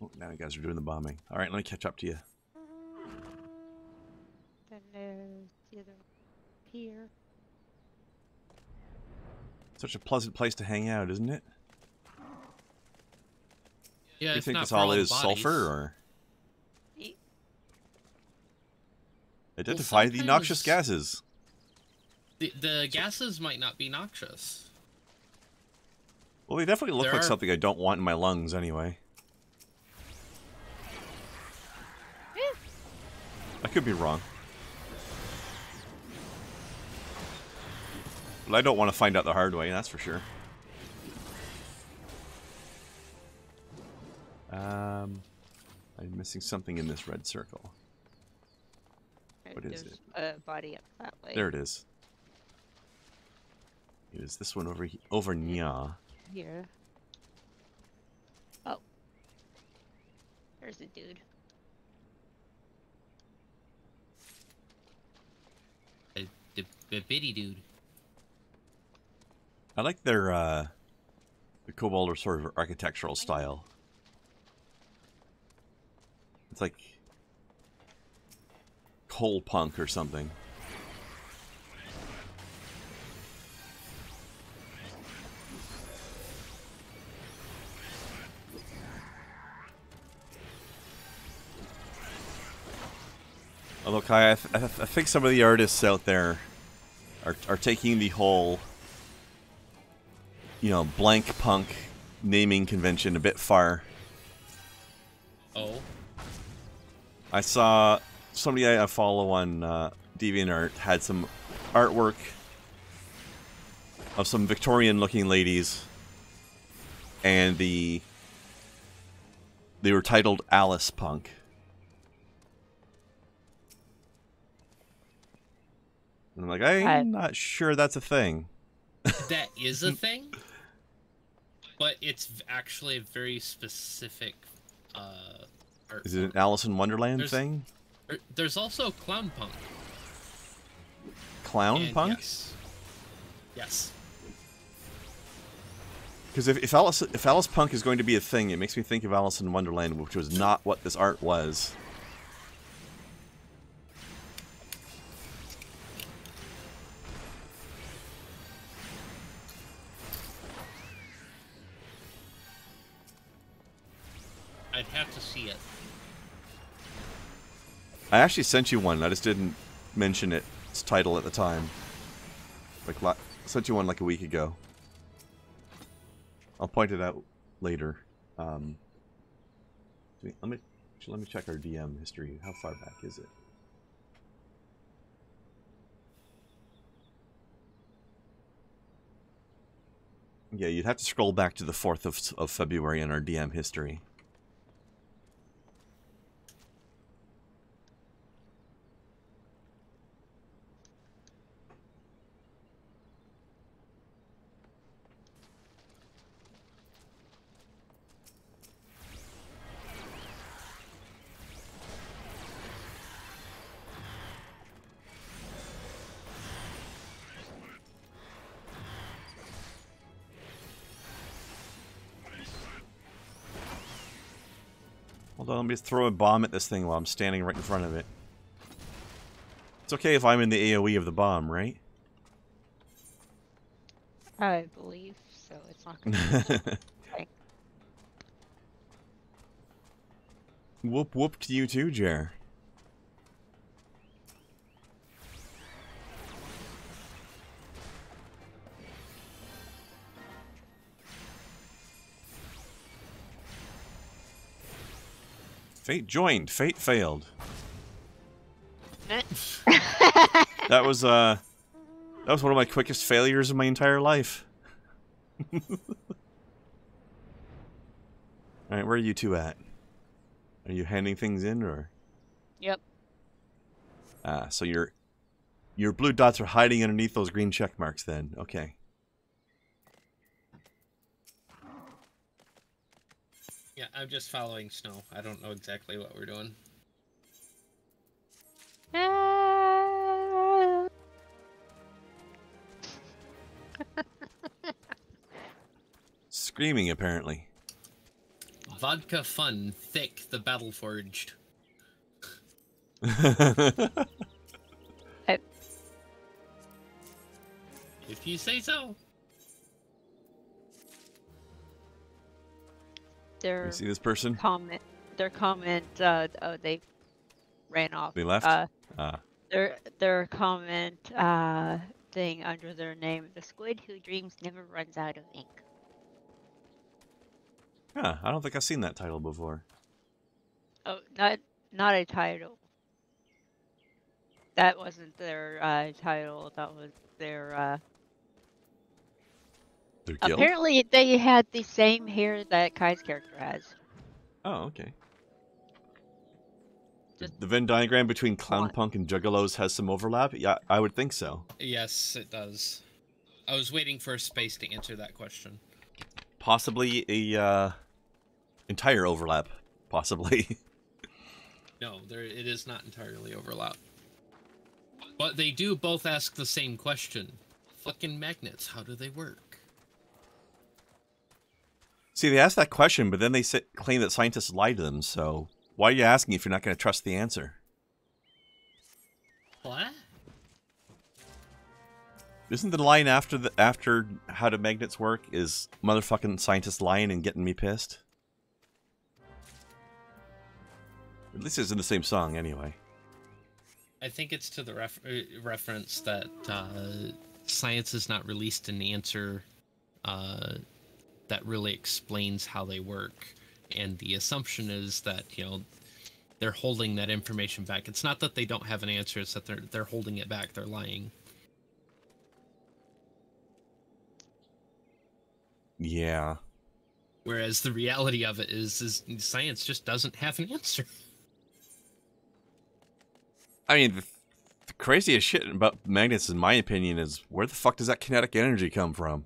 Oh, now you guys are doing the bombing. All right, let me catch up to you. Then there's the other here. Such a pleasant place to hang out, isn't it? Yeah, do you think this all is sulfur, or? Identify the noxious gases. The gases might not be noxious. Well, they definitely look like something I don't want in my lungs anyway. I could be wrong. But I don't want to find out the hard way, that's for sure. I'm missing something in this red circle. What is it? There's a body up that way. There it is. It is this one over Nya. Here. Oh. There's a dude. The bitty dude. I like their the kobold sort of architectural style. It's like coal punk or something. Although, Kai, I think some of the artists out there are taking the whole, you know, blank punk naming convention a bit far. Oh. I saw somebody I follow on DeviantArt had some artwork of some Victorian-looking ladies, and they were titled Alice Punk. And I'm like, I'm not sure that's a thing. That is a thing, but it's actually a very specific art. Is it an Alice in Wonderland thing? There's also clown punk. Clown punk? Yes. Yes. Because if Alice Punk is going to be a thing, it makes me think of Alice in Wonderland, which was not what this art was. I'd have to see it. I actually sent you one. I just didn't mention its title at the time. Like, sent you one like a week ago. I'll point it out later. Let me check our DM history. How far back is it? Yeah, you'd have to scroll back to the 4th of February in our DM history. Hold on, let me just throw a bomb at this thing while I'm standing right in front of it. It's okay if I'm in the AoE of the bomb, right? I believe so. It's not gonna be Whoop whoop to you too, Jer. Fate joined. Fate failed. That was one of my quickest failures of my entire life. Alright, where are you two at? Are you handing things in, or? Yep. So your blue dots are hiding underneath those green check marks then. Okay. Yeah, I'm just following Snow. I don't know exactly what we're doing. Screaming, apparently. Vodka fun, thick, the battle forged. If you say so. You see this person? Their comment, oh, they ran off. They left? Their comment, thing under their name, the squid who dreams never runs out of ink. Huh, I don't think I've seen that title before. Oh, not a title. That wasn't their, title, that was their guild? Apparently they had the same hair that Kai's character has. Oh, okay. The Venn diagram between Clownpunk and Juggalos has some overlap? Yeah, I would think so. Yes, it does. I was waiting for a space to answer that question. Possibly a entire overlap. Possibly. No, it is not entirely overlap. But they do both ask the same question. Fucking magnets, how do they work? See, they ask that question, but then they claim that scientists lie to them, so why are you asking if you're not going to trust the answer? What? Isn't the line after how do magnets work is motherfucking scientists lying and getting me pissed? At least it's in the same song, anyway. I think it's to the reference that science has not released an answer that really explains how they work, and the assumption is that, you know, they're holding that information back. It's not that they don't have an answer; it's that they're holding it back. They're lying. Yeah. Whereas the reality of it is science just doesn't have an answer. I mean, the craziest shit about magnets, in my opinion, is where the fuck does that kinetic energy come from?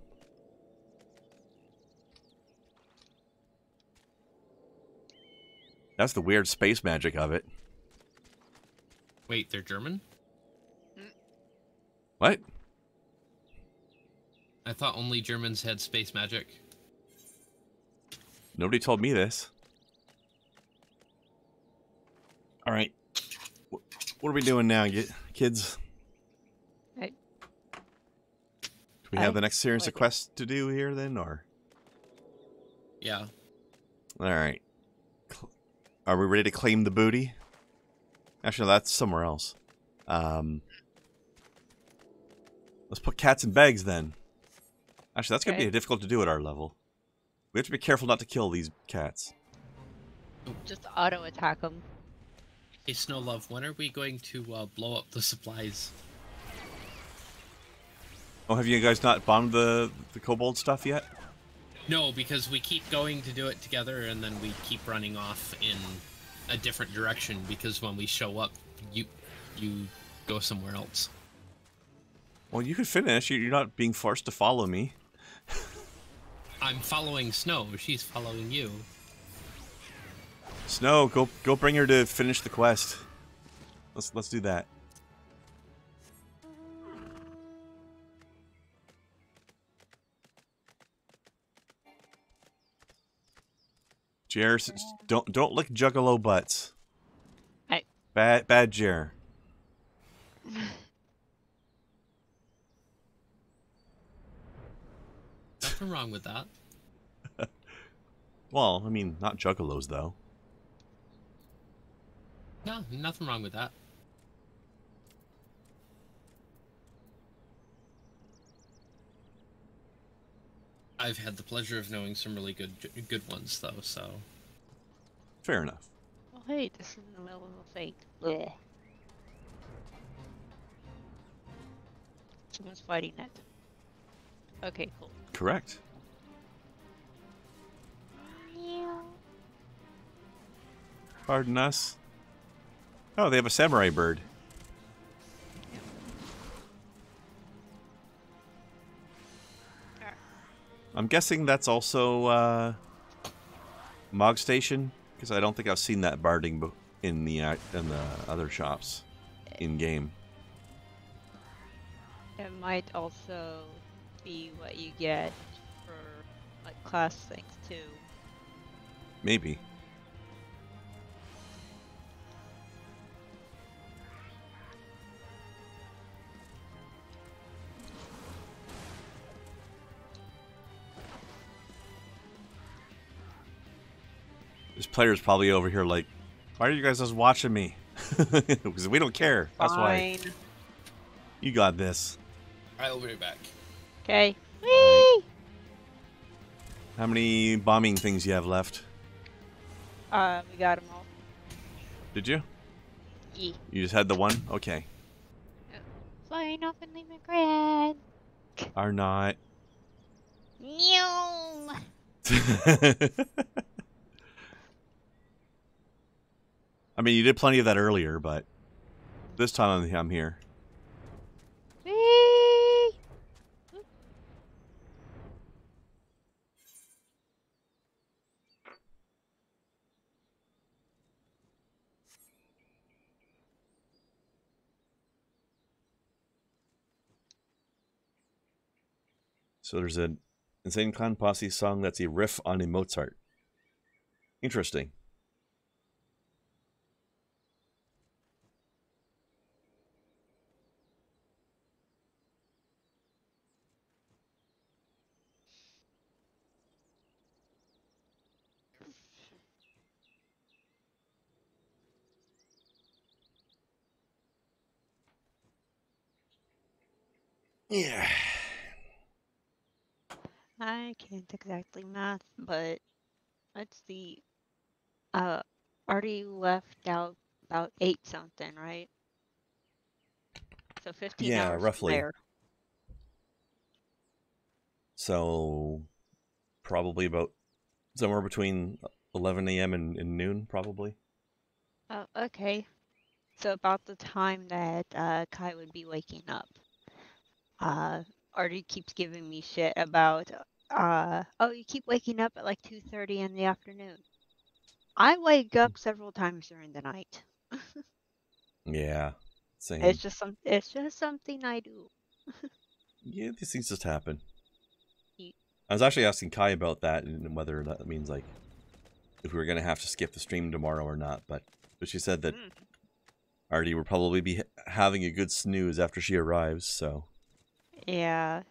That's the weird space magic of it. Wait, they're German? What? I thought only Germans had space magic. Nobody told me this. Alright. What are we doing now, kids? Do we have the next series of quests to do here, then, or? Yeah. Alright. Are we ready to claim the booty? Actually, no, that's somewhere else. Let's put cats in bags then. Actually, that's going to be difficult to do at our level. We have to be careful not to kill these cats. Just auto attack them. Hey, Snowlove, when are we going to blow up the supplies? Oh, have you guys not bombed the kobold stuff yet? No, because we keep going to do it together, and then we keep running off in a different direction, because when we show up, you go somewhere else. Well, you could finish. You're not being forced to follow me. I'm following Snow. She's following you. Snow, go bring her to finish the quest. Let's do that. Jer, don't lick juggalo butts. Bad Jer. Nothing wrong with that. Well, I mean, not juggalos though. No, nothing wrong with that. I've had the pleasure of knowing some really good ones though, so. Fair enough. Oh, hey, this is in the middle of a fight. Blech. Someone's fighting it. Okay, cool. Correct. Pardon us. Oh, they have a samurai bird. I'm guessing that's also Mog Station, because I don't think I've seen that barding in the other shops in game. It might also be what you get for like class things too. Maybe. This player's probably over here like, why are you guys just watching me? Because we don't care. That's why. You got this. I'll be right back. Okay. Whee! How many bombing things you have left? We got them all. Did you? Yeah. You just had the one? Okay. Flying off and leaving Grand. Are not. No. I mean, you did plenty of that earlier, but this time I'm here. Whee! So there's an Insane Clown Posse song that's a riff on a Mozart. Interesting. Yeah. I can't exactly math, but let's see. Already left out about 8 something, right? So 15 hours roughly. There. So probably about somewhere between 11 a.m. and noon, probably. Oh, okay. So about the time that Kai would be waking up. Artie keeps giving me shit about, oh, you keep waking up at like 2:30 in the afternoon. I wake up several times during the night. Yeah, same. It's just something I do. Yeah, these things just happen. I was actually asking Kai about that and whether that means like if we were gonna have to skip the stream tomorrow or not, but she said that Artie will probably be having a good snooze after she arrives, so. Yeah.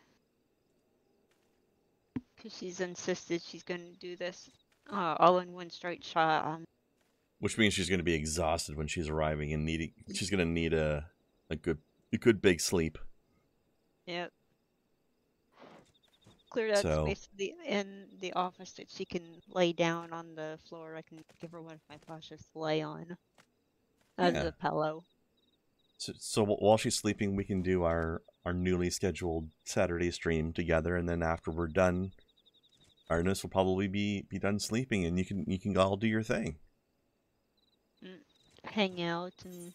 Because she's insisted she's going to do this all in one straight shot. Which means she's going to be exhausted when she's arriving and she's going to need a good big sleep. Yep. Cleared out space in the office that she can lay down on the floor. I can give her one of my plushes to lay on as a pillow. So while she's sleeping, we can do our newly scheduled Saturday stream together, and then after we're done, Artemis will probably be done sleeping, and you can all do your thing. Hang out and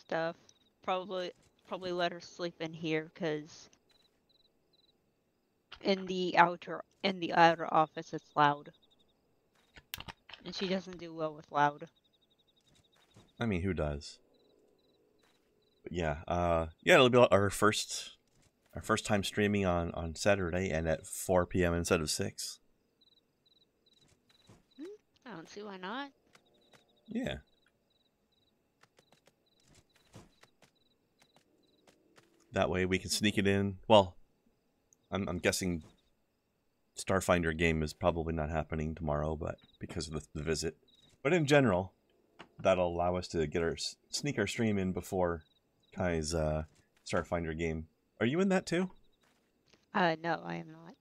stuff. Probably let her sleep in here because in the outer office it's loud, and she doesn't do well with loud. I mean, who does? But yeah, it'll be our first time streaming on Saturday and at 4 p.m. instead of 6. I don't see why not. Yeah. That way we can sneak it in. Well, I'm guessing Starfinder game is probably not happening tomorrow, but because of the visit. But in general, that'll allow us to sneak our stream in before Kai's Starfinder game. Are you in that too? No, I am not.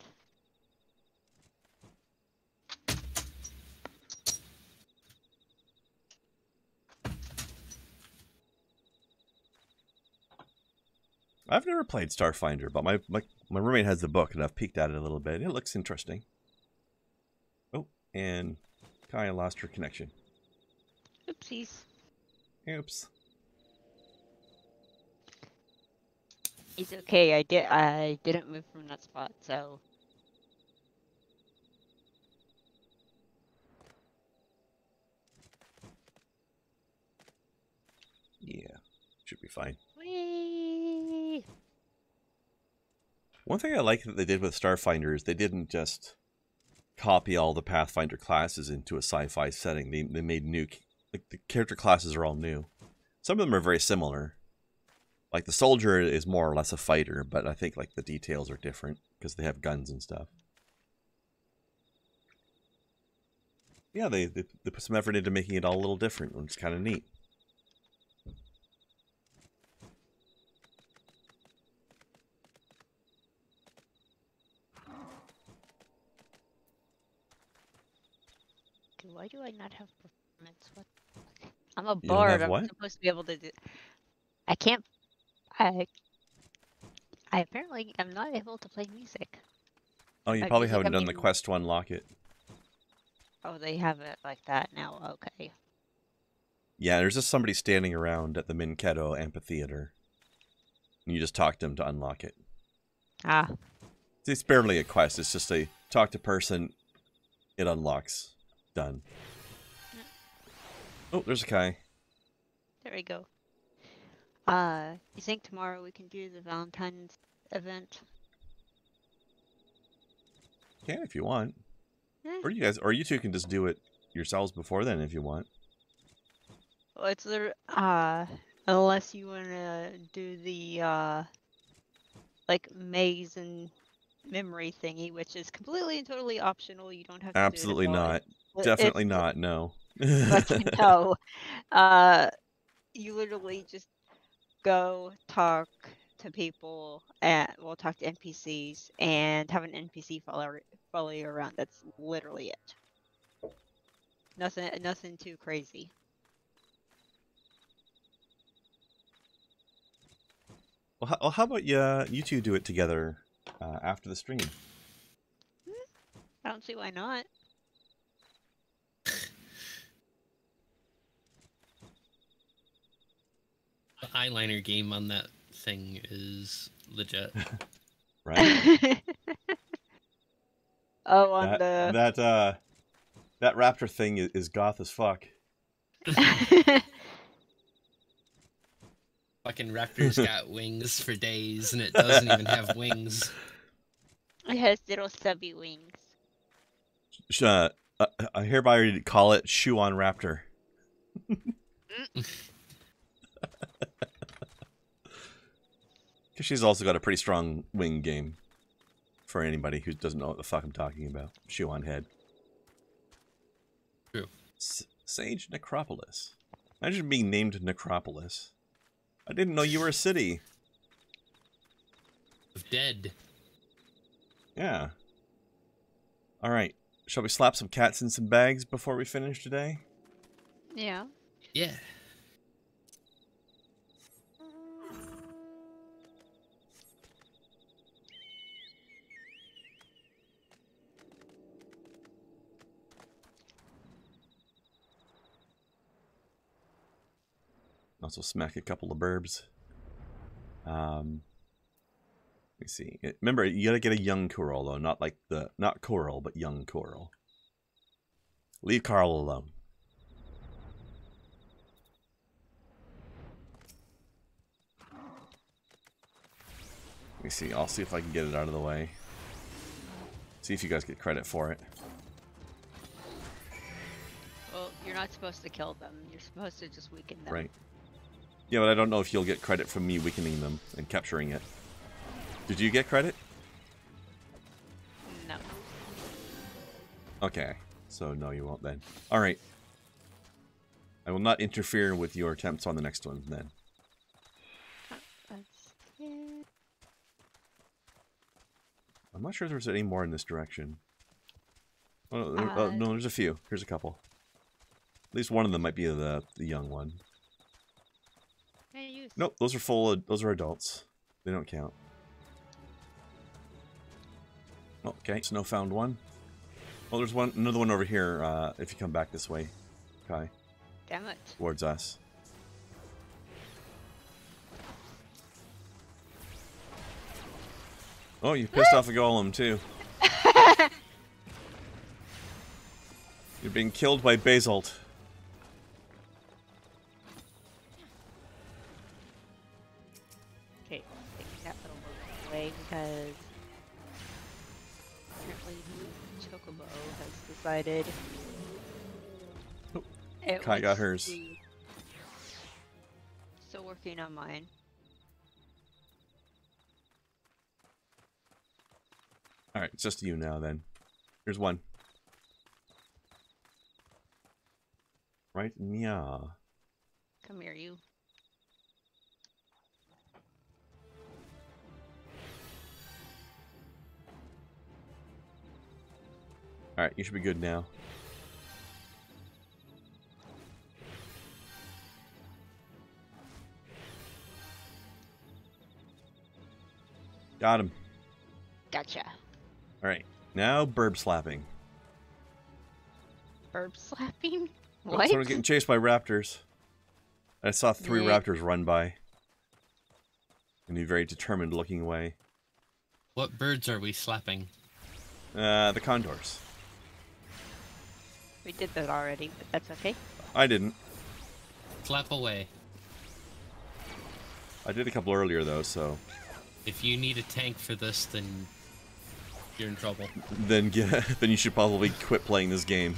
I've never played Starfinder, but my roommate has the book, and I've peeked at it a little bit. It looks interesting. Oh, and Kai lost her connection. Oopsies. Oops. It's okay. I didn't move from that spot, so. Yeah, should be fine. Whee! One thing I like that they did with Starfinder is they didn't just copy all the Pathfinder classes into a sci-fi setting. They made new, like the character classes are all new. Some of them are very similar. Like the soldier is more or less a fighter, but I think like the details are different because they have guns and stuff. Yeah, they put some effort into making it all a little different, and it's kind of neat. Why do I not have performance? What? I'm a bard. I'm supposed to be able to do. I can't. I apparently am not able to play music. Oh, you probably haven't done the quest to unlock it. Oh, they have it like that now. Okay. Yeah, there's just somebody standing around at the Minketo amphitheater. And you just talk to them to unlock it. Ah. It's barely a quest. It's just a talk to person. It unlocks. Done. Oh, there's a Kai. There we go. You think tomorrow we can do the Valentine's event? Yeah, if you want. Or you two can just do it yourselves before then if you want. Well, it's unless you wanna do the like maze and memory thingy, which is completely and totally optional. You don't have to Absolutely do it not. Definitely not. No. Fucking no. You literally just go talk to people talk to NPCs and have an NPC follow you around. That's literally it. Nothing too crazy. Well, how about you two do it together after the stream? I don't see why not. The eyeliner game on that thing is legit. Right? Oh, that raptor thing is goth as fuck. Fucking raptor's got wings for days, and it doesn't even have wings. It has little stubby wings. I hereby call it Shoe on Raptor. Because she's also got a pretty strong wing game. For anybody who doesn't know what the fuck I'm talking about. Shoe on head. Sage Necropolis. Imagine being named Necropolis. I didn't know you were a city. Of dead. Yeah. Alright. Shall we slap some cats in some bags before we finish today? Yeah. Yeah. Also smack a couple of burbs. Let me see. Remember, you gotta get a young coral though, not coral, but young coral. Leave Carl alone. Let me see. I'll see if I can get it out of the way. See if you guys get credit for it. Well, you're not supposed to kill them. You're supposed to just weaken them. Right. Yeah, but I don't know if you'll get credit from me weakening them and capturing it. Did you get credit? No. Okay. So no, you won't then. Alright. I will not interfere with your attempts on the next one then. I'm not sure if there's any more in this direction. Oh, no, there's a few. Here's a couple. At least one of them might be the young one. Nope, those are those are adults. They don't count. Okay, Snow found one. Well, there's another one over here, if you come back this way, Kai. Damn it. Towards us. Oh, you pissed off a golem, too. You're being killed by basalt. Okay, take that little boat away because apparently Chocobo has decided. Oh, Kai got hers. Still working on mine. Alright, it's just you now then. Here's one. Right? Yeah. Come here, you. Alright, you should be good now. Got him. Gotcha. Alright, now burb slapping. Burb slapping? Oh, What? someone's getting chased by raptors. I saw 3 raptors run by. In a very determined looking way. What birds are we slapping? The condors. We did that already, but that's okay. I didn't. Slap away. I did a couple earlier though, so... If you need a tank for this, then you're in trouble. Then you should probably quit playing this game.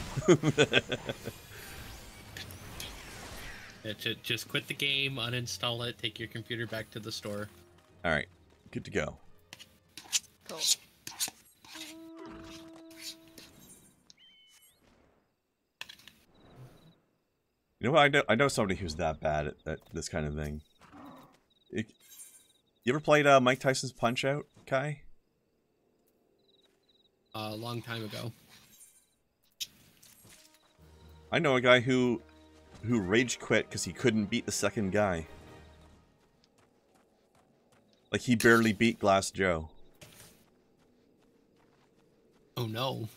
Just quit the game, uninstall it, take your computer back to the store. Alright, good to go. Cool. You know what? I know somebody who's that bad at this kind of thing. You ever played Mike Tyson's Punch-Out, Kai? A long time ago. I know a guy who rage quit because he couldn't beat the second guy. Like, he barely beat Glass Joe. Oh no.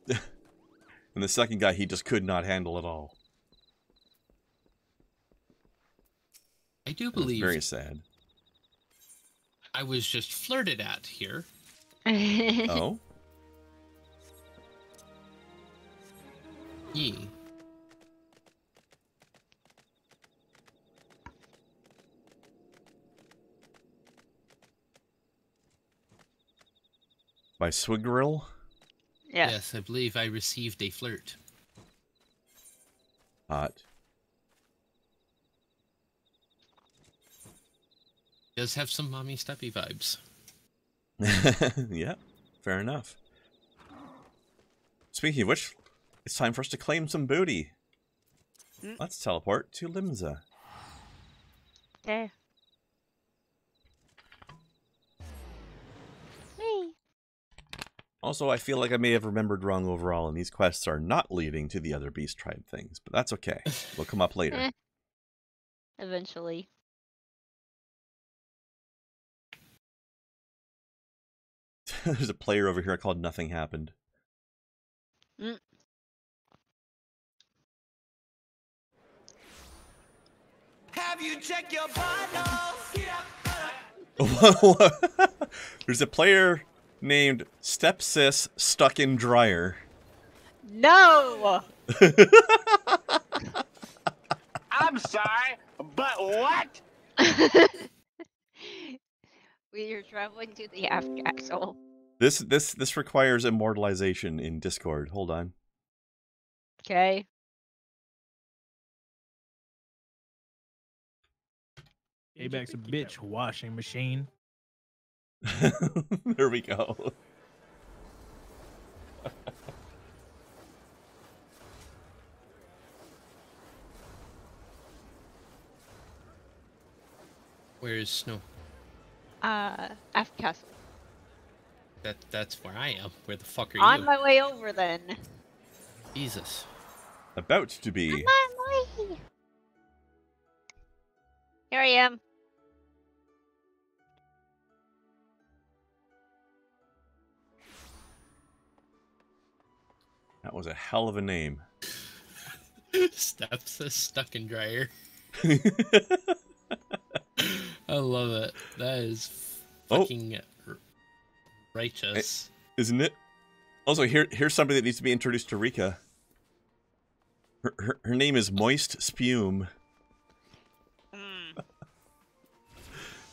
And the second guy he just could not handle at all. I do believe... Very sad. I was just flirted at here. Oh? Yeah. By Swigrill? Yes. Yes, I believe I received a flirt. Hot. Does have some mommy stuffy vibes. Yeah, fair enough. Speaking of which, It's time for us to claim some booty. Mm. Let's teleport to Limsa. Okay. Hey. Also, I feel like I may have remembered wrong overall, and these quests are not leading to the other beast tribe things, but that's okay. They'll come up later. Eventually. There's a player over here called Nothing Happened. Mm. Have you checked your bottles? There's a player named Stepsis Stuck in Dryer. No! I'm sorry, but what? We are traveling to the after axle. This requires immortalization in Discord. Hold on. Okay. Payback's a bitch. Washing machine. There we go. Where is Snow? After castle. That's where I am. Where the fuck are On you? my way over then. Jesus. About to be. On my way. Here I am. That was a hell of a name. Steps is stuck in dryer. I love it. That is fucking righteous. Isn't it? Also, here's somebody that needs to be introduced to Rika. Her name is Moist Spume.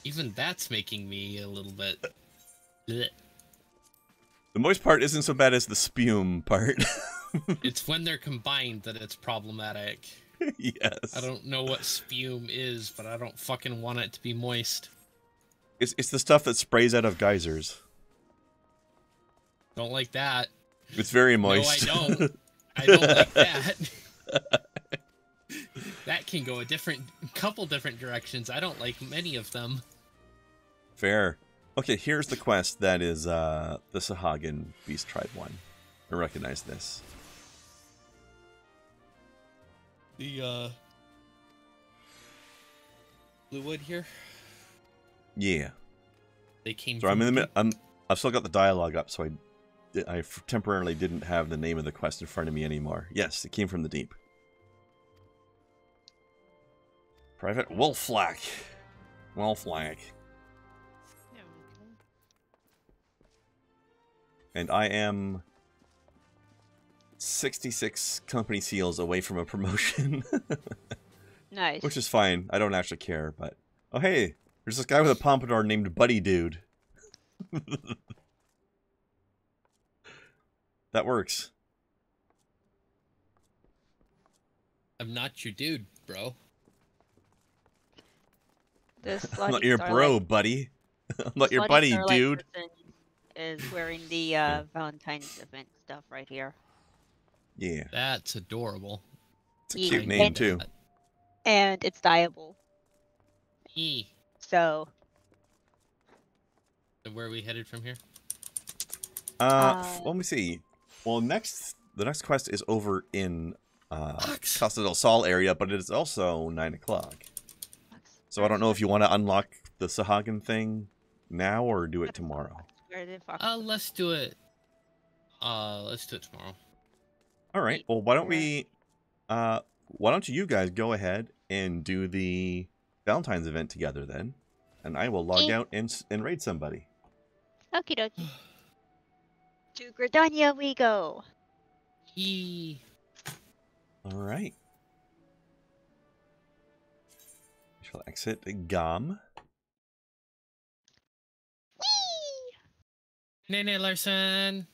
Even that's making me a little bit... Blech. The moist part isn't so bad as the spume part. It's when they're combined that it's problematic. Yes. I don't know what spume is, but I don't fucking want it to be moist. It's the stuff that sprays out of geysers. Don't like that. It's very moist. No, I don't. I don't like that. That can go a couple different directions. I don't like many of them. Fair. Okay, here's the quest that is the Sahagin Beast Tribe one. I recognize this. The blue wood here. Yeah. They came. So I'm in the I've still got the dialogue up, so I temporarily didn't have the name of the quest in front of me anymore. Yes, it came from the deep. Private Wolflack. Wolflack. And I am 66 company seals away from a promotion. Nice. Which is fine. I don't actually care, but... Oh, hey! There's this guy with a pompadour named Buddy Dude. That works. I'm not your dude, bro. I'm not your bro, buddy. I'm not your buddy, dude. Is wearing the Valentine's event stuff right here. Yeah. That's adorable. It's a cute name, too. And it's dyeable. So. Where are we headed from here? Let me see. Well, the next quest is over in Costa del Sol area, but it is also 9 o'clock. So I don't know if you want to unlock the Sahagin thing now or do it tomorrow. Let's do it. Let's do it tomorrow. All right. Well, why don't you guys go ahead and do the Valentine's event together then, and I will log out and raid somebody. Okie dokie. To Gridania we go. All right. We shall exit GOM. Nene Larson.